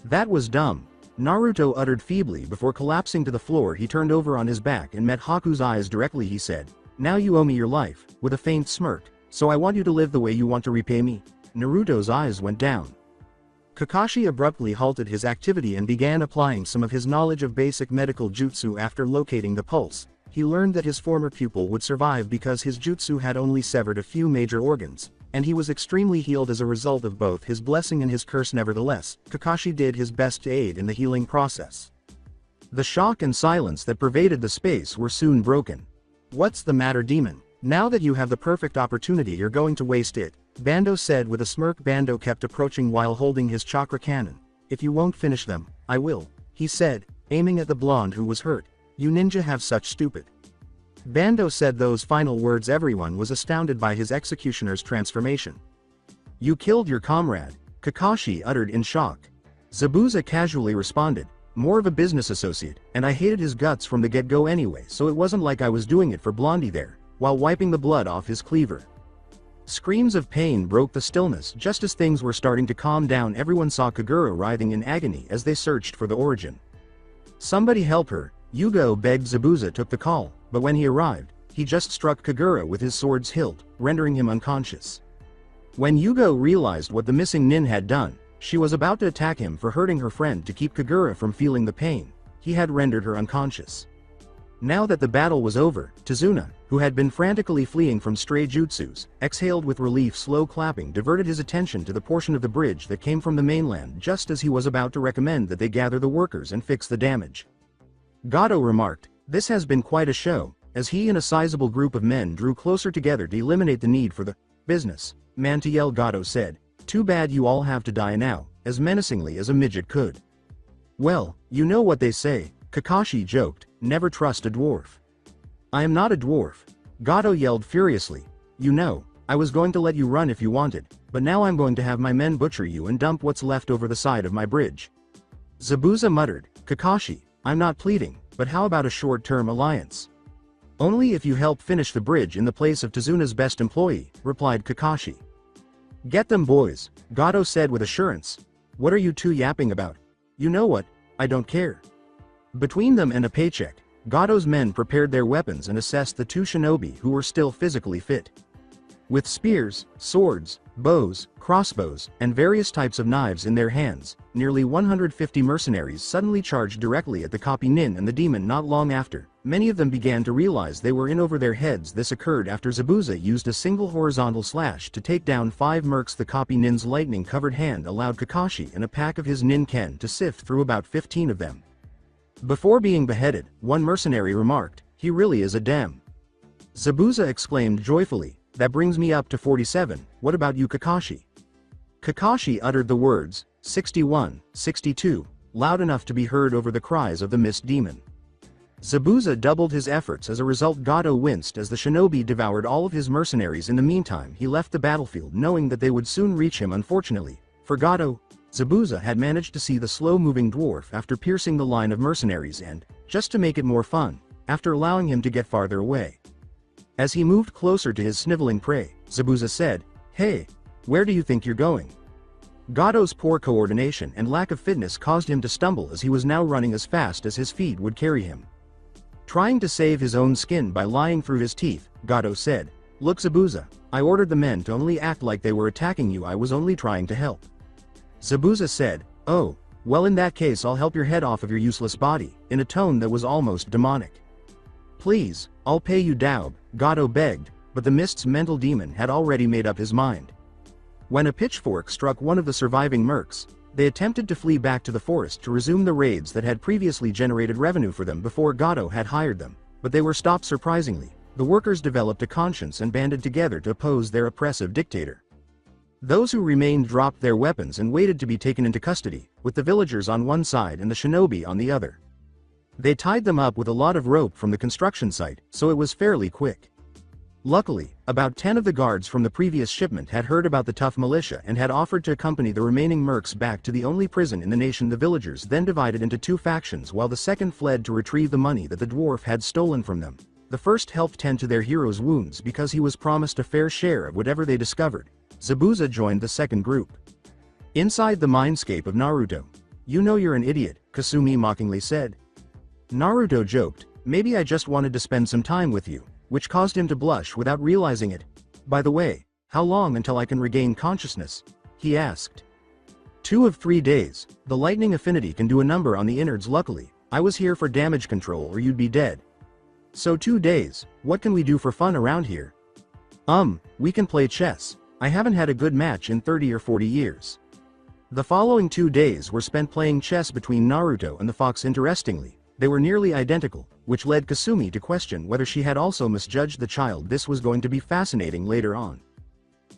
That was dumb, Naruto uttered feebly before collapsing to the floor. He turned over on his back and met Haku's eyes directly. He said, now you owe me your life, with a faint smirk, so I want you to live the way you want to repay me. Naruto's eyes went down. Kakashi abruptly halted his activity and began applying some of his knowledge of basic medical jutsu. After locating the pulse, he learned that his former pupil would survive because his jutsu had only severed a few major organs, and he was extremely healed as a result of both his blessing and his curse. Nevertheless, Kakashi did his best to aid in the healing process. The shock and silence that pervaded the space were soon broken. What's the matter, demon? Now that you have the perfect opportunity, you're going to waste it, Bando said with a smirk. Bando kept approaching while holding his chakra cannon. If you won't finish them, I will, he said, aiming at the blonde who was hurt. You ninja have such stupid. Bando said those final words. Everyone was astounded by his executioner's transformation. You killed your comrade, Kakashi uttered in shock. Zabuza casually responded, more of a business associate, and I hated his guts from the get-go anyway, so it wasn't like I was doing it for Blondie there, while wiping the blood off his cleaver. Screams of pain broke the stillness. Just as things were starting to calm down, everyone saw Kagura writhing in agony as they searched for the origin. Somebody help her, Yugo begged. Zabuza took the call, but when he arrived, he just struck Kagura with his sword's hilt, rendering him unconscious. When Yugo realized what the missing nin had done, she was about to attack him for hurting her friend to keep Kagura from feeling the pain. He had rendered her unconscious. Now that the battle was over, Tazuna, who had been frantically fleeing from stray jutsus, exhaled with relief. Slow clapping diverted his attention to the portion of the bridge that came from the mainland just as he was about to recommend that they gather the workers and fix the damage. Gato remarked, this has been quite a show, as he and a sizable group of men drew closer together to eliminate the need for the business man to yell. Gato said, too bad you all have to die now, as menacingly as a midget could. Well, you know what they say, Kakashi joked, never trust a dwarf. I am not a dwarf, Gato yelled furiously. You know, I was going to let you run if you wanted, but now I'm going to have my men butcher you and dump what's left over the side of my bridge. Zabuza muttered, Kakashi, I'm not pleading, but how about a short-term alliance? Only if you help finish the bridge in the place of Tazuna's best employee, replied Kakashi. Get them boys, Gato said with assurance. What are you two yapping about? You know what, I don't care. Between them and a paycheck, Gato's men prepared their weapons and assessed the two shinobi who were still physically fit. With spears, swords, bows, crossbows, and various types of knives in their hands, nearly 150 mercenaries suddenly charged directly at the copy nin and the demon. Not long after, many of them began to realize they were in over their heads. This occurred after Zabuza used a single horizontal slash to take down 5 mercs. The copy nin's lightning-covered hand allowed Kakashi and a pack of his nin ken to sift through about 15 of them. Before being beheaded, one mercenary remarked, he really is a dem. Zabuza exclaimed joyfully, that brings me up to 47, what about you, Kakashi? Kakashi uttered the words, 61, 62, loud enough to be heard over the cries of the mist demon. Zabuza doubled his efforts. As a result, Gato winced as the shinobi devoured all of his mercenaries. In the meantime, he left the battlefield knowing that they would soon reach him. Unfortunately for Gato, Zabuza had managed to see the slow-moving dwarf after piercing the line of mercenaries and, just to make it more fun, after allowing him to get farther away. As he moved closer to his sniveling prey, Zabuza said, "Hey, where do you think you're going?" Gato's poor coordination and lack of fitness caused him to stumble as he was now running as fast as his feet would carry him. Trying to save his own skin by lying through his teeth, Gato said, "Look Zabuza, I ordered the men to only act like they were attacking you. I was only trying to help." Zabuza said, "Oh, well in that case I'll help your head off of your useless body," in a tone that was almost demonic. "Please, I'll pay you Daub," Gato begged, but the mist's mental demon had already made up his mind. When a pitchfork struck one of the surviving mercs, they attempted to flee back to the forest to resume the raids that had previously generated revenue for them before Gato had hired them, but they were stopped. Surprisingly, the workers developed a conscience and banded together to oppose their oppressive dictator. Those who remained dropped their weapons and waited to be taken into custody, with the villagers on one side and the shinobi on the other. They tied them up with a lot of rope from the construction site, so it was fairly quick. Luckily, about 10 of the guards from the previous shipment had heard about the tough militia and had offered to accompany the remaining mercs back to the only prison in the nation. The villagers then divided into two factions while the second fled to retrieve the money that the dwarf had stolen from them. The first helped tend to their hero's wounds because he was promised a fair share of whatever they discovered. Zabuza joined the second group. Inside the mindscape of Naruto. "You know you're an idiot," Kasumi mockingly said. Naruto joked, "Maybe I just wanted to spend some time with you," which caused him to blush without realizing it. "By the way, how long until I can regain consciousness?" he asked. 2 of 3 days. The lightning affinity can do a number on the innards. Luckily, I was here for damage control or you'd be dead. "So 2 days, what can we do for fun around here?" We can play chess. I haven't had a good match in 30 or 40 years." The following 2 days were spent playing chess between Naruto and the fox. Interestingly, they were nearly identical, which led Kasumi to question whether she had also misjudged the child. This was going to be fascinating later on.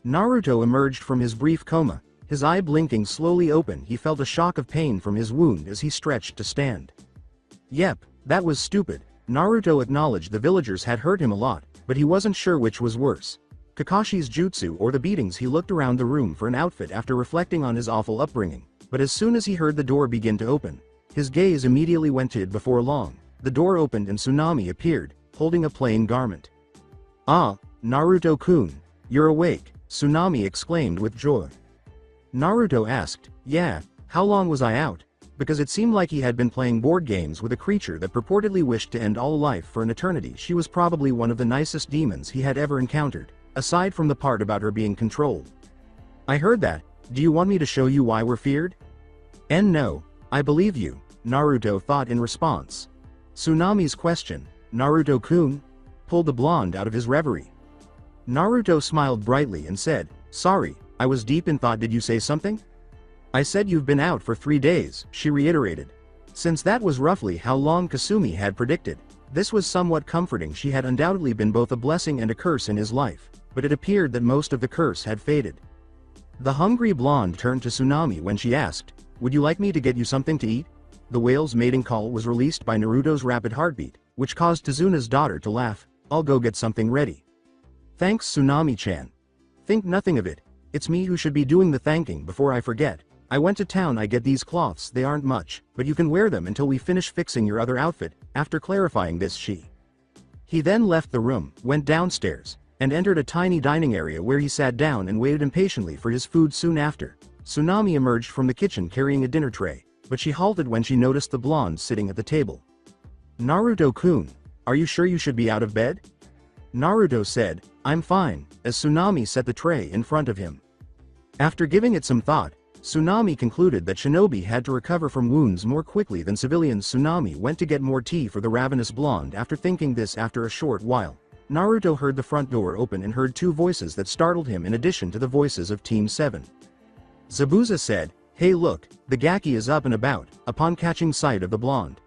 Naruto emerged from his brief coma, his eye blinking slowly open. He felt a shock of pain from his wound as he stretched to stand. "Yep, that was stupid." Naruto acknowledged the villagers had hurt him a lot, but he wasn't sure which was worse, Kakashi's jutsu or the beatings. He looked around the room for an outfit after reflecting on his awful upbringing, but as soon as he heard the door begin to open, his gaze immediately went to it. Before long, the door opened and Tsunami appeared, holding a plain garment. "Ah, Naruto-kun, you're awake," Tsunami exclaimed with joy. Naruto asked, "Yeah, how long was I out?" Because it seemed like he had been playing board games with a creature that purportedly wished to end all life for an eternity. She was probably one of the nicest demons he had ever encountered, aside from the part about her being controlled. "I heard that. Do you want me to show you why we're feared?" No, I believe you," Naruto thought in response. Tsunami's question, "Naruto-kun?" pulled the blonde out of his reverie. Naruto smiled brightly and said, "Sorry, I was deep in thought. Did you say something?" "I said you've been out for 3 days, she reiterated. Since that was roughly how long Kasumi had predicted, this was somewhat comforting. She had undoubtedly been both a blessing and a curse in his life, but it appeared that most of the curse had faded. The hungry blonde turned to Tsunami when she asked, "Would you like me to get you something to eat?" The whale's mating call was released by Naruto's rapid heartbeat, which caused Tezuna's daughter to laugh. "I'll go get something ready." "Thanks, Tsunami-chan." "Think nothing of it. It's me who should be doing the thanking. Before I forget, I went to town. I get these cloths. They aren't much, but you can wear them until we finish fixing your other outfit." After clarifying this, he then left the room, went downstairs, and entered a tiny dining area where he sat down and waited impatiently for his food. Soon after, Tsunami emerged from the kitchen carrying a dinner tray, but she halted when she noticed the blonde sitting at the table. "Naruto-kun, are you sure you should be out of bed?" Naruto said, "I'm fine," as Tsunami set the tray in front of him. After giving it some thought, Tsunami concluded that shinobi had to recover from wounds more quickly than civilians. Tsunami went to get more tea for the ravenous blonde. After thinking this, after a short while, Naruto heard the front door open and heard 2 voices that startled him in addition to the voices of Team 7. Zabuza said, "Hey look, the Gaki is up and about," upon catching sight of the blonde.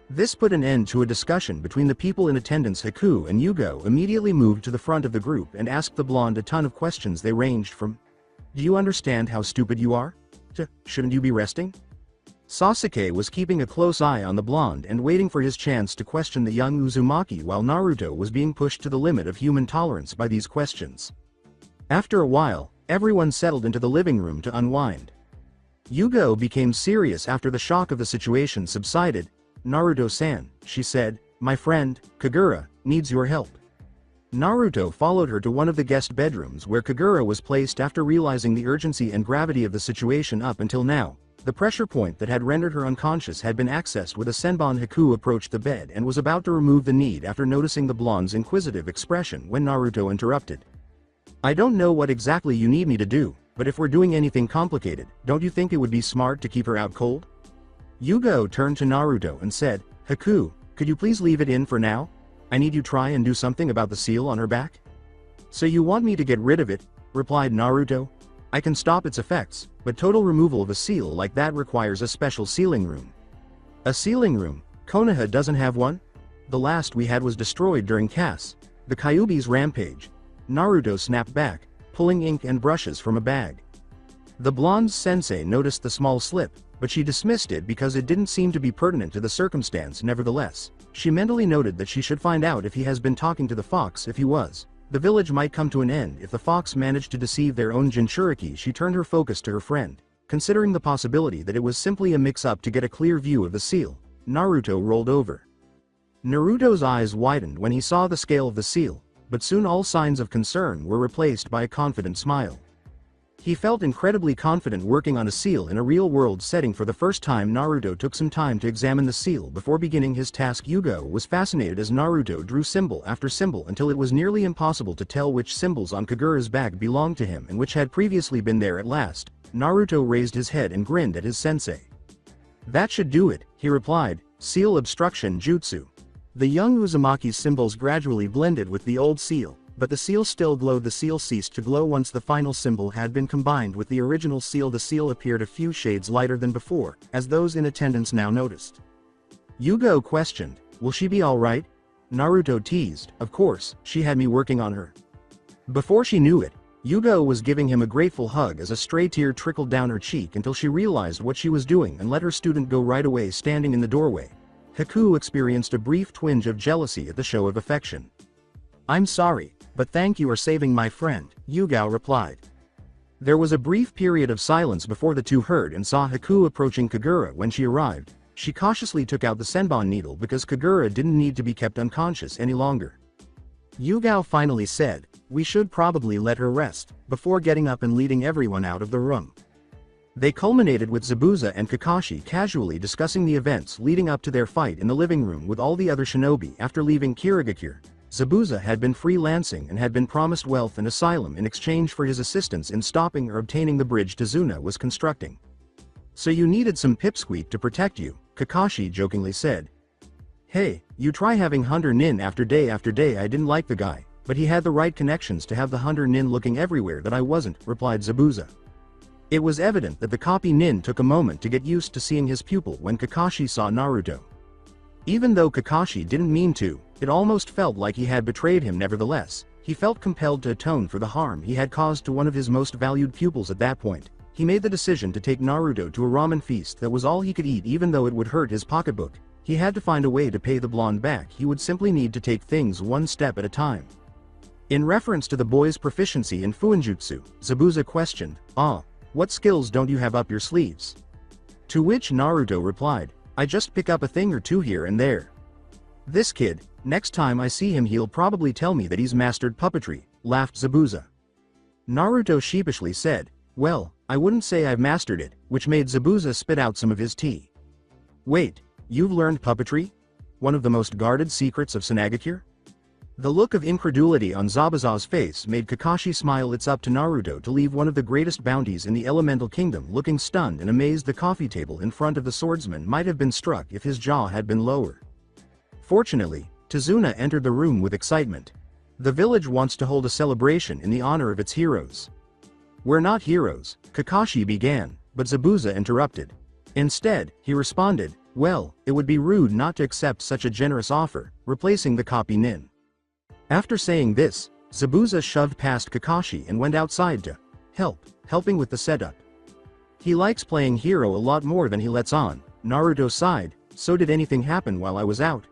This put an end to a discussion between the people in attendance. Haku and Yugo immediately moved to the front of the group and asked the blonde a ton of questions. They ranged from, "Do you understand how stupid you are?" to, "Shouldn't you be resting?" Sasuke was keeping a close eye on the blonde and waiting for his chance to question the young Uzumaki while Naruto was being pushed to the limit of human tolerance by these questions. After a while, everyone settled into the living room to unwind. Yugo became serious after the shock of the situation subsided. "Naruto-san," she said, "my friend, Kagura, needs your help." Naruto followed her to one of the guest bedrooms where Kagura was placed after realizing the urgency and gravity of the situation. Up until now, the pressure point that had rendered her unconscious had been accessed with a senbon. Haku approached the bed and was about to remove the need after noticing the blonde's inquisitive expression when Naruto interrupted. "I don't know what exactly you need me to do, but if we're doing anything complicated, don't you think it would be smart to keep her out cold?" Yugo turned to Naruto and said, "Haku, could you please leave it in for now? I need you to try and do something about the seal on her back." "So you want me to get rid of it?" replied Naruto. "I can stop its effects, but total removal of a seal like that requires a special sealing room." "A sealing room? Konoha doesn't have one? The last we had was destroyed during the Kyuubi's rampage." Naruto snapped back, pulling ink and brushes from a bag. The blonde sensei noticed the small slip, but she dismissed it because it didn't seem to be pertinent to the circumstance. Nevertheless, she mentally noted that she should find out if he has been talking to the fox. If he was, the village might come to an end. If the fox managed to deceive their own Jinchuriki, she turned her focus to her friend. Considering the possibility that it was simply a mix-up to get a clear view of the seal, Naruto rolled over. Naruto's eyes widened when he saw the scale of the seal, but soon all signs of concern were replaced by a confident smile. He felt incredibly confident working on a seal in a real-world setting. For the first time, Naruto took some time to examine the seal before beginning his task. Yugo was fascinated as Naruto drew symbol after symbol until it was nearly impossible to tell which symbols on Kagura's back belonged to him and which had previously been there. At last, Naruto raised his head and grinned at his sensei. "That should do it," he replied. "Seal obstruction jutsu." The young Uzumaki's symbols gradually blended with the old seal, but the seal still glowed. The seal ceased to glow once the final symbol had been combined with the original seal. The seal appeared a few shades lighter than before, as those in attendance now noticed. Yugo questioned, "Will she be alright?" Naruto teased, "Of course, she had me working on her." Before she knew it, Yugo was giving him a grateful hug as a stray tear trickled down her cheek until she realized what she was doing and let her student go right away. Standing in the doorway, Haku experienced a brief twinge of jealousy at the show of affection. "I'm sorry, but thank you for saving my friend," Yugo replied. There was a brief period of silence before the two heard and saw Haku approaching Kagura. When she arrived, she cautiously took out the senbon needle because Kagura didn't need to be kept unconscious any longer. Yugo finally said, "We should probably let her rest," before getting up and leading everyone out of the room. They culminated with Zabuza and Kakashi casually discussing the events leading up to their fight in the living room with all the other shinobi. After leaving Kirigakure, Zabuza had been freelancing and had been promised wealth and asylum in exchange for his assistance in stopping or obtaining the bridge Tazuna was constructing. "So you needed some pipsqueak to protect you," Kakashi jokingly said. "Hey, you try having Hunter Nin after day. I didn't like the guy, but he had the right connections to have the Hunter Nin looking everywhere that I wasn't," replied Zabuza. It was evident that the copy Nin took a moment to get used to seeing his pupil when Kakashi saw Naruto. Even though Kakashi didn't mean to, it almost felt like he had betrayed him. Nevertheless, he felt compelled to atone for the harm he had caused to one of his most valued pupils. At that point, he made the decision to take Naruto to a ramen feast that was all he could eat. Even though it would hurt his pocketbook, he had to find a way to pay the blonde back. He would simply need to take things one step at a time. In reference to the boy's proficiency in Fuinjutsu, Zabuza questioned, "What skills don't you have up your sleeves?" To which Naruto replied, "I just pick up a thing or two here and there. This kid, next time I see him he'll probably tell me that he's mastered puppetry," laughed Zabuza. Naruto sheepishly said, "Well, I wouldn't say I've mastered it," which made Zabuza spit out some of his tea. "Wait, you've learned puppetry? One of the most guarded secrets of Sunagakure?" The look of incredulity on Zabuza's face made Kakashi smile. "It's up to Naruto to leave one of the greatest bounties in the elemental kingdom." Looking stunned and amazed, the coffee table in front of the swordsman might have been struck if his jaw had been lower. Fortunately, Tazuna entered the room with excitement. "The village wants to hold a celebration in the honor of its heroes." "We're not heroes," Kakashi began, but Zabuza interrupted. Instead, he responded, "Well, it would be rude not to accept such a generous offer," replacing the copy Nin. After saying this, Zabuza shoved past Kakashi and went outside to helping with the setup. He likes playing hero a lot more than he lets on, Naruto sighed. So did anything happen while I was out?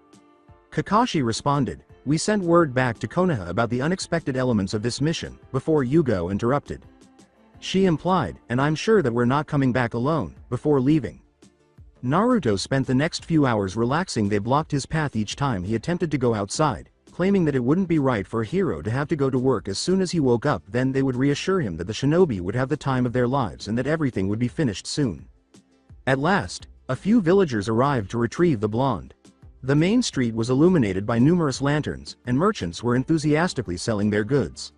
Kakashi responded, we sent word back to Konoha about the unexpected elements of this mission, before Yugo interrupted. She implied, and I'm sure that we're not coming back alone, before leaving. Naruto spent the next few hours relaxing. They blocked his path each time he attempted to go outside, claiming that it wouldn't be right for a hero to have to go to work as soon as he woke up. Then they would reassure him that the shinobi would have the time of their lives and that everything would be finished soon. At last, a few villagers arrived to retrieve the blonde. The main street was illuminated by numerous lanterns, and merchants were enthusiastically selling their goods.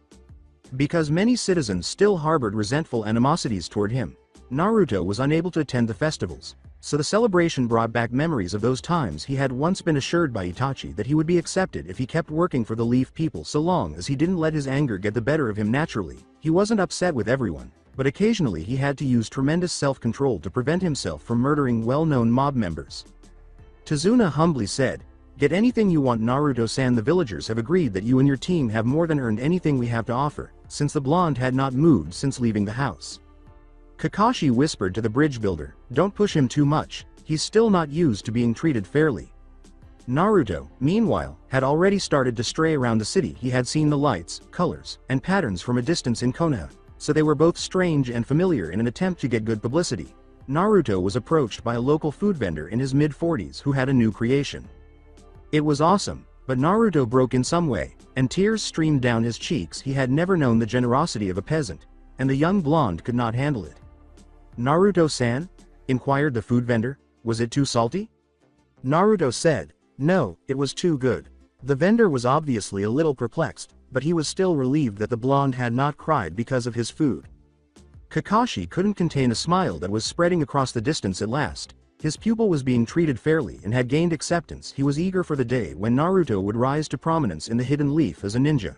Because many citizens still harbored resentful animosities toward him, Naruto was unable to attend the festivals, so the celebration brought back memories of those times. He had once been assured by Itachi that he would be accepted if he kept working for the Leaf people so long as he didn't let his anger get the better of him naturally. He wasn't upset with everyone, but occasionally he had to use tremendous self-control to prevent himself from murdering well-known mob members. Tazuna humbly said, "Get anything you want, Naruto-san. The villagers have agreed that you and your team have more than earned anything we have to offer," since the blonde had not moved since leaving the house. Kakashi whispered to the bridge builder, "Don't push him too much, he's still not used to being treated fairly." Naruto, meanwhile, had already started to stray around the city. He had seen the lights, colors, and patterns from a distance in Konoha, so they were both strange and familiar. In an attempt to get good publicity, Naruto was approached by a local food vendor in his mid-40s who had a new creation. It was awesome, but Naruto broke in some way, and tears streamed down his cheeks. He had never known the generosity of a peasant, and the young blonde could not handle it. "Naruto-san?" inquired the food vendor. "Was it too salty?" Naruto said, "No, it was too good." The vendor was obviously a little perplexed, but he was still relieved that the blonde had not cried because of his food. Kakashi couldn't contain a smile that was spreading across the distance. At last, his pupil was being treated fairly and had gained acceptance. He was eager for the day when Naruto would rise to prominence in the Hidden Leaf as a ninja.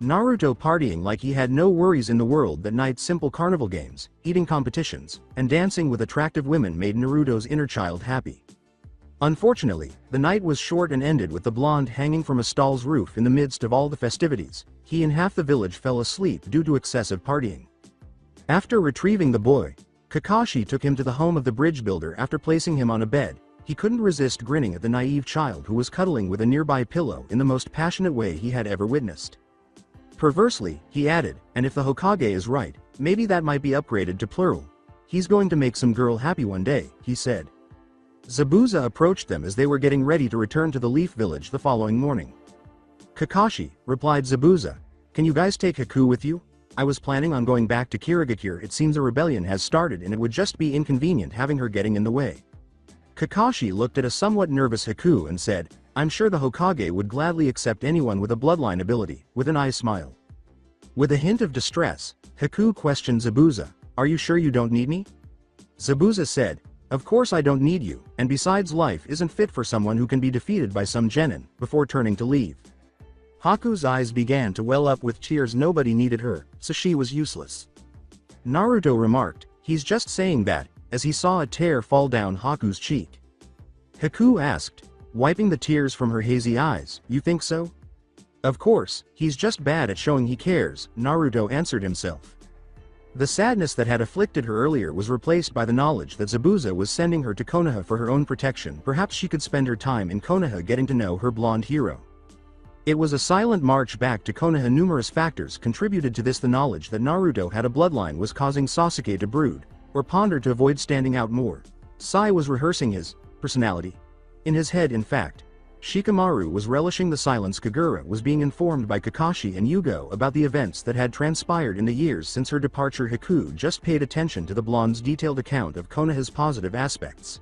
Naruto partying like he had no worries in the world. That night, simple carnival games, eating competitions, and dancing with attractive women made Naruto's inner child happy. Unfortunately, the night was short and ended with the blonde hanging from a stall's roof. In the midst of all the festivities, he and half the village fell asleep due to excessive partying. After retrieving the boy, Kakashi took him to the home of the bridge builder. After placing him on a bed, he couldn't resist grinning at the naive child who was cuddling with a nearby pillow in the most passionate way he had ever witnessed. Perversely, he added, "And if the Hokage is right, maybe that might be upgraded to plural. He's going to make some girl happy one day," he said. Zabuza approached them as they were getting ready to return to the Leaf Village the following morning. "Kakashi," replied Zabuza, "can you guys take Haku with you? I was planning on going back to Kirigakure. It seems a rebellion has started and it would just be inconvenient having her getting in the way." Kakashi looked at a somewhat nervous Haku and said, "I'm sure the Hokage would gladly accept anyone with a bloodline ability," with an eye smile. With a hint of distress, Haku questioned Zabuza, "Are you sure you don't need me?" Zabuza said, "Of course I don't need you, and besides, life isn't fit for someone who can be defeated by some genin," before turning to leave. Haku's eyes began to well up with tears. Nobody needed her, so she was useless. Naruto remarked, "He's just saying that," as he saw a tear fall down Haku's cheek. Haku asked, wiping the tears from her hazy eyes, "You think so?" "Of course, he's just bad at showing he cares," Naruto answered himself. The sadness that had afflicted her earlier was replaced by the knowledge that Zabuza was sending her to Konoha for her own protection. Perhaps she could spend her time in Konoha getting to know her blonde hero. It was a silent march back to Konoha. Numerous factors contributed to this. The knowledge that Naruto had a bloodline was causing Sasuke to brood, or ponder to avoid standing out more. Sai was rehearsing his personality in his head. In fact, Shikamaru was relishing the silence. Kagura was being informed by Kakashi and Yugo about the events that had transpired in the years since her departure. Haku just paid attention to the blonde's detailed account of Konoha's positive aspects.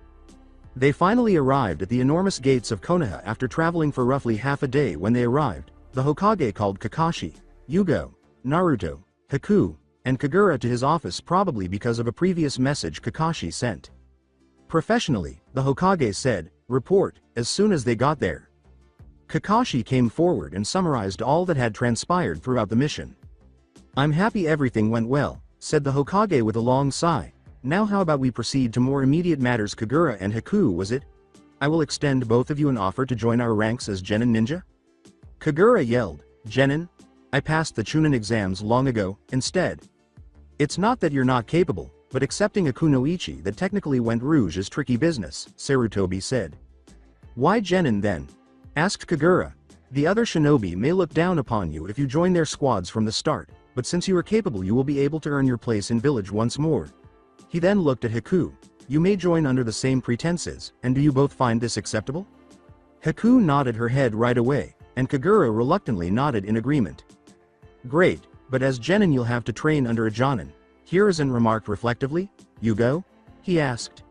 They finally arrived at the enormous gates of Konoha after traveling for roughly half a day. When they arrived, the Hokage called Kakashi, Yugo, Naruto, Haku, and Kagura to his office, probably because of a previous message Kakashi sent. Professionally, the Hokage said, "Report," as soon as they got there. Kakashi came forward and summarized all that had transpired throughout the mission. "I'm happy everything went well," said the Hokage with a long sigh. "Now how about we proceed to more immediate matters?" Kagura and Haku, was it? "I will extend both of you an offer to join our ranks as Genin ninja." Kagura yelled, "Genin? I passed the Chunin exams long ago." Instead, "It's not that you're not capable, but accepting a kunoichi that technically went rouge is tricky business, Sarutobi said. Why genin then? Asked Kagura. The other shinobi may look down upon you if you join their squads from the start, but since you are capable you will be able to earn your place in village once more. He then looked at Haku. You may join under the same pretenses, and do you both find this acceptable? Haku nodded her head right away, and Kagura reluctantly nodded in agreement. Great, but as genin you'll have to train under a jonin. Hiruzen remarked reflectively. You go? He asked.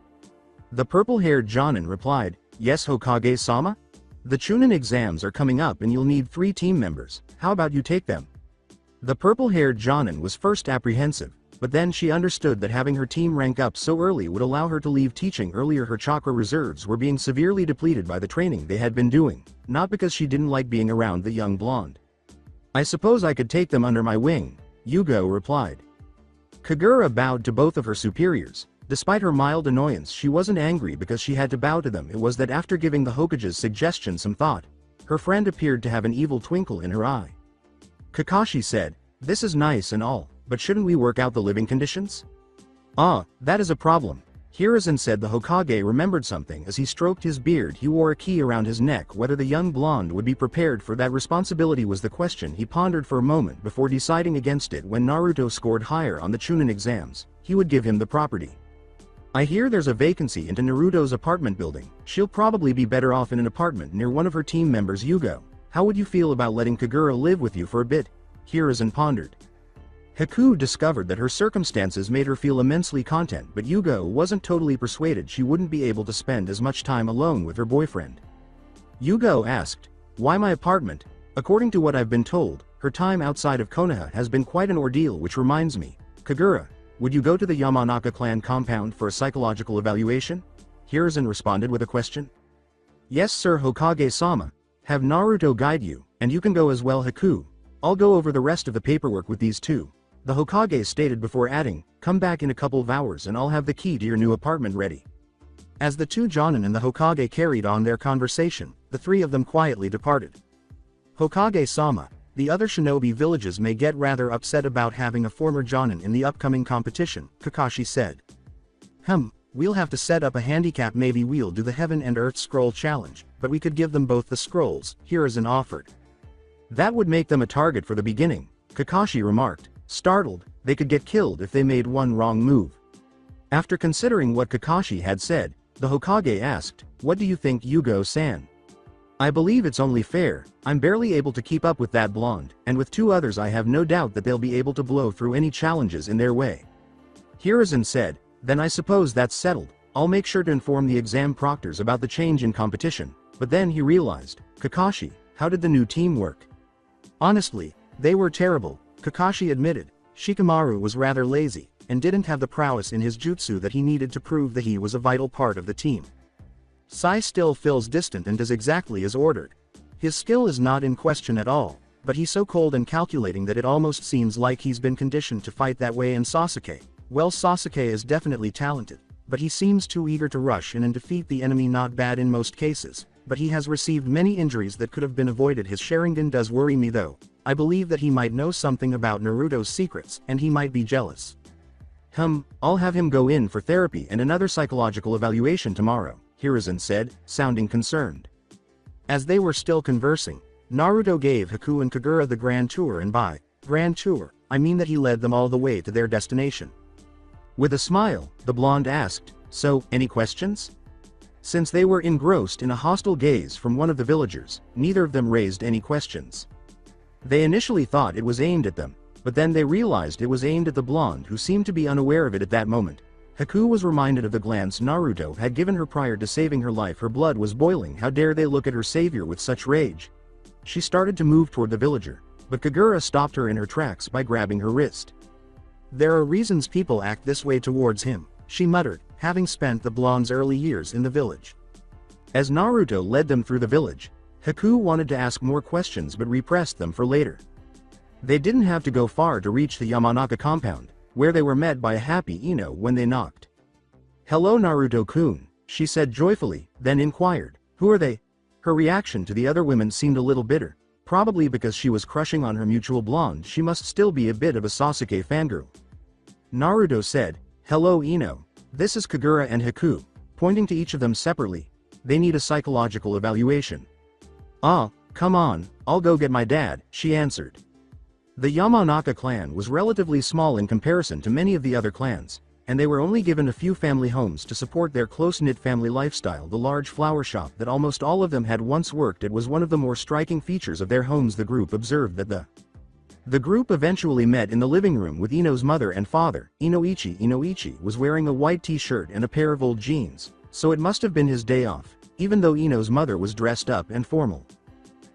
The purple-haired jonin replied, yes Hokage-sama? The Chunin exams are coming up and you'll need 3 team members, how about you take them? The purple-haired jonin was first apprehensive, but then she understood that having her team rank up so early would allow her to leave teaching earlier. Her chakra reserves were being severely depleted by the training they had been doing, not because she didn't like being around the young blonde. I suppose I could take them under my wing, Yugo replied. Kagura bowed to both of her superiors. Despite her mild annoyance, she wasn't angry because she had to bow to them. It was that after giving the Hokage's suggestion some thought, her friend appeared to have an evil twinkle in her eye. Kakashi said, this is nice and all, but shouldn't we work out the living conditions? Ah, that is a problem. Hiruzen said. The Hokage remembered something as he stroked his beard. He wore a key around his neck. Whether the young blonde would be prepared for that responsibility was the question. He pondered for a moment before deciding against it. When Naruto scored higher on the Chunin exams, he would give him the property. I hear there's a vacancy into Naruto's apartment building. She'll probably be better off in an apartment near one of her team members. Yugo, how would you feel about letting Kagura live with you for a bit? Hiruzen pondered. Haku discovered that her circumstances made her feel immensely content, but Yugo wasn't totally persuaded. She wouldn't be able to spend as much time alone with her boyfriend. Yugo asked, why my apartment? According to what I've been told, her time outside of Konoha has been quite an ordeal. Which reminds me, Kagura, would you go to the Yamanaka clan compound for a psychological evaluation? Hiruzen responded with a question. Yes sir Hokage-sama. Have Naruto guide you, and you can go as well Haku. I'll go over the rest of the paperwork with these two. The Hokage stated before adding, come back in a couple of hours and I'll have the key to your new apartment ready. As the two Jonin and the Hokage carried on their conversation, the 3 of them quietly departed. Hokage-sama, the other shinobi villages may get rather upset about having a former Jonin in the upcoming competition, Kakashi said. We'll have to set up a handicap. Maybe we'll do the Heaven and Earth Scroll Challenge, but we could give them both the scrolls, Hiruzen offered. That would make them a target for the beginning, Kakashi remarked. Startled, they could get killed if they made one wrong move. After considering what Kakashi had said, the Hokage asked, what do you think Yugo-san? I believe it's only fair. I'm barely able to keep up with that blonde, and with 2 others I have no doubt that they'll be able to blow through any challenges in their way. Hiruzen said, then I suppose that's settled. I'll make sure to inform the exam proctors about the change in competition. But then he realized, Kakashi, how did the new team work? Honestly, they were terrible, Kakashi admitted. Shikamaru was rather lazy, and didn't have the prowess in his jutsu that he needed to prove that he was a vital part of the team. Sai still feels distant and does exactly as ordered. His skill is not in question at all, but he's so cold and calculating that it almost seems like he's been conditioned to fight that way. And Sasuke, well, Sasuke is definitely talented, but he seems too eager to rush in and defeat the enemy. Not bad in most cases, but he has received many injuries that could have been avoided. His Sharingan does worry me though. I believe that he might know something about Naruto's secrets, and he might be jealous. I'll have him go in for therapy and another psychological evaluation tomorrow, Hiruzen said, sounding concerned. As they were still conversing, Naruto gave Haku and Kagura the grand tour, and by grand tour, I mean that he led them all the way to their destination. With a smile, the blonde asked, so, any questions? Since they were engrossed in a hostile gaze from one of the villagers, neither of them raised any questions. They initially thought it was aimed at them, but then they realized it was aimed at the blonde, who seemed to be unaware of it at that moment. Haku was reminded of the glance Naruto had given her prior to saving her life. Her blood was boiling. How dare they look at her savior with such rage? She started to move toward the villager, but Kagura stopped her in her tracks by grabbing her wrist. There are reasons people act this way towards him, she muttered, having spent the blonde's early years in the village. As Naruto led them through the village, Haku wanted to ask more questions but repressed them for later. They didn't have to go far to reach the Yamanaka compound, where they were met by a happy Ino when they knocked. Hello Naruto-kun, she said joyfully, then inquired, who are they? Her reaction to the other women seemed a little bitter, probably because she was crushing on her mutual blonde. She must still be a bit of a Sasuke fangirl. Naruto said, Hello Ino. This is Kagura and Haku. Pointing to each of them separately. They need a psychological evaluation. Ah, come on, I'll go get my dad, she answered. The Yamanaka clan was relatively small in comparison to many of the other clans, and they were only given a few family homes to support their close-knit family lifestyle. The large flower shop that almost all of them had once worked at was one of the more striking features of their homes. The group observed that the group eventually met in the living room with Ino's mother and father. Inoichi was wearing a white t-shirt and a pair of old jeans, so it must have been his day off, even though Ino's mother was dressed up and formal.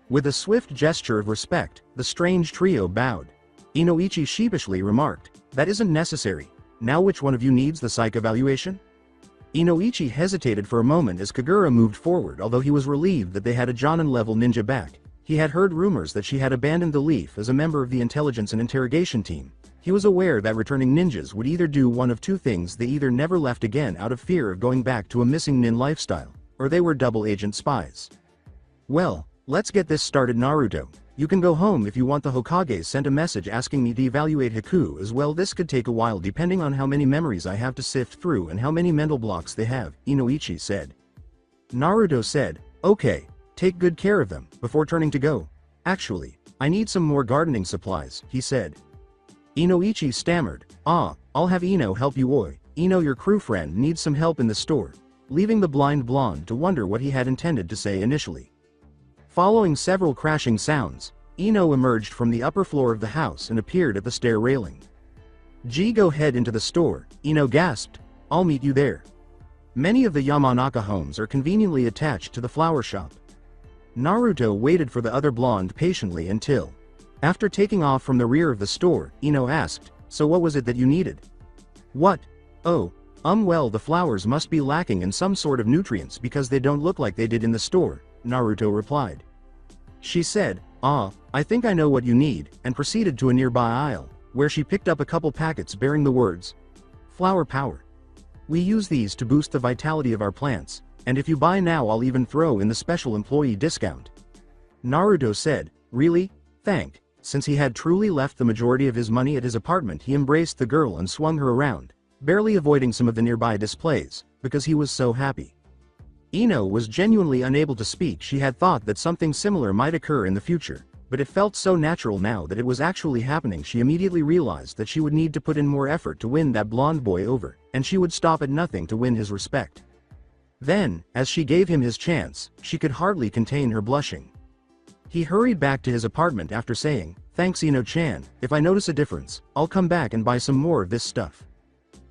With a swift gesture of respect, the strange trio bowed. Inoichi sheepishly remarked, "That isn't necessary. Now which one of you needs the psych evaluation?" Inoichi hesitated for a moment as Kagura moved forward. Although he was relieved that they had a Jonin-level ninja back, he had heard rumors that she had abandoned the Leaf as a member of the intelligence and interrogation team. He was aware that returning ninjas would either do one of two things: they either never left again out of fear of going back to a missing nin lifestyle, or they were double-agent spies. "Well, let's get this started. Naruto, you can go home if you want. The Hokage sent a message asking me to evaluate Haku as well. This could take a while depending on how many memories I have to sift through and how many mental blocks they have," Inoichi said. Naruto said, "Okay, take good care of them," before turning to go. "Actually, I need some more gardening supplies," he said. Inoichi stammered, "Ah, I'll have Ino help you. Oi, Ino, your crew friend needs some help in the store," leaving the blind blonde to wonder what he had intended to say initially. Following several crashing sounds, Ino emerged from the upper floor of the house and appeared at the stair railing. "Go head into the store," Ino gasped. "I'll meet you there." Many of the Yamanaka homes are conveniently attached to the flower shop. Naruto waited for the other blonde patiently until, after taking off from the rear of the store, Ino asked, "So what was it that you needed?" "What? Oh, well, the flowers must be lacking in some sort of nutrients because they don't look like they did in the store," Naruto replied. She said, "Ah, I think I know what you need," and proceeded to a nearby aisle, where she picked up a couple packets bearing the words, "Flower Power. We use these to boost the vitality of our plants, and if you buy now I'll even throw in the special employee discount." Naruto said, "Really? Thank." Since he had truly left the majority of his money at his apartment, he embraced the girl and swung her around, barely avoiding some of the nearby displays, because he was so happy. Ino was genuinely unable to speak. She had thought that something similar might occur in the future, but it felt so natural now that it was actually happening. She immediately realized that she would need to put in more effort to win that blonde boy over, and she would stop at nothing to win his respect. Then, as she gave him his chance, she could hardly contain her blushing. He hurried back to his apartment after saying, "Thanks Ino-chan, if I notice a difference, I'll come back and buy some more of this stuff."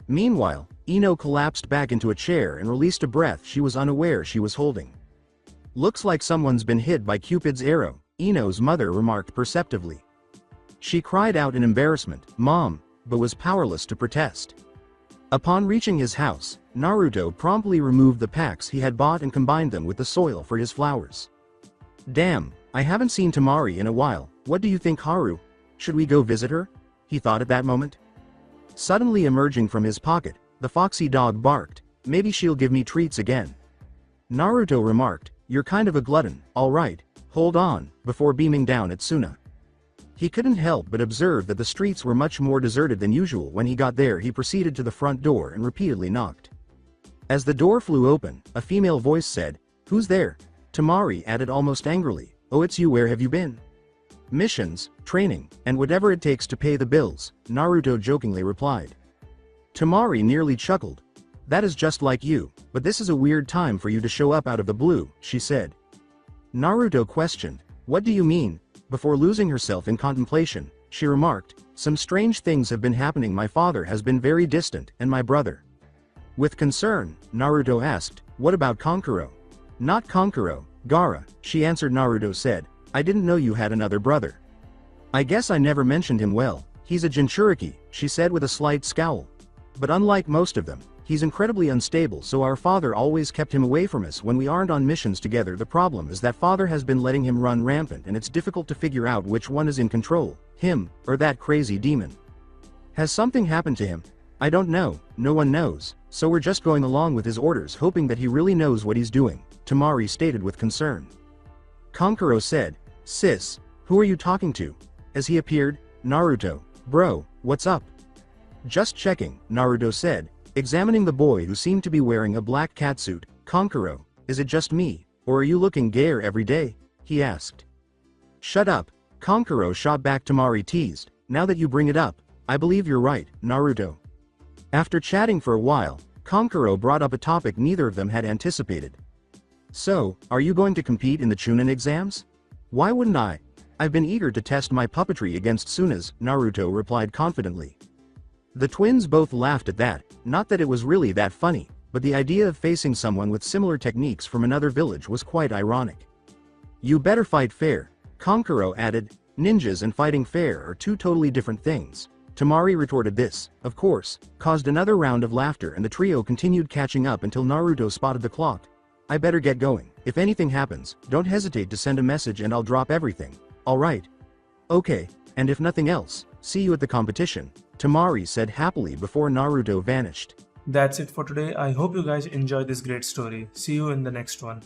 Meanwhile, Ino collapsed back into a chair and released a breath she was unaware she was holding. "Looks like someone's been hit by Cupid's arrow," Ino's mother remarked perceptively. She cried out in embarrassment, "Mom," but was powerless to protest. Upon reaching his house, Naruto promptly removed the packs he had bought and combined them with the soil for his flowers. "Damn, I haven't seen Tamari in a while. What do you think, Haru? Should we go visit her?" he thought at that moment. Suddenly emerging from his pocket, the foxy dog barked, "Maybe she'll give me treats again." Naruto remarked, "You're kind of a glutton, alright, hold on," before beaming down at Suna. He couldn't help but observe that the streets were much more deserted than usual. When he got there, he proceeded to the front door and repeatedly knocked. As the door flew open, a female voice said, "Who's there?" Tamari added almost angrily, "Oh, it's you. Where have you been?" "Missions, training, and whatever it takes to pay the bills," Naruto jokingly replied. Tamari nearly chuckled. "That is just like you, but this is a weird time for you to show up out of the blue," she said. Naruto questioned, "What do you mean?" Before losing herself in contemplation, she remarked, "Some strange things have been happening. My father has been very distant, and my brother." With concern, Naruto asked, "What about Kankuro?" "Not Kankuro, Gaara," she answered. Naruto said, "I didn't know you had another brother." "I guess I never mentioned him. Well, he's a Jinchuriki," she said with a slight scowl. "But unlike most of them, he's incredibly unstable, so our father always kept him away from us when we aren't on missions together. The problem is that father has been letting him run rampant, and it's difficult to figure out which one is in control, him, or that crazy demon. Has something happened to him? I don't know, no one knows, so we're just going along with his orders, hoping that he really knows what he's doing," Tamari stated with concern. Kankuro said, "Sis, who are you talking to?" As he appeared, Naruto, "Bro, what's up?" Just checking, Naruto said, examining the boy who seemed to be wearing a black catsuit. Kankuro, is it just me, or are you looking gayer every day? He asked. Shut up, Kankuro shot back. Tamari teased. Now that you bring it up, I believe you're right, Naruto. After chatting for a while, Kankuro brought up a topic neither of them had anticipated. So, are you going to compete in the Chunin exams? Why wouldn't I? I've been eager to test my puppetry against Suna's, Naruto replied confidently. The twins both laughed at that, not that it was really that funny, but the idea of facing someone with similar techniques from another village was quite ironic. You better fight fair, Kankuro added. Ninjas and fighting fair are two totally different things. Tamari retorted. This, of course, caused another round of laughter and the trio continued catching up until Naruto spotted the clock. I better get going. If anything happens, don't hesitate to send a message and I'll drop everything. Alright? Okay, and if nothing else, see you at the competition, Tamari said happily before Naruto vanished. That's it for today. I hope you guys enjoyed this great story. See you in the next one.